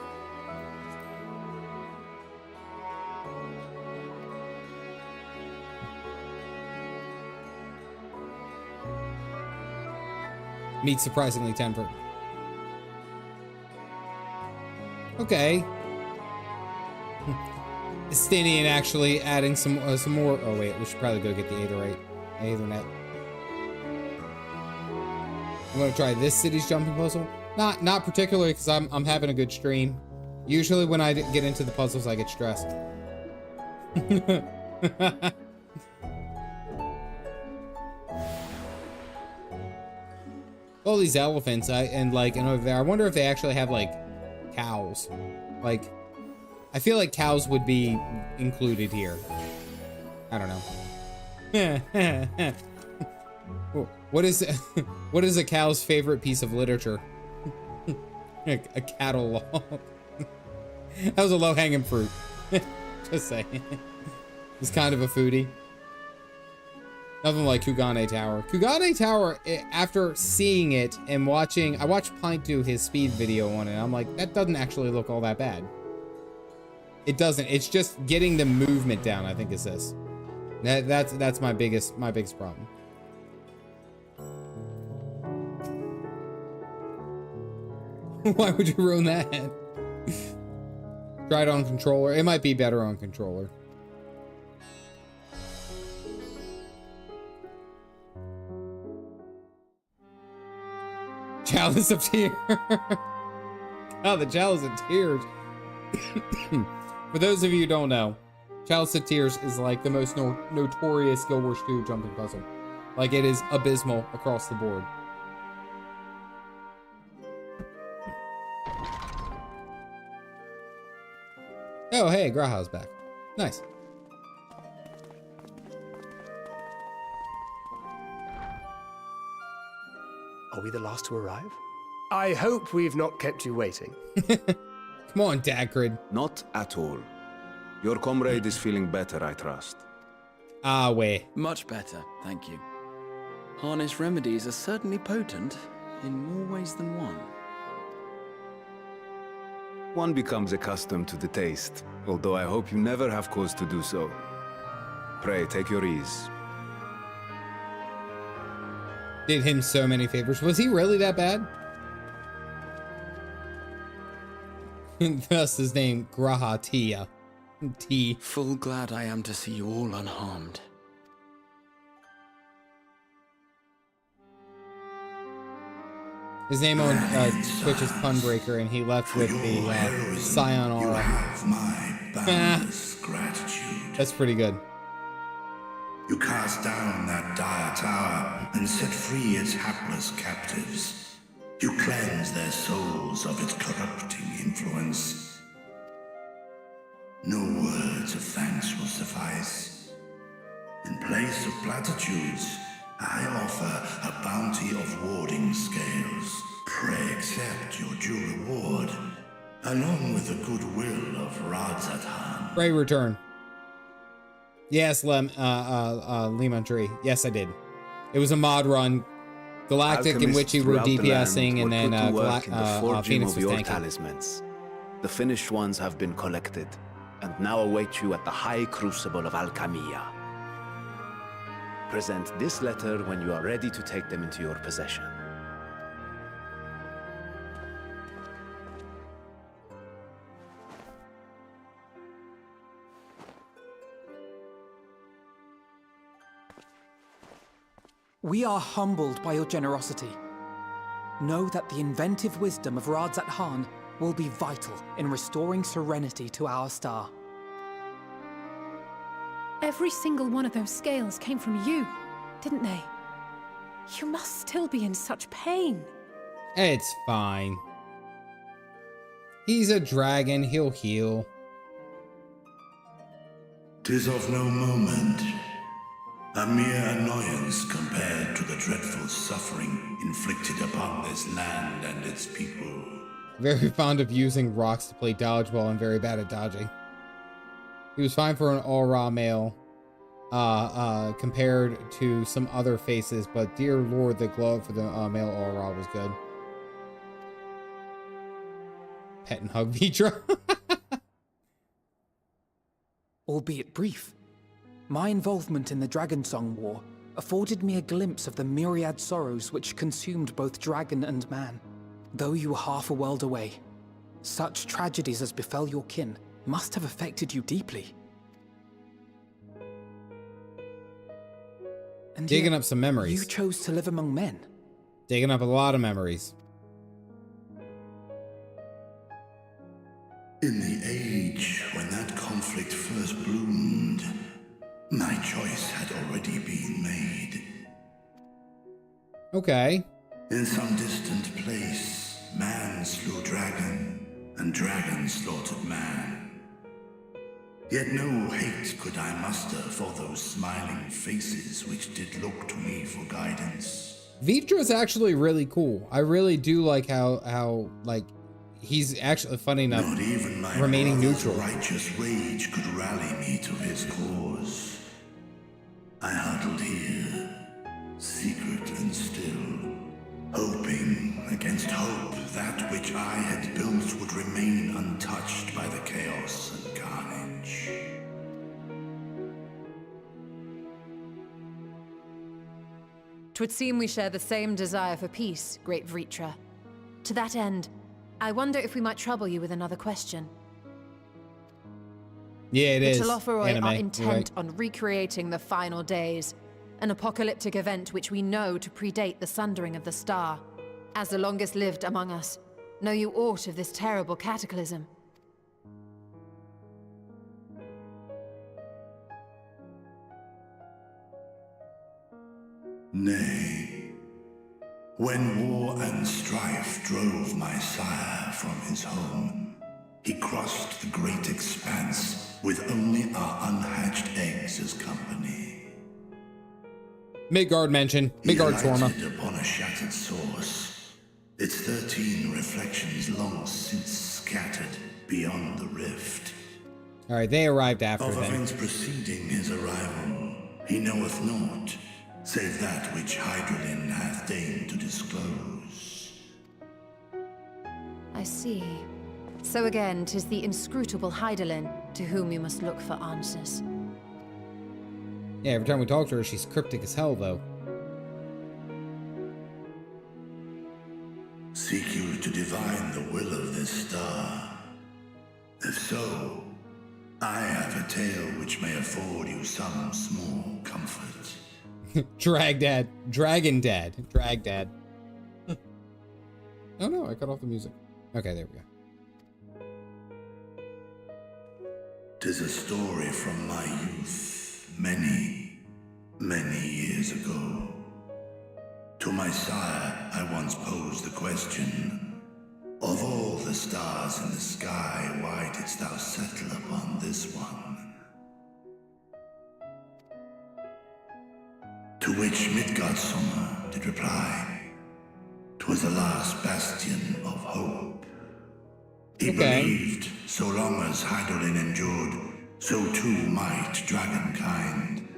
S1: Meat surprisingly tempered. Okay. Estinian actually adding some more. Oh wait, we should probably go get the Aethernet. I'm gonna try this city's jumping puzzle. Not particularly because I'm having a good stream. Usually when I get into the puzzles, I get stressed. All these elephants, and over there, I wonder if they actually have like cows. Like, I feel like cows would be included here. I don't know. What is a cow's favorite piece of literature? A catalog. That was a low-hanging fruit. Just saying. He's kind of a foodie. Nothing like Kugane Tower. Kugane Tower, after seeing it and watching, I watched Pint do his speed video on it. I'm like, that doesn't actually look all that bad. It doesn't. It's just getting the movement down, I think, is this. That's my biggest problem. Why would you ruin that? Try it on controller. It might be better on controller. Chalice of Tears. Oh, the Chalice of Tears. For those of you who don't know, Chalice of Tears is like the most notorious Guild Wars 2 jumping puzzle. Like, it is abysmal across the board. Oh, hey, Graha's back. Nice.
S16: Are we the last to arrive? I hope we've not kept you waiting.
S1: Come on, Dagrid.
S18: Not at all. Your comrade is feeling better, I trust.
S1: Ah, way.
S10: Much better, thank you. Harness remedies are certainly potent, in more ways than one.
S18: One becomes accustomed to the taste, although I hope you never have cause to do so. Pray, take your ease.
S1: Did him so many favors. Was he really that bad? Thus his name, Graha Tia. T.
S10: Full glad I am to see you all unharmed.
S1: His name on Twitch is Punbreaker, and he left with the Scion Aura.
S19: You have my boundless gratitude.
S1: That's pretty good.
S19: You cast down that dire tower and set free its hapless captives. You cleanse their souls of its corrupting influence. No words of thanks will suffice. In place of platitudes, I offer a bounty of warding scales. Pray accept your due reward, along with the goodwill of Radzatan.
S1: Pray return. Yes, Lemon Tree. Yes, I did. It was a mod run. Galactic, in which you were DPSing, and then Phoenix was tanking.
S18: Talismans. The finished ones have been collected, and now await you at the High Crucible of Alchemia. Present this letter when you are ready to take them into your possession.
S9: We are humbled by your generosity. Know that the inventive wisdom of Radzatan will be vital in restoring serenity to our star.
S13: Every single one of those scales came from you, didn't they? You must still be in such pain.
S1: It's fine. He's a dragon, he'll heal.
S19: 'Tis of no moment. A mere annoyance compared to the dreadful suffering inflicted upon this land and its people.
S1: Very fond of using rocks to play dodgeball and very bad at dodging. He was fine for an all-raw male compared to some other faces, but dear lord, the glow for the male all-raw was good. Pet and hug Vrtra.
S9: Albeit brief, my involvement in the Dragonsong War afforded me a glimpse of the myriad sorrows which consumed both dragon and man. Though you were half a world away, such tragedies as befell your kin must have affected you deeply. And
S1: Digging
S9: yet,
S1: up some memories.
S9: You chose to live among men.
S1: Digging up a lot of memories.
S19: In the age when that conflict first bloomed, my choice had already been made.
S1: Okay.
S19: In some distant place, man slew dragon, and dragon slaughtered man. Yet no hate could I muster for those smiling faces which did look to me for guidance.
S1: Vrtra is actually really cool. I really do like how like he's actually, funny enough,
S19: Not even my
S1: remaining
S19: brother's
S1: neutral.
S19: righteous rage could rally me to his cause. I huddled here, secret and still, hoping against hope that which I had built would remain untouched by the chaos and carnage.
S6: Twould seem we share the same desire for peace, great Vrtra. To that end, I wonder if we might trouble you with another question.
S1: Yeah, it is.
S6: The Talisman
S1: anime.
S6: are
S1: You're
S6: intent
S1: right.
S6: on recreating the final days, an apocalyptic event which we know to predate the sundering of the star. As the longest lived among us, know you aught of this terrible cataclysm?
S19: Nay. When war and strife drove my sire from his home, he crossed the great expanse with only our unhatched eggs as company.
S1: Midgard mentioned. Midgard
S19: He
S1: Torma.
S19: alighted upon a shattered source, its 13 reflections long since scattered beyond the rift.
S1: All right, they arrived after
S19: Of
S1: them.
S19: events preceding his arrival, he knoweth naught, save that which Hydaelyn hath deigned to disclose.
S6: I see. So again, 'tis the inscrutable Hydaelyn to whom you must look for answers.
S1: Yeah, every time we talk to her, she's cryptic as hell, though.
S19: Seek you to divine the will of this star? If so, I have a tale which may afford you some small comfort.
S1: Drag Dad. Dragon Dad. Drag Dad. Oh no, I cut off the music. Okay, there we go.
S19: 'Tis a story from my youth, many, many years ago. To my sire, I once posed the question, of all the stars in the sky, why didst thou settle upon this one? To which Midgardsormr did reply, 'twas the last bastion of hope. He believed, so long as Hydaelyn endured, so too might dragonkind.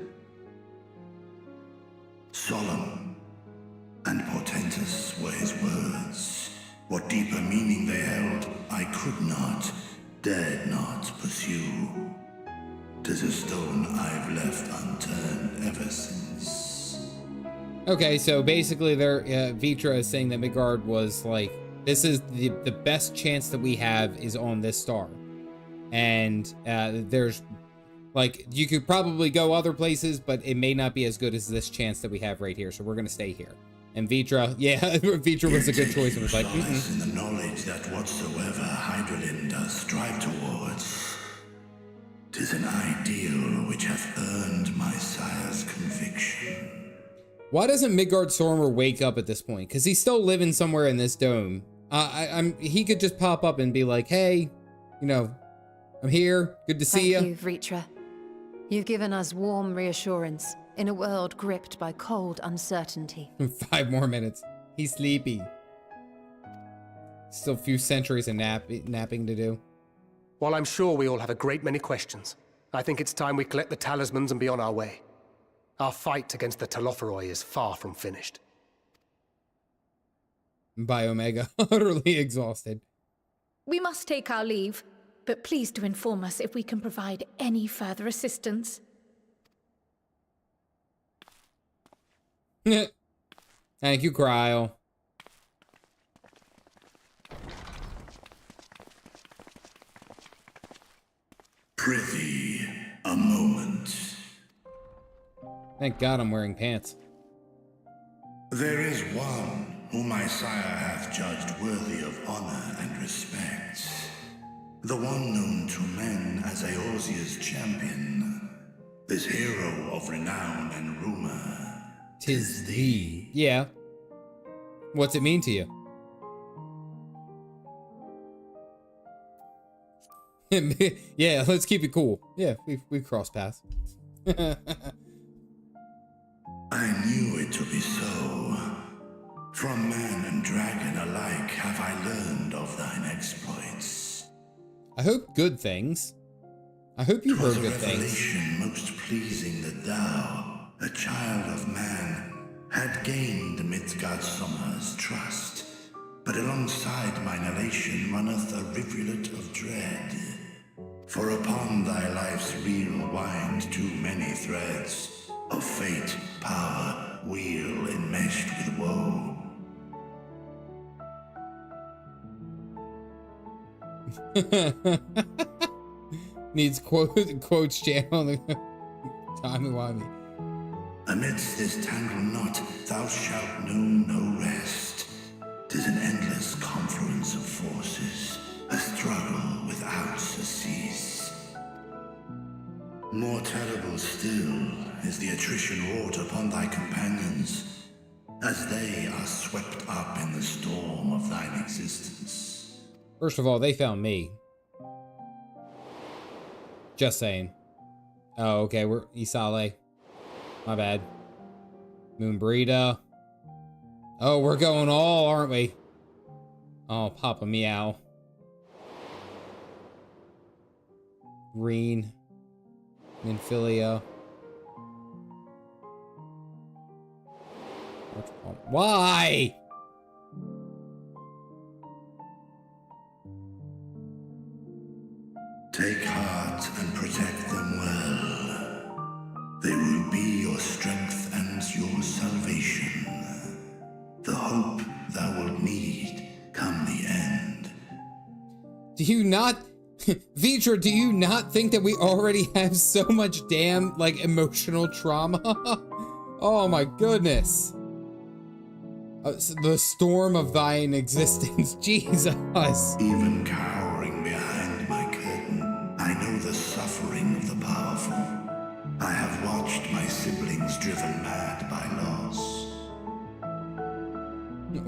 S19: Solemn and portentous were his words. What deeper meaning they held, I could not, dared not pursue. 'Tis a stone I've left unturned ever since.
S1: Okay, so basically, Vrtra is saying that Midgard was like, this is the best chance that we have is on this star. And there's, like, you could probably go other places, but it may not be as good as this chance that we have right here. So we're going to stay here. And Vrtra, yeah, Vrtra was a good choice. It was like,
S19: solace in the knowledge that whatsoever Hydaelyn does strive towards, 'tis an ideal which hath earned my sire's conviction.
S1: Why doesn't Midgardsormr wake up at this point? Because he's still living somewhere in this dome. He could just pop up and be like, hey, you know, I'm here. Good to see you.
S6: Thank you, Vrtra. You've given us warm reassurance in a world gripped by cold uncertainty.
S1: 5 more minutes. He's sleepy. Still a few centuries of napping to do.
S16: While I'm sure we all have a great many questions, I think it's time we collect the talismans and be on our way. Our fight against the Talisman is far from finished.
S1: Omega, utterly exhausted.
S2: We must take our leave, but please do inform us if we can provide any further assistance.
S1: Thank you, Cryo.
S19: Prithee, a moment.
S1: Thank God I'm wearing pants.
S19: There is one whom my sire hath judged worthy of honor and respect. The one known to men as Eorzea's champion. This hero of renown and rumor.
S1: 'Tis thee. Yeah. What's it mean to you? Yeah, let's keep it cool. Yeah, we crossed paths.
S19: I knew it to be so. From man and dragon alike have I learned of thine exploits.
S1: I hope good things. I hope you heard good things.
S19: Revelation most pleasing that thou, a child of man, had gained Midgardsormr's trust. But alongside mine elation runneth a rivulet of dread. For upon thy life's reel wind too many threads of fate, power, weal enmeshed with woe.
S1: Needs quotes channel. Timey-wimey.
S19: Amidst this tangled knot, thou shalt know no rest. 'Tis an endless confluence of forces, a struggle without surcease. More terrible still is the attrition wrought upon thy companions, as they are swept up in the storm of thine existence.
S1: First of all, they found me. Just saying. Oh, okay, we're Isale. My bad. Moonbrita. Oh, we're going all, aren't we? Oh, Papa Meow. Green. Nymphilia. Why?
S19: Take heart and protect them well. They will be your strength and your salvation. The hope thou wilt need come the end.
S1: Do you not, Vrtra, do you not think that we already have so much damn, like, emotional trauma? Oh my goodness. The storm of thine existence, Jesus.
S19: Even cowering behind my curtain, I know the suffering of the powerful. I have watched my siblings driven mad by loss.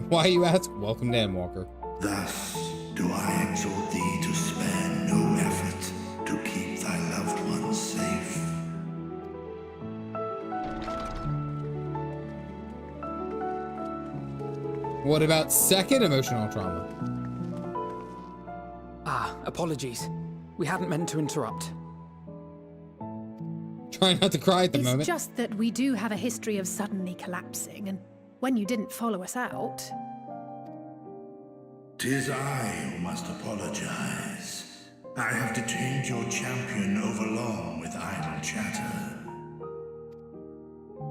S1: Why you ask? Welcome to Endwalker.
S19: Thus do I exhort thee to spare no effort to keep thy loved ones safe.
S1: What about second emotional trauma?
S9: Ah, apologies. We hadn't meant to interrupt.
S1: Try not to cry at the moment.
S13: It's just that we do have a history of suddenly collapsing, and when you didn't follow us out...
S19: 'Tis I who must apologize. I have detained your champion overlong with idle chatter.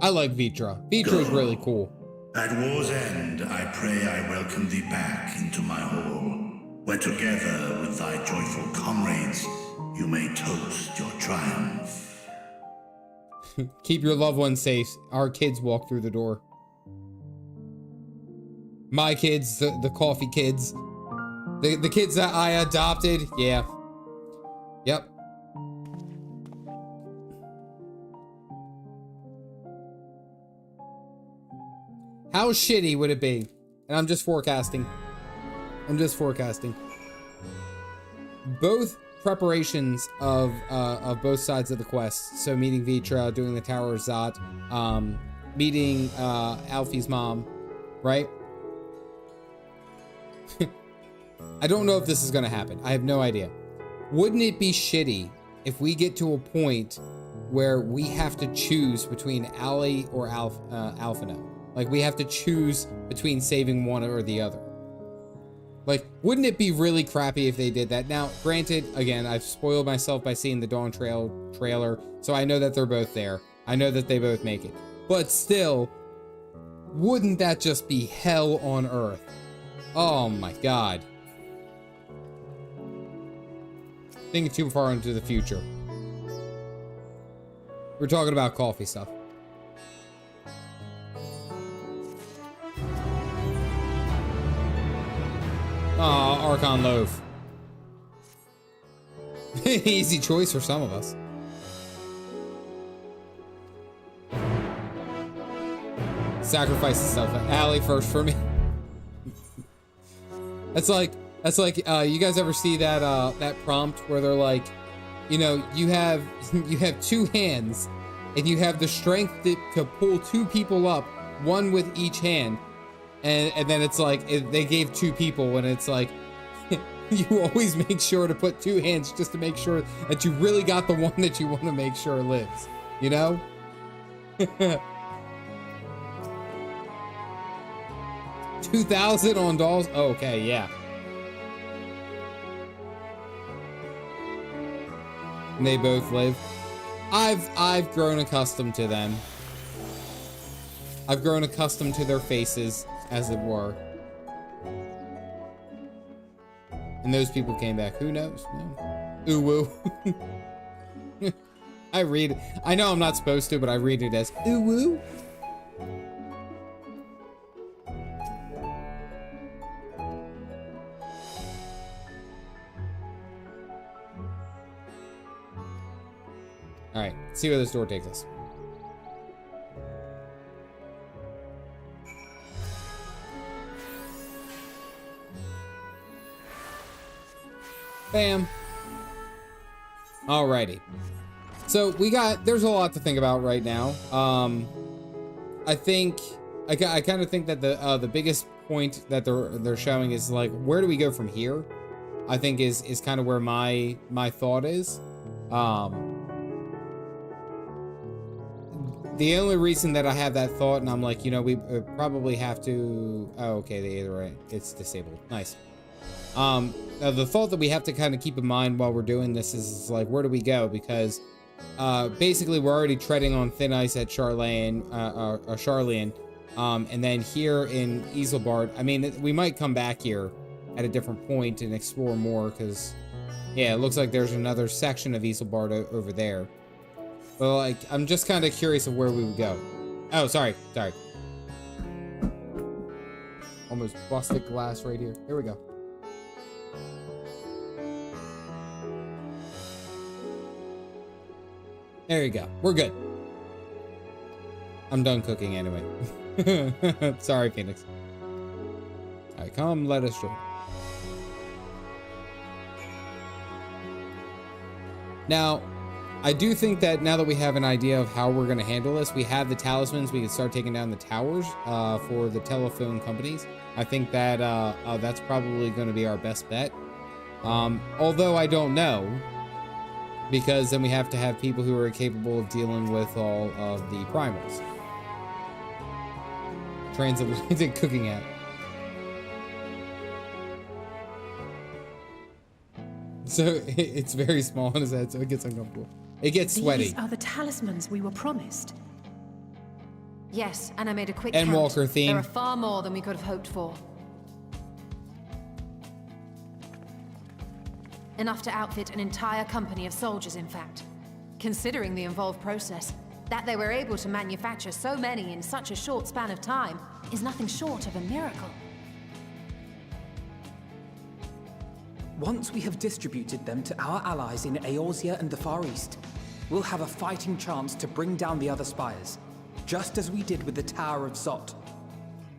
S1: I like Vrtra. Vrtra is really cool.
S19: At war's end, I pray I welcome thee back into my hall, where together with thy joyful comrades, you may toast your triumph.
S1: Keep your loved ones safe. Our kids walk through the door. My kids, the coffee kids. The kids that I adopted. Yeah. Yep. How shitty would it be? And I'm just forecasting. Both preparations of both sides of the quest. So meeting Vrtra, doing the Tower of Zot, meeting Alfie's mom, right? I don't know if this is gonna happen. I have no idea. Wouldn't it be shitty if we get to a point where we have to choose between Allie or Alphino? Like, we have to choose between saving one or the other. Like, wouldn't it be really crappy if they did that? Now, granted, again, I've spoiled myself by seeing the Dawn trailer, so I know that they're both there. I know that they both make it. But still, wouldn't that just be hell on earth? Oh my god. Thinking too far into the future. We're talking about coffee stuff. Aw, Archon Loaf. Easy choice for some of us. Sacrifice stuff. Allie first for me. That's like you guys ever see that that prompt where they're like, you know, you have two hands and you have the strength to pull two people up, one with each hand, And then it's like, they gave 2 people, and it's like, you always make sure to put 2 hands just to make sure that you really got the one that you want to make sure lives, you know? 2,000 on dolls? Oh, okay, yeah. And they both live. I've grown accustomed to them. I've grown accustomed to their faces, as it were. And those people came back. Who knows? No. Ooh woo. I read it. I know I'm not supposed to, but I read it as ooh woo. All right, let's see where this door takes us. Bam. Alrighty. So there's a lot to think about right now. I kind of think that the biggest point that they're showing is like, where do we go from here? I think is kind of where my thought is. The only reason that I have that thought, and I'm like, you know, we probably have to. Oh, okay, it's disabled. Nice. The thought that we have to kind of keep in mind while we're doing this is like, where do we go? Because basically we're already treading on thin ice at Sharlayan, and then here in Isilbard, I mean, we might come back here at a different point and explore more, because yeah, it looks like there's another section of Isilbard over there. But like, I'm just kind of curious of where we would go. Oh, sorry. Almost busted glass right here. Here we go. There you go. We're good. I'm done cooking anyway. Sorry, Phoenix. All right, come let us join. Now, I do think that now that we have an idea of how we're going to handle this, we have the talismans, we can start taking down the towers for the telephone companies. I think that that's probably going to be our best bet. Although I don't know, because then we have to have people who are capable of dealing with all of the primals. Transatlantic cooking app. So it's very small on his head, so it gets uncomfortable. It gets sweaty.
S13: These are the talismans we were promised.
S6: Yes, and I made a quick
S1: Endwalker
S6: count.
S1: theme.
S6: There are far more than we could have hoped for. Enough to outfit an entire company of soldiers, in fact. Considering the involved process, that they were able to manufacture so many in such a short span of time is nothing short of a miracle.
S9: Once we have distributed them to our allies in Eorzea and the Far East, we'll have a fighting chance to bring down the other spires, just as we did with the Tower of Zot.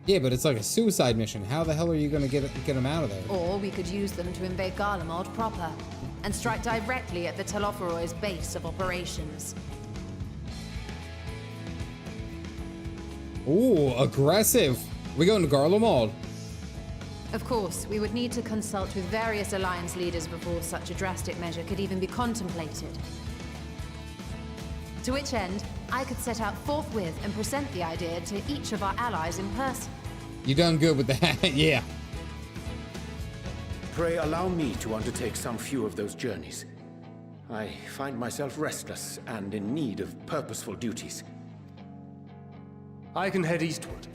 S1: Yeah, but it's like a suicide mission. How the hell are you going to get them out of there?
S6: Or we could use them to invade Garlemald proper, and strike directly at the Telophoroid's base of operations.
S1: Ooh, aggressive. We going to Garlemald.
S6: Of course, we would need to consult with various alliance leaders before such a drastic measure could even be contemplated. To which end, I could set out forthwith and present the idea to each of our allies in person.
S1: You done good with that, yeah.
S15: Pray allow me to undertake some few of those journeys. I find myself restless and in need of purposeful duties.
S16: I can head eastward.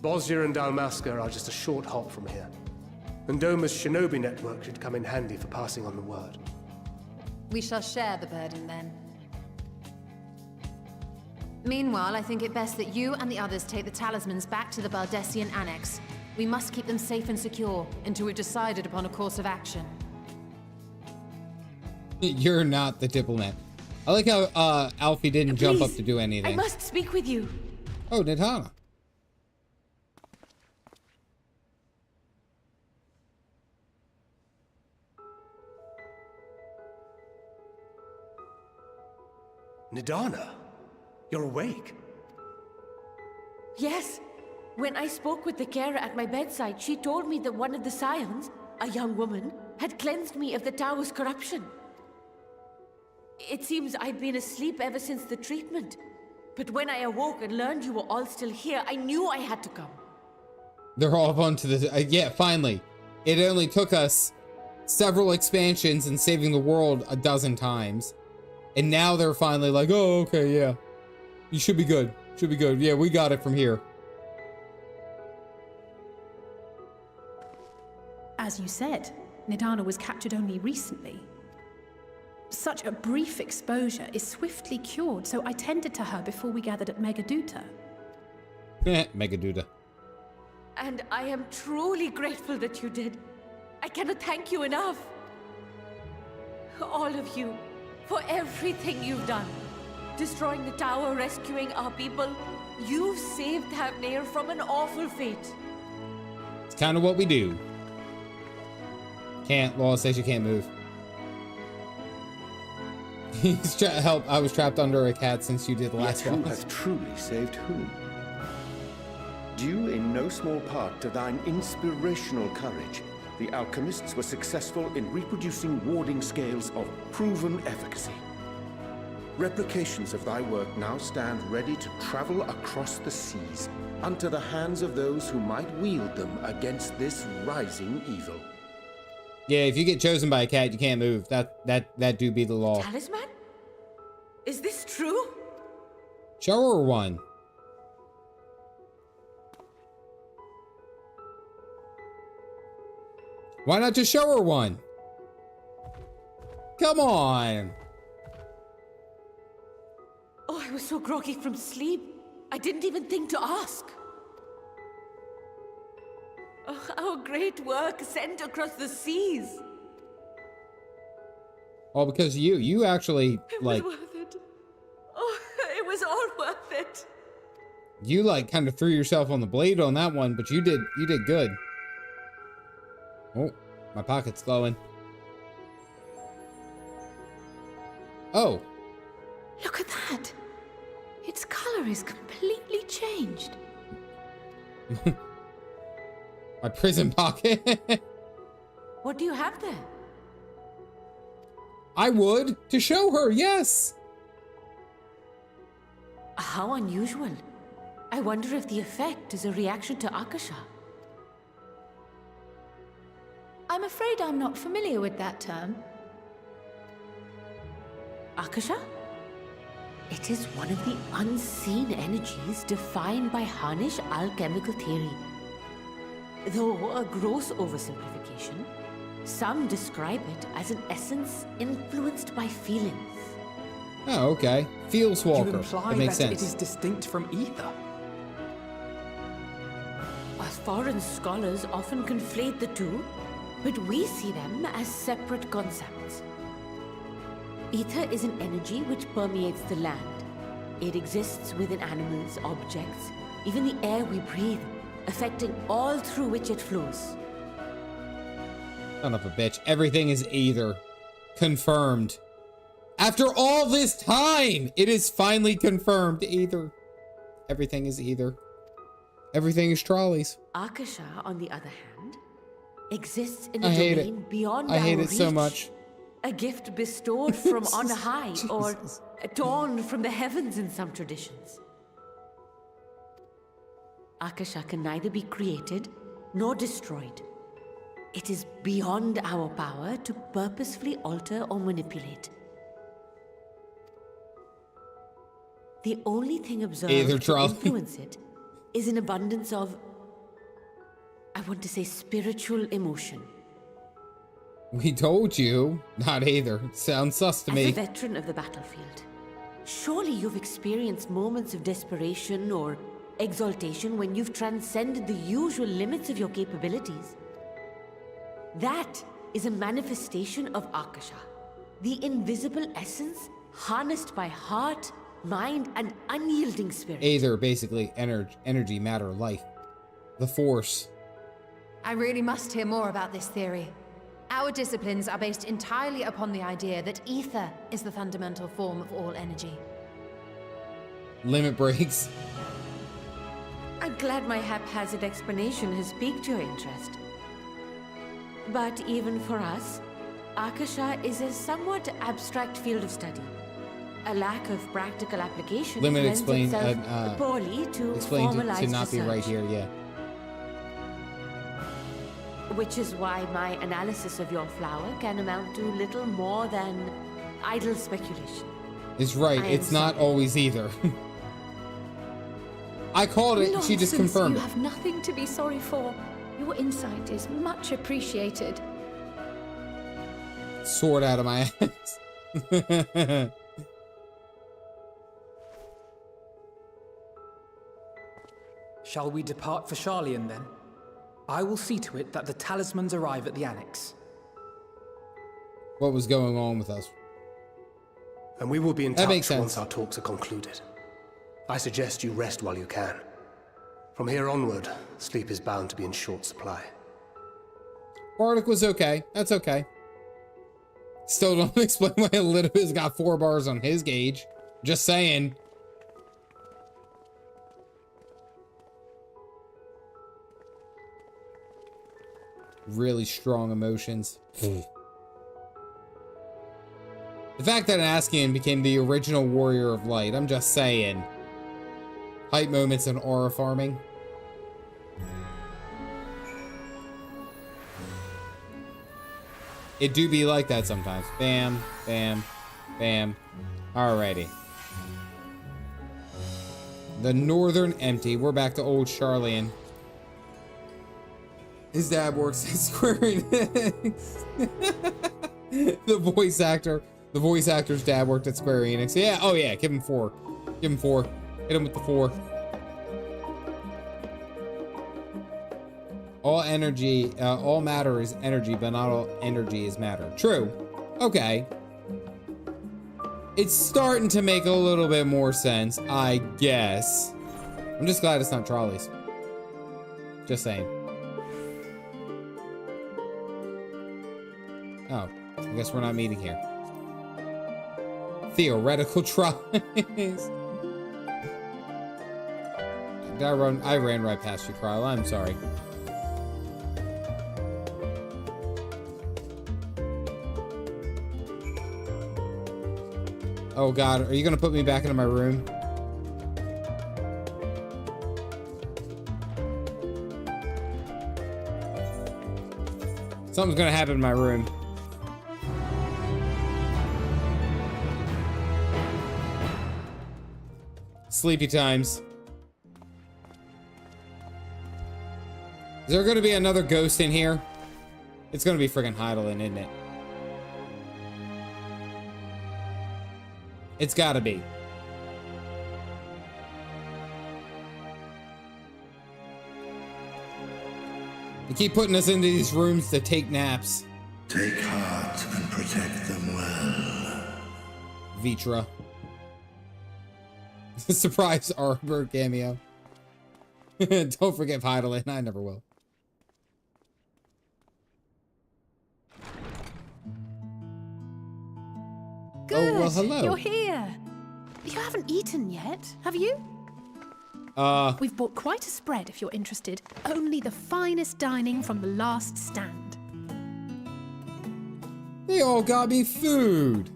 S16: Bosnia and Dalmasca are just a short hop from here. And Doma's shinobi network should come in handy for passing on the word.
S6: We shall share the burden then. Meanwhile, I think it best that you and the others take the talismans back to the Baldessian Annex. We must keep them safe and secure until we've decided upon a course of action.
S1: You're not the diplomat. I like how Alfie didn't jump up to do anything.
S13: I must speak with you.
S1: Oh, Nidhana.
S16: Nidhana, you're awake.
S13: Yes,
S20: When I spoke with the carer at my bedside, she told me that one of the scions, a young woman, had cleansed me of the tower's corruption. It seems I'd been asleep ever since the treatment. But when I awoke and learned you were all still here, I knew I had to come.
S1: They're all onto the... yeah, finally. It only took us several expansions and saving the world a dozen times. And now they're finally like, oh, okay, yeah. You should be good. Should be good. Yeah, we got it from here.
S13: As you said, Nidana was captured only recently. Such a brief exposure is swiftly cured, so I tended to her before we gathered at Megaduta.
S1: Megaduta.
S20: And I am truly grateful that you did. I cannot thank you enough. All of you, for everything you've done. Destroying the tower, rescuing our people. You've saved Hydaelyn from an awful fate.
S1: It's kind of what we do. Law says you can't move. Help, I was trapped under a cat since you did the last one.
S15: Who has truly saved whom? Due in no small part to thine inspirational courage, the alchemists were successful in reproducing warding scales of proven efficacy. Replications of thy work now stand ready to travel across the seas, unto the hands of those who might wield them against this rising evil.
S1: Yeah, if you get chosen by a cat, you can't move. That do be the law.
S20: Talisman? Is this true?
S1: Show her one. Why not just show her one? Come on.
S20: Oh, I was so groggy from sleep. I didn't even think to ask. Oh, our great work sent across the seas.
S1: All because you actually, like...
S20: It was worth it. Oh, it was all worth it.
S1: You, like, kind of threw yourself on the blade on that one, but you did good. Oh, my pocket's glowing. Oh.
S2: Look at that. Its color is completely changed.
S1: My prison pocket.
S20: What do you have there?
S1: I would, to show her, yes.
S20: How unusual. I wonder if the effect is a reaction to Akasha.
S2: I'm afraid I'm not familiar with that term.
S20: Akasha? It is one of the unseen energies defined by Harnish alchemical theory. Though a gross oversimplification, some describe it as an essence influenced by feelings.
S1: Oh, okay. Feels Walker.
S9: You imply
S1: that makes sense.
S9: It is distinct from ether.
S20: Us foreign scholars often conflate the two, but we see them as separate concepts. Ether is an energy which permeates the land. It exists within animals, objects, even the air we breathe, affecting all through which it flows.
S1: Son of a bitch. Everything is either. Confirmed. After all this time, it is finally confirmed. Either. Everything is either. Everything is trolleys.
S20: Akasha, on the other hand, exists in a domain beyond our reach.
S1: I hate it so much.
S20: A gift bestowed from on high, or torn from the heavens in some traditions. Akasha can neither be created nor destroyed. It is beyond our power to purposefully alter or manipulate. The only thing observed to influence it is an abundance of, I want to say, spiritual emotion.
S1: We told you. Not either. Sounds sus to me.
S20: As a veteran of the battlefield, surely you've experienced moments of desperation or exaltation when you've transcended the usual limits of your capabilities. That is a manifestation of Akasha, the invisible essence harnessed by heart, mind, and unyielding spirit.
S1: Aether, basically, energy, matter, life. The Force.
S6: I really must hear more about this theory. Our disciplines are based entirely upon the idea that ether is the fundamental form of all energy.
S1: Limit breaks.
S20: I'm glad my haphazard explanation has piqued your interest. But even for us, Akasha is a somewhat abstract field of study. A lack of practical application
S1: Limit
S20: lends
S1: explain
S20: itself poorly to formalized
S1: to not be
S20: research.
S1: right here, yeah.
S20: Which is why my analysis of your flower can amount to little more than idle speculation.
S1: It's right. It's not always either. I called it. She just
S2: Nonsense.
S1: confirmed
S2: You
S1: it.
S2: have nothing to be sorry for. Your insight is much appreciated.
S1: Sword out of my ass.
S9: Shall we depart for Sharlayan then? I will see to it that the talismans arrive at the annex.
S1: What was going on with us?
S16: And we will be in
S1: That makes
S16: touch
S1: sense.
S16: once our talks are concluded. I suggest you rest while you can. From here onward, sleep is bound to be in short supply.
S1: Bardic was okay. That's okay. Still don't explain why Elidibus got 4 bars on his gauge. Just saying. Really strong emotions. The fact that an Askian became the original warrior of light, I'm just saying. Hype moments and aura farming. It do be like that sometimes. Bam, bam, bam. Alrighty. The Northern Empty. We're back to old Sharlayan. His dad works at Square Enix. The voice actor's dad worked at Square Enix. Yeah, oh yeah, give him 4. Give him 4. Hit him with the 4. All energy, all matter is energy, but not all energy is matter. True. Okay. It's starting to make a little bit more sense, I guess. I'm just glad it's not Charlie's. Just saying. Oh, I guess we're not meeting here. Theoretical tries. I ran right past you, Kyle. I'm sorry. Oh God, are you gonna put me back into my room? Something's gonna happen in my room. Sleepy times. Is there gonna be another ghost in here? It's gonna be friggin' Hydaelyn, isn't it? It's gotta be. They keep putting us into these rooms to take naps.
S19: Take heart and protect them well.
S1: Vrtra. Surprise Arbor cameo. Don't forget Hydaelyn. I never will.
S13: Good.
S1: Oh, well, hello.
S13: You're here. You haven't eaten yet, have you? We've bought quite a spread if you're interested. Only the finest dining from the last stand.
S1: They all got me food.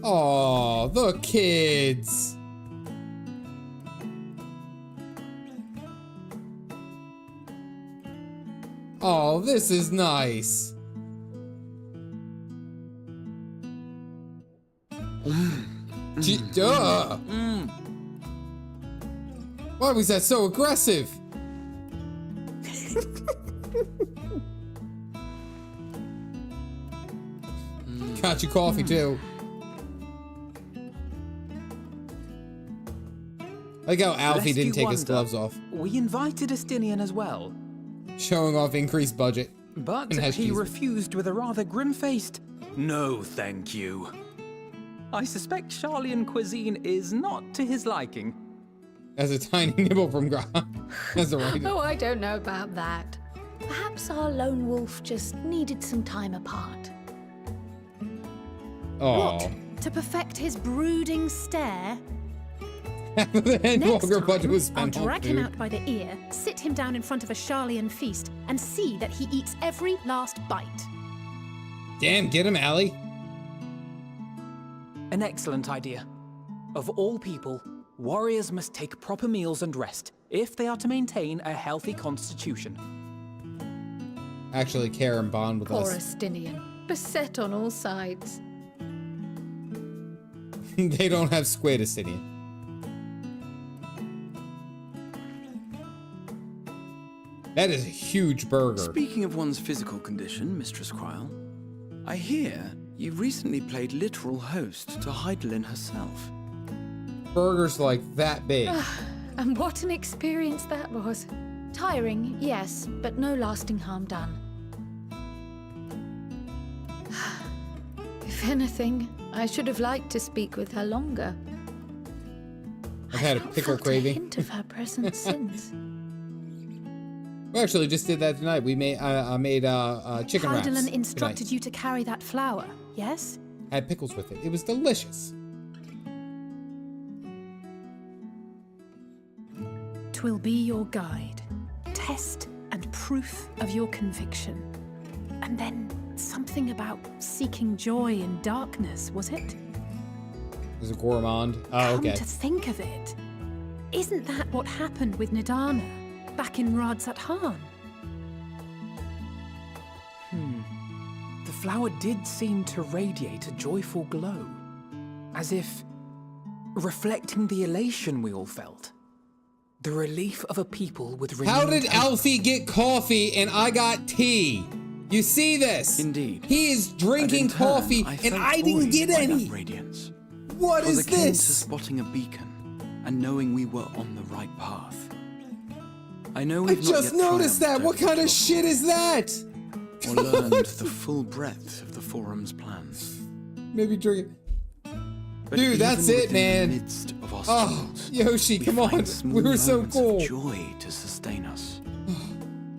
S1: Aw, the kids. Oh, this is nice. Duh. Why was that so aggressive? Got you coffee too. Like how Alfie didn't take his gloves off.
S9: We invited Astinian as well.
S1: Showing off increased budget.
S9: But
S1: And has
S9: he
S1: cheese.
S9: refused with a rather grim-faced, "No, thank you." I suspect Sharlayan cuisine is not to his liking.
S1: As a tiny nibble from Gra. That's the right.
S2: Oh, I don't know about that. Perhaps our lone wolf just needed some time apart.
S1: Oh.
S13: What? To perfect his brooding stare?
S1: Half of the
S13: Next
S1: Endwalker budget was
S13: time, I'll
S1: spent on
S13: drag him
S1: food.
S13: out by the ear, sit him down in front of a Sharlayan feast, and see that he eats every last bite.
S1: Damn, get him, Allie.
S9: An excellent idea. Of all people, warriors must take proper meals and rest if they are to maintain a healthy constitution.
S1: Actually care and bond with
S2: Poor
S1: us.
S2: Estinian, beset on all sides.
S1: They don't have squid, Acidian. That is a huge burger.
S10: Speaking of one's physical condition, Mistress Kryl, I hear you recently played literal host to Hydaelyn herself.
S1: Burgers like that big.
S2: And what an experience that was. Tiring, yes, but no lasting harm done. If anything, I should have liked to speak with her longer.
S1: I've had a pickle craving.
S2: A hint of her presence since.
S1: We actually just did that tonight. We made chicken wraps.
S13: Hydaelyn instructed
S1: tonight.
S13: you to carry that flour, yes?
S1: Had pickles with it. It was delicious.
S13: 'Twill be your guide, test and proof of your conviction. And then something about seeking joy in darkness, was it?
S1: It was a gourmand. Oh, okay.
S13: Come to think of it, isn't that what happened with Nidana back in Radzat-Han?
S9: The flower did seem to radiate a joyful glow, as if reflecting the elation we all felt. The relief of a people with renewed
S1: How did
S9: hope.
S1: Alfie get coffee and I got tea? You see this?
S10: Indeed.
S1: He is drinking coffee and I didn't get any.
S10: Radiance.
S1: What is
S10: akin to
S1: this?
S10: spotting a beacon and knowing we were on the right path. I know
S1: I
S10: we've not
S1: just
S10: yet
S1: noticed that.
S10: triumphed
S1: What
S10: over
S1: kind of
S10: the
S1: shit is that?
S10: or learned the full breadth of the Forum's plans.
S1: Maybe drink it.
S10: But
S1: Dude, that's
S10: even
S1: it, man.
S10: within the midst of our
S1: Oh,
S10: struggles,
S1: Yoshi,
S10: we
S1: come
S10: find
S1: on.
S10: small
S1: We were so
S10: moments of
S1: cool.
S10: joy to sustain us.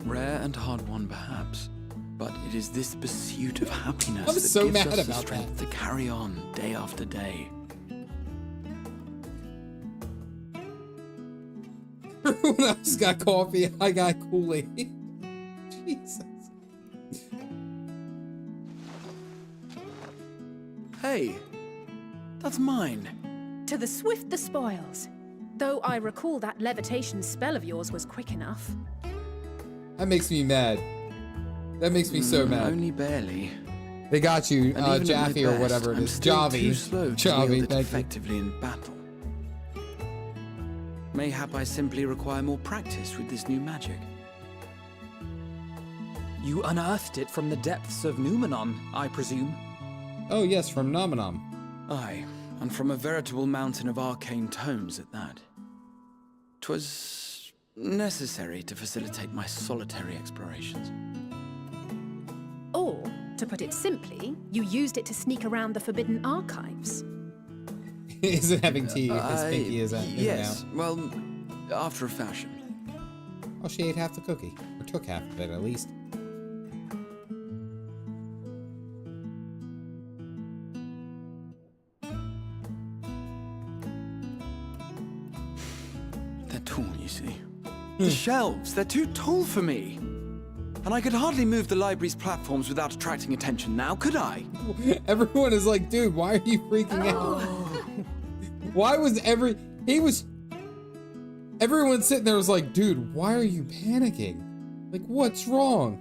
S10: Rare and hard-won, perhaps, but it is this pursuit of happiness
S1: I'm
S10: that
S1: so
S10: gives
S1: mad
S10: us the
S1: about
S10: strength to carry on day after day.
S1: Everyone else got coffee. I got Kool-Aid. Jesus.
S10: Hey, that's mine.
S13: To the swift the spoils. Though I recall that levitation spell of yours was quick enough.
S1: That makes me mad. That makes me so mad.
S10: Only barely.
S1: They got you,
S10: And even at my
S1: Jaffe or
S10: best,
S1: whatever it
S10: I'm
S1: is.
S10: still
S1: Javi.
S10: too slow to
S1: Javi,
S10: wield it
S1: thank you.
S10: effectively in battle. Mayhap I simply require more practice with this new magic.
S9: You unearthed it from the depths of Numenon, I presume.
S1: Oh yes, from Nominum.
S10: Aye, and from a veritable mountain of arcane tomes at that. 'Twas necessary to facilitate my solitary explorations.
S13: Or, to put it simply, you used it to sneak around the Forbidden Archives.
S1: Isn't having tea as pinky as that?
S10: Yes, well, after a fashion.
S1: Oh, she ate half the cookie. Or took half of it, at least.
S10: They're tall, you see. The shelves, they're too tall for me. And I could hardly move the library's platforms without attracting attention now, could I?
S1: Everyone is like, dude, why are you freaking out? Why was everyone sitting there was like, dude, why are you panicking? Like, what's wrong?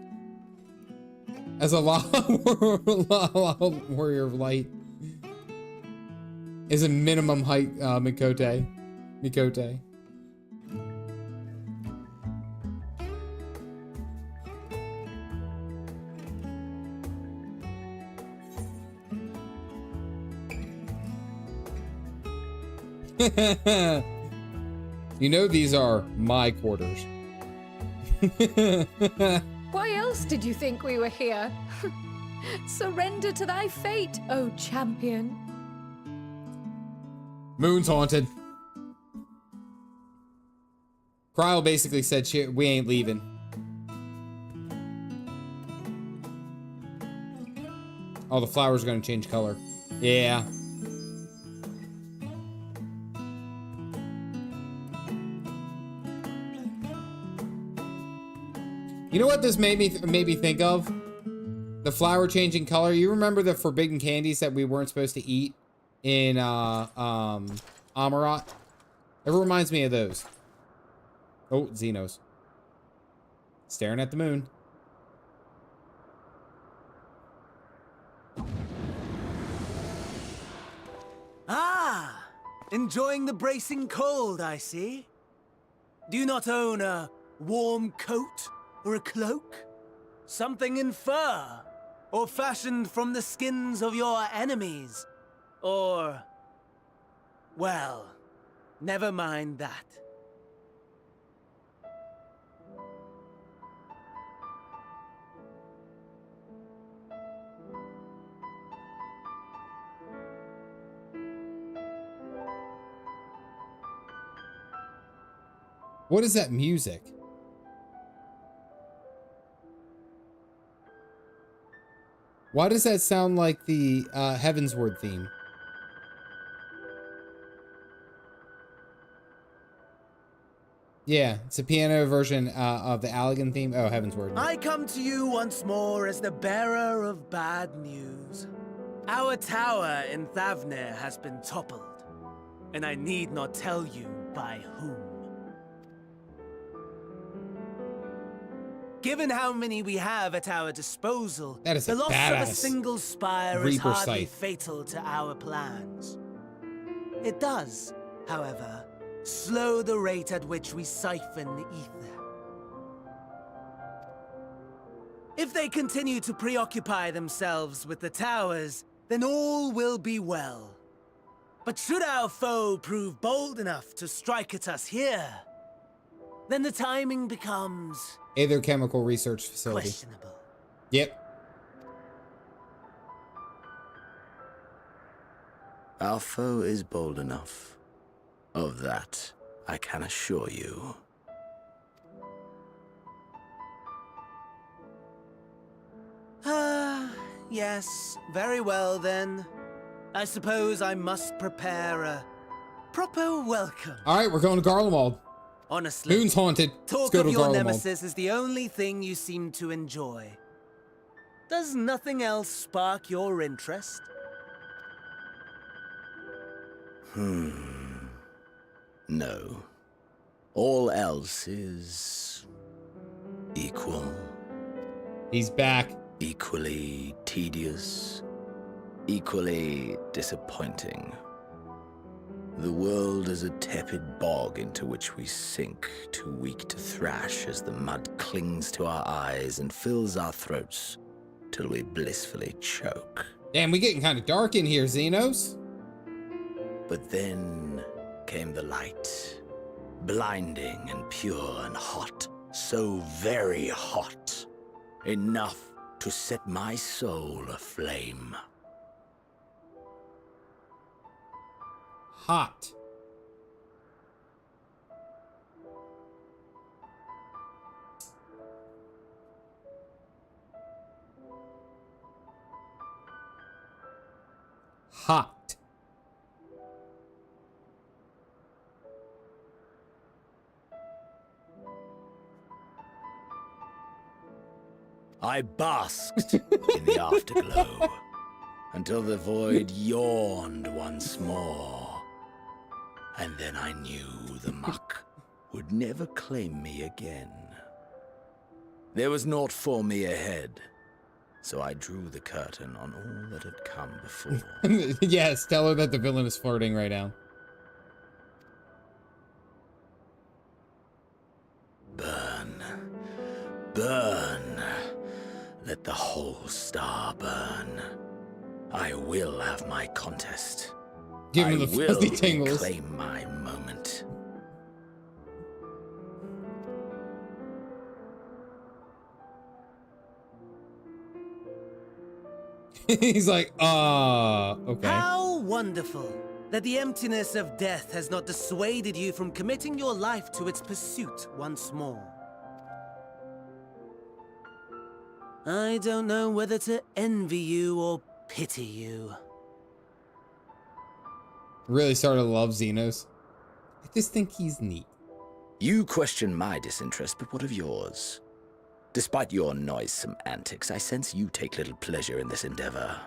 S1: As a warrior of light is a minimum height, Mikote. You know these are my quarters.
S2: Why else did you think we were here? Surrender to thy fate, O champion.
S1: Moon's haunted. Kryl basically said, we ain't leaving. Oh, the flower's gonna change color. Yeah. You know what this made me think of? The flower changing color. You remember the forbidden candies that we weren't supposed to eat in Amarat? It reminds me of those. Oh, Zenos. Staring at the moon.
S21: Ah! Enjoying the bracing cold, I see. Do you not own a warm coat or a cloak? Something in fur? Or fashioned from the skins of your enemies? Or... well, never mind that.
S1: What is that music? Why does that sound like the Heavensward theme? Yeah, it's a piano version of the Allegan theme. Oh, Heavensward.
S21: I come to you once more as the bearer of bad news. Our tower in Thavnir has been toppled, and I need not tell you by whom. Given how many we have at our disposal,
S1: that is
S21: the loss of a
S1: badass
S21: single spire is
S1: Reaper
S21: hardly
S1: scythe.
S21: fatal to our plans. It does, however, slow the rate at which we siphon the ether. If they continue to preoccupy themselves with the towers, then all will be well. But should our foe prove bold enough to strike at us here, then the timing becomes...
S1: Aether Chemical Research Facility.
S21: questionable.
S1: Yep.
S22: Our foe is bold enough. Of that, I can assure you.
S21: Yes, very well then. I suppose I must prepare a proper welcome.
S1: All right, we're going to Garlemald.
S21: Honestly,
S1: Moon's haunted. Let's
S21: talk
S1: go
S21: of
S1: to
S21: your
S1: Garlemald.
S21: nemesis is the only thing you seem to enjoy. Does nothing else spark your interest?
S22: No. All else is... equal.
S1: He's back.
S22: Equally tedious. Equally disappointing. The world is a tepid bog into which we sink, too weak to thrash as the mud clings to our eyes and fills our throats till we blissfully choke.
S1: Damn, we getting kind of dark in here, Zenos.
S22: But then came the light, blinding and pure and hot, so very hot, enough to set my soul aflame.
S1: Hot. Hot.
S22: I basked in the afterglow until the void yawned once more. And then I knew the muck would never claim me again. There was naught for me ahead, so I drew the curtain on all that had come before.
S1: Yes, tell her that the villain is flirting right now.
S22: Burn. Burn. Let the whole star burn. I will have my contest.
S1: Give him
S22: I
S1: the
S22: will
S1: fuzzy tingles.
S22: reclaim my moment.
S1: He's like, okay.
S21: How wonderful that the emptiness of death has not dissuaded you from committing your life to its pursuit once more. I don't know whether to envy you or pity you.
S1: Really started to love Zenos. I just think he's neat.
S22: You question my disinterest, but what of yours? Despite your noisome antics, I sense you take little pleasure in this endeavor.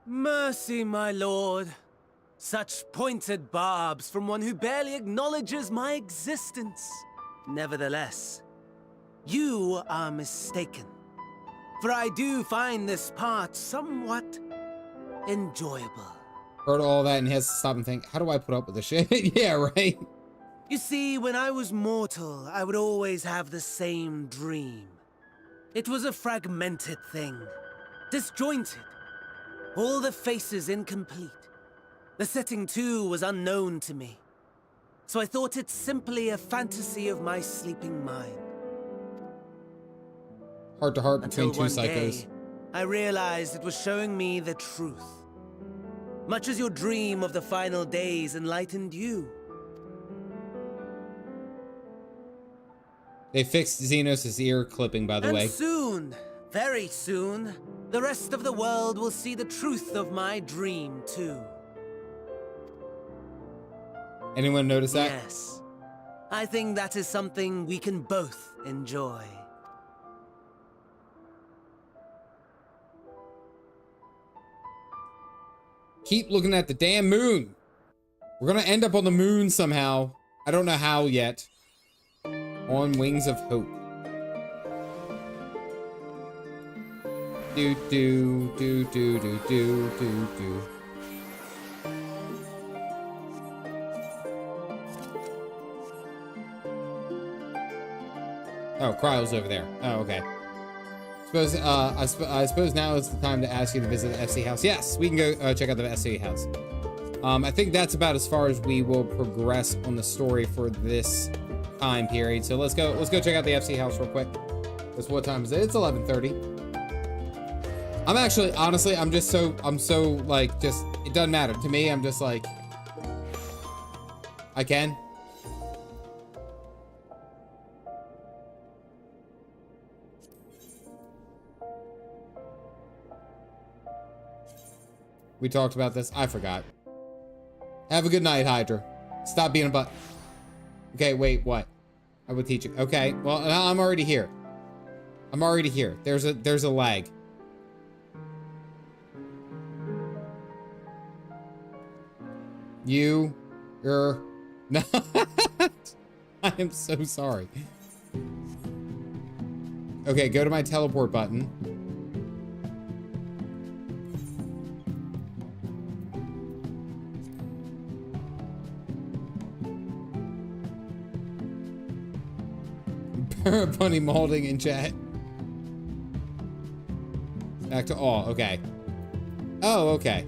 S21: Mercy, my lord. Such pointed barbs from one who barely acknowledges my existence. Nevertheless, you are mistaken. For I do find this part somewhat enjoyable.
S1: Heard all that and he has to stop and think, how do I put up with this shit? Yeah, right?
S21: You see, when I was mortal, I would always have the same dream. It was a fragmented thing, disjointed. All the faces incomplete. The setting, too, was unknown to me. So I thought it simply a fantasy of my sleeping mind.
S1: Heart to heart between
S21: Until
S1: two
S21: one
S1: psychos.
S21: day, I realized it was showing me the truth. Much as your dream of the final days enlightened you.
S1: They fixed Zenos' ear clipping, by the
S21: And
S1: way.
S21: soon, very soon, the rest of the world will see the truth of my dream, too.
S1: Anyone notice that?
S21: Yes. I think that is something we can both enjoy.
S1: Keep looking at the damn moon. We're gonna end up on the moon somehow. I don't know how yet. On wings of hope. Do do do do do do do do. Oh, Cryo's over there. Oh, okay. I suppose now is the time to ask you to visit the FC house. Yes, we can go check out the FC house. I think that's about as far as we will progress on the story for this time period. So let's go check out the FC house real quick. Because what time is it? It's 11:30. I'm actually, honestly, I'm so like, just, it doesn't matter to me. I'm just like, I can. We talked about this. I forgot. Have a good night, Hydra. Stop being a butt. Okay, wait, what? I will teach you. Okay, well, I'm already here. I'm already here. There's a lag. You're not. I am so sorry. Okay, go to my teleport button. Bunny molding in chat. Back to all. Okay. Oh, okay.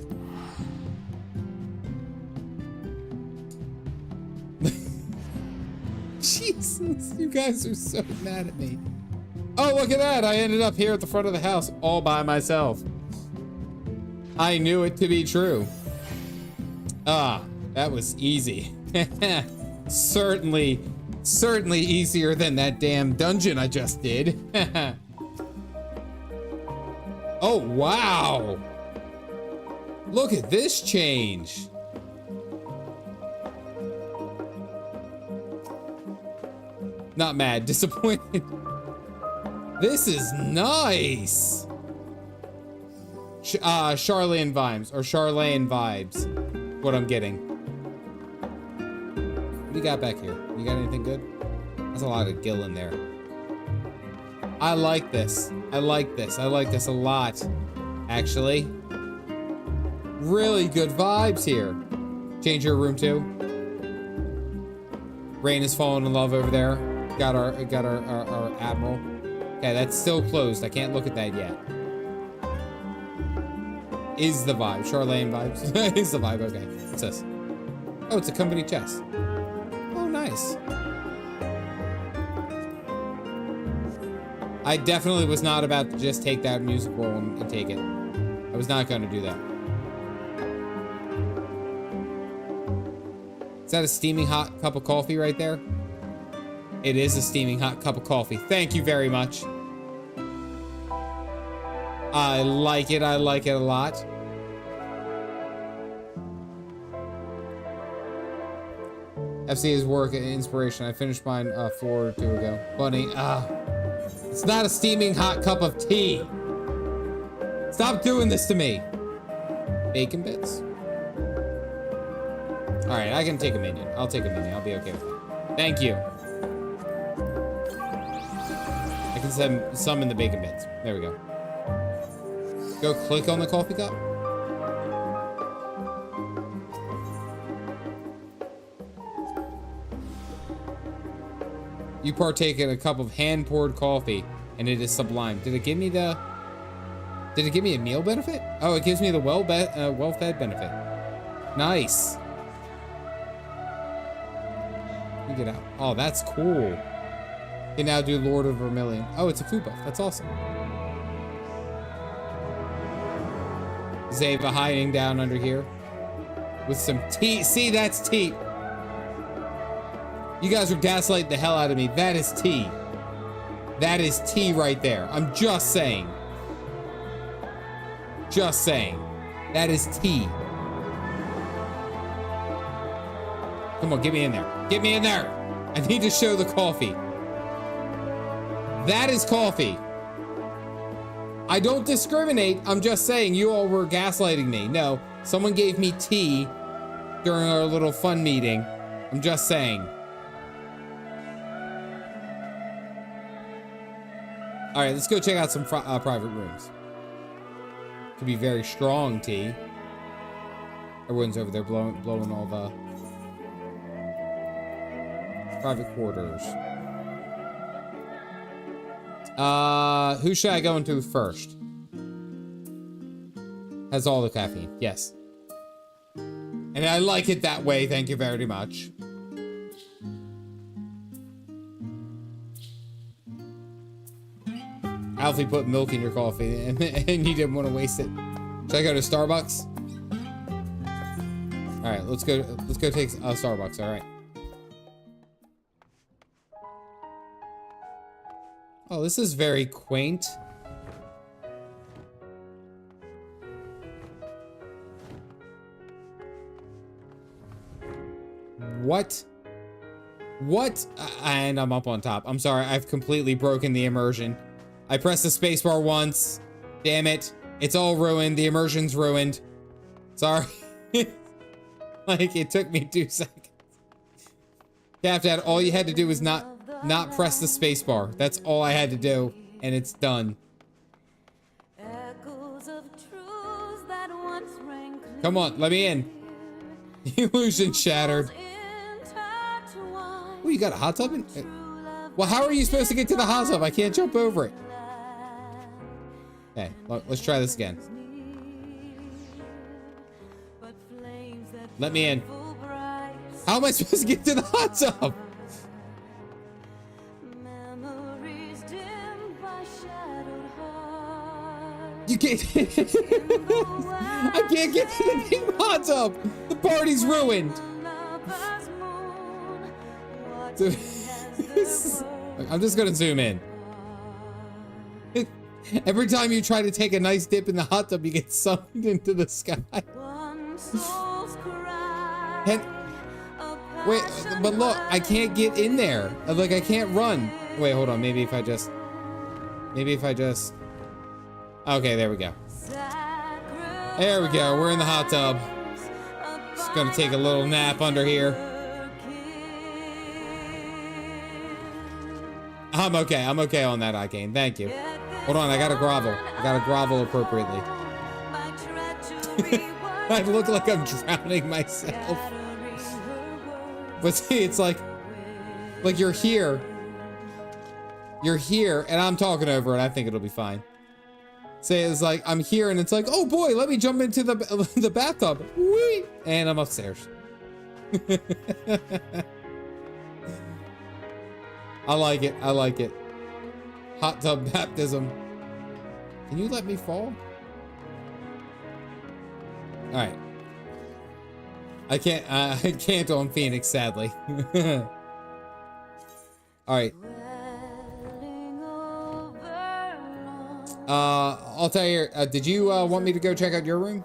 S1: Jesus, you guys are so mad at me. Oh, look at that. I ended up here at the front of the house all by myself. I knew it to be true. Ah, that was easy. Certainly easier than that damn dungeon I just did. Oh, wow. Look at this change. Not mad, disappointed. This is nice. Sharlayan vibes, or Sharlayan vibes. What I'm getting. What do you got back here? You got anything good? That's a lot of gill in there. I like this. I like this. I like this a lot, actually. Really good vibes here. Change your room too. Rain is falling in love over there. Got our admiral. Okay, that's still closed. I can't look at that yet. Is the vibe. Sharlayan vibes. Is the vibe. Okay. What's this? Oh, it's a company chest. Oh, nice. I definitely was not about to just take that music roll and take it. I was not going to do that. Is that a steaming hot cup of coffee right there? It is a steaming hot cup of coffee. Thank you very much. I like it. I like it a lot. FCA's work and inspiration. I finished mine a floor or two ago. Bunny, it's not a steaming hot cup of tea. Stop doing this to me. Bacon bits. All right, I can take a minion. I'll take a minion. I'll be okay with that. Thank you. I can summon the bacon bits. There we go. Go click on the coffee cup. You partake in a cup of hand-poured coffee, and it is sublime. Did it give me a meal benefit? Oh, it gives me the well-fed benefit. Nice. You get out. Oh, that's cool. You can now do Lord of Vermilion. Oh, it's a food buff. That's awesome. Zava hiding down under here with some tea. See, that's tea. You guys are gaslighting the hell out of me. That is tea. That is tea right there. I'm just saying. Just saying. That is tea. Come on, get me in there. Get me in there. I need to show the coffee. That is coffee. I don't discriminate. I'm just saying you all were gaslighting me. No, someone gave me tea during our little fun meeting. I'm just saying. All right, let's go check out some private rooms. Could be very strong tea. Everyone's over there blowing all the private quarters. Who should I go into first? Has all the caffeine. Yes. And I like it that way. Thank you very much. Alfie put milk in your coffee and you didn't want to waste it. Should I go to Starbucks? All right, let's go take Starbucks. All right. Oh, this is very quaint. What? And I'm up on top. I'm sorry, I've completely broken the immersion. I pressed the spacebar once. Damn it. It's all ruined. The immersion's ruined. Sorry. Like, it took me 2 seconds. Dad, all you had to do was not press the spacebar. That's all I had to do, and it's done. Come on, let me in. The illusion shattered. Oh, you got a hot tub? Well, how are you supposed to get to the hot tub? I can't jump over it. Okay, let's try this again. Let me in. How am I supposed to get to the hot tub? You can't. I can't get to the damn hot tub. The party's ruined. I'm just gonna zoom in. Every time you try to take a nice dip in the hot tub, you get sucked into the sky. And wait, but look, I can't get in there. Like, I can't run. Wait, hold on. Maybe if I just. Okay, there we go. There we go. We're in the hot tub. Just gonna take a little nap under here. I'm okay. I'm okay on that, Arcane. Thank you. Hold on, I gotta grovel. I gotta grovel appropriately. I look like I'm drowning myself. But see, it's like you're here. You're here, and I'm talking over it. I think it'll be fine. Say it's like I'm here, and it's like, oh boy, let me jump into the bathtub. Whee! And I'm upstairs. I like it. I like it. Hot tub baptism. Can you let me fall? All right. I can't on Phoenix, sadly. All right. I'll tell you, did you want me to go check out your room?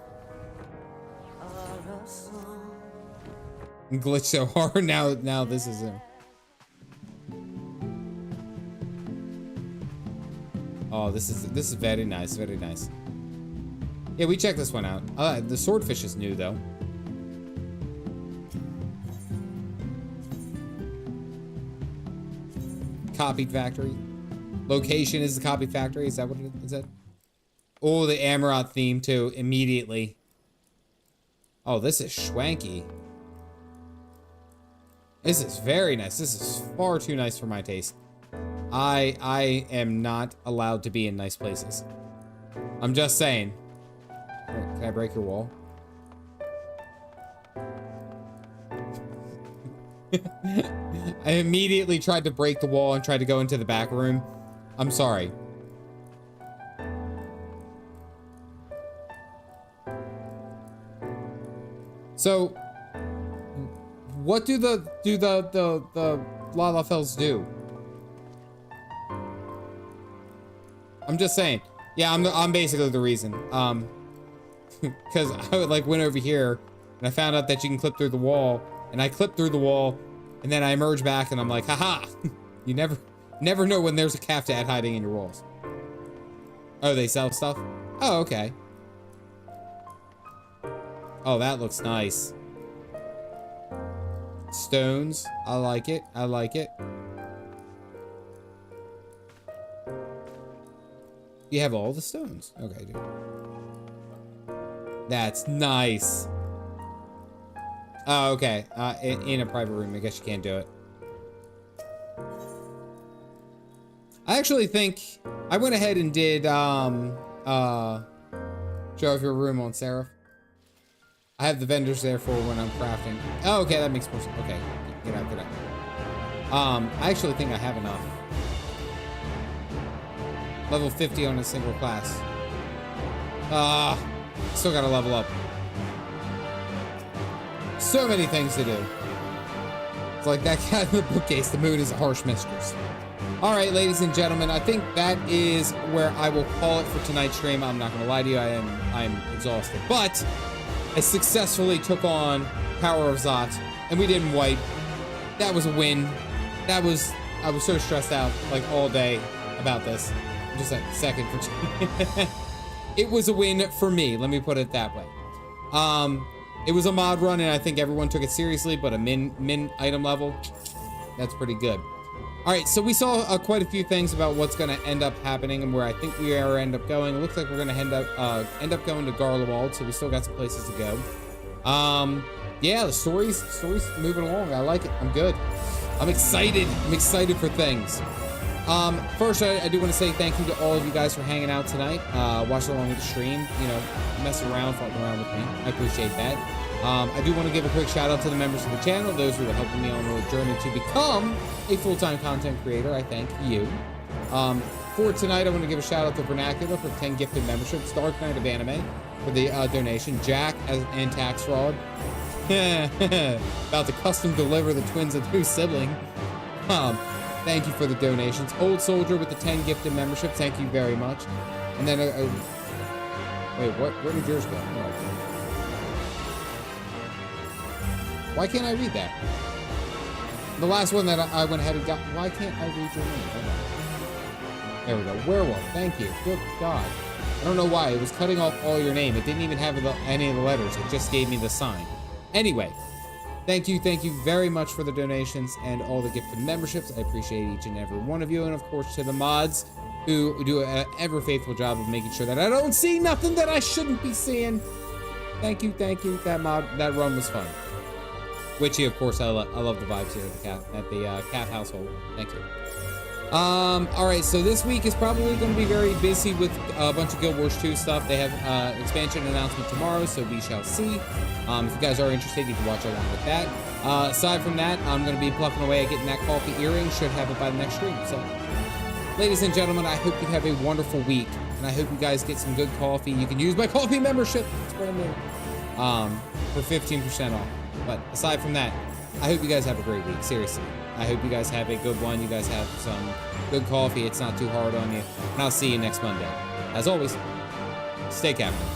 S1: glitch so hard. Now this is him. Oh, this is very nice, very nice. Yeah, we checked this one out. The swordfish is new though. Copy factory. Location is the copy factory. Is that what it is? Oh, the Amaranth theme too. Immediately. Oh, this is schwanky. This is very nice. This is far too nice for my taste. I am not allowed to be in nice places. I'm just saying. Can I break your wall? I immediately tried to break the wall and tried to go into the back room. I'm sorry. So, what do the LvLs do? I'm just saying. Yeah, I'm basically the reason. Because I would like went over here and I found out that you can clip through the wall, and I clipped through the wall, and then I emerge back and I'm like, haha! You never know when there's a calf dad hiding in your walls. Oh, they sell stuff? Oh, okay. Oh, that looks nice. Stones. I like it. I like it. You have all the stones. Okay, dude. That's nice. Oh, okay. In a private room, I guess you can't do it. I actually think I went ahead and did show off your room on Seraph. I have the vendors there for when I'm crafting. Oh, okay, that makes more sense. Okay, get out, get out. I actually think I have enough. Level 50 on a single class. Still gotta level up. So many things to do. It's like that cat in the bookcase. The mood is a harsh mistress. All right, ladies and gentlemen, I think that is where I will call it for tonight's stream. I'm not gonna lie to you, I'm exhausted, but I successfully took on Power of Zot, and we didn't wipe. That was a win. I was so stressed out like all day about this. Just a second for it was a win for me, let me put it that way. It was a mod run and I think everyone took it seriously, but a min item level, that's pretty good. All right, so we saw quite a few things about what's going to end up happening and where I think we are end up going. It looks like we're going to end up going to Garlawald, so we still got some places to go. Yeah, the story's moving along. I like it. I'm good. I'm excited. I'm excited for things. First, I do want to say thank you to all of you guys for hanging out tonight, watching along with the stream, you know, messing around, fucking around with me. I appreciate that. I do want to give a quick shout out to the members of the channel, those who are helping me on the journey to become a full-time content creator. I thank you. For tonight, I want to give a shout out to Vernacular for 10 gifted memberships, Dark Knight of Anime for the donation, Jack and Tax Fraud, about to custom deliver the twins a new sibling. Thank you for the donations. Old Soldier with the 10 gifted membership, thank you very much. And then, wait, what? Where did yours go? Oh. Why can't I read that? The last one that I went ahead and got. Why can't I read your name? Hold on. There we go. Werewolf. Thank you. Good God. I don't know why. It was cutting off all your name. It didn't even have any of the letters. It just gave me the sign. Anyway, thank you very much for the donations and all the gifted memberships. I appreciate each and every one of you. And of course to the mods who do an ever faithful job of making sure that I don't see nothing that I shouldn't be seeing. Thank you. That run was fun. Witchy, of course, I love the vibes here at the cat household. Thank you. All right, so this week is probably going to be very busy with a bunch of Guild Wars 2 stuff. They have expansion announcement tomorrow, so we shall see. If you guys are interested, you can watch along with that. Aside from that, I'm going to be plucking away at getting that coffee earring. Should have it by the next stream. So, ladies and gentlemen, I hope you have a wonderful week, and I hope you guys get some good coffee. You can use my coffee membership. It's brand new. For 15% off. But aside from that, I hope you guys have a great week. Seriously. I hope you guys have a good one. You guys have some good coffee. It's not too hard on you. And I'll see you next Monday. As always, stay captain.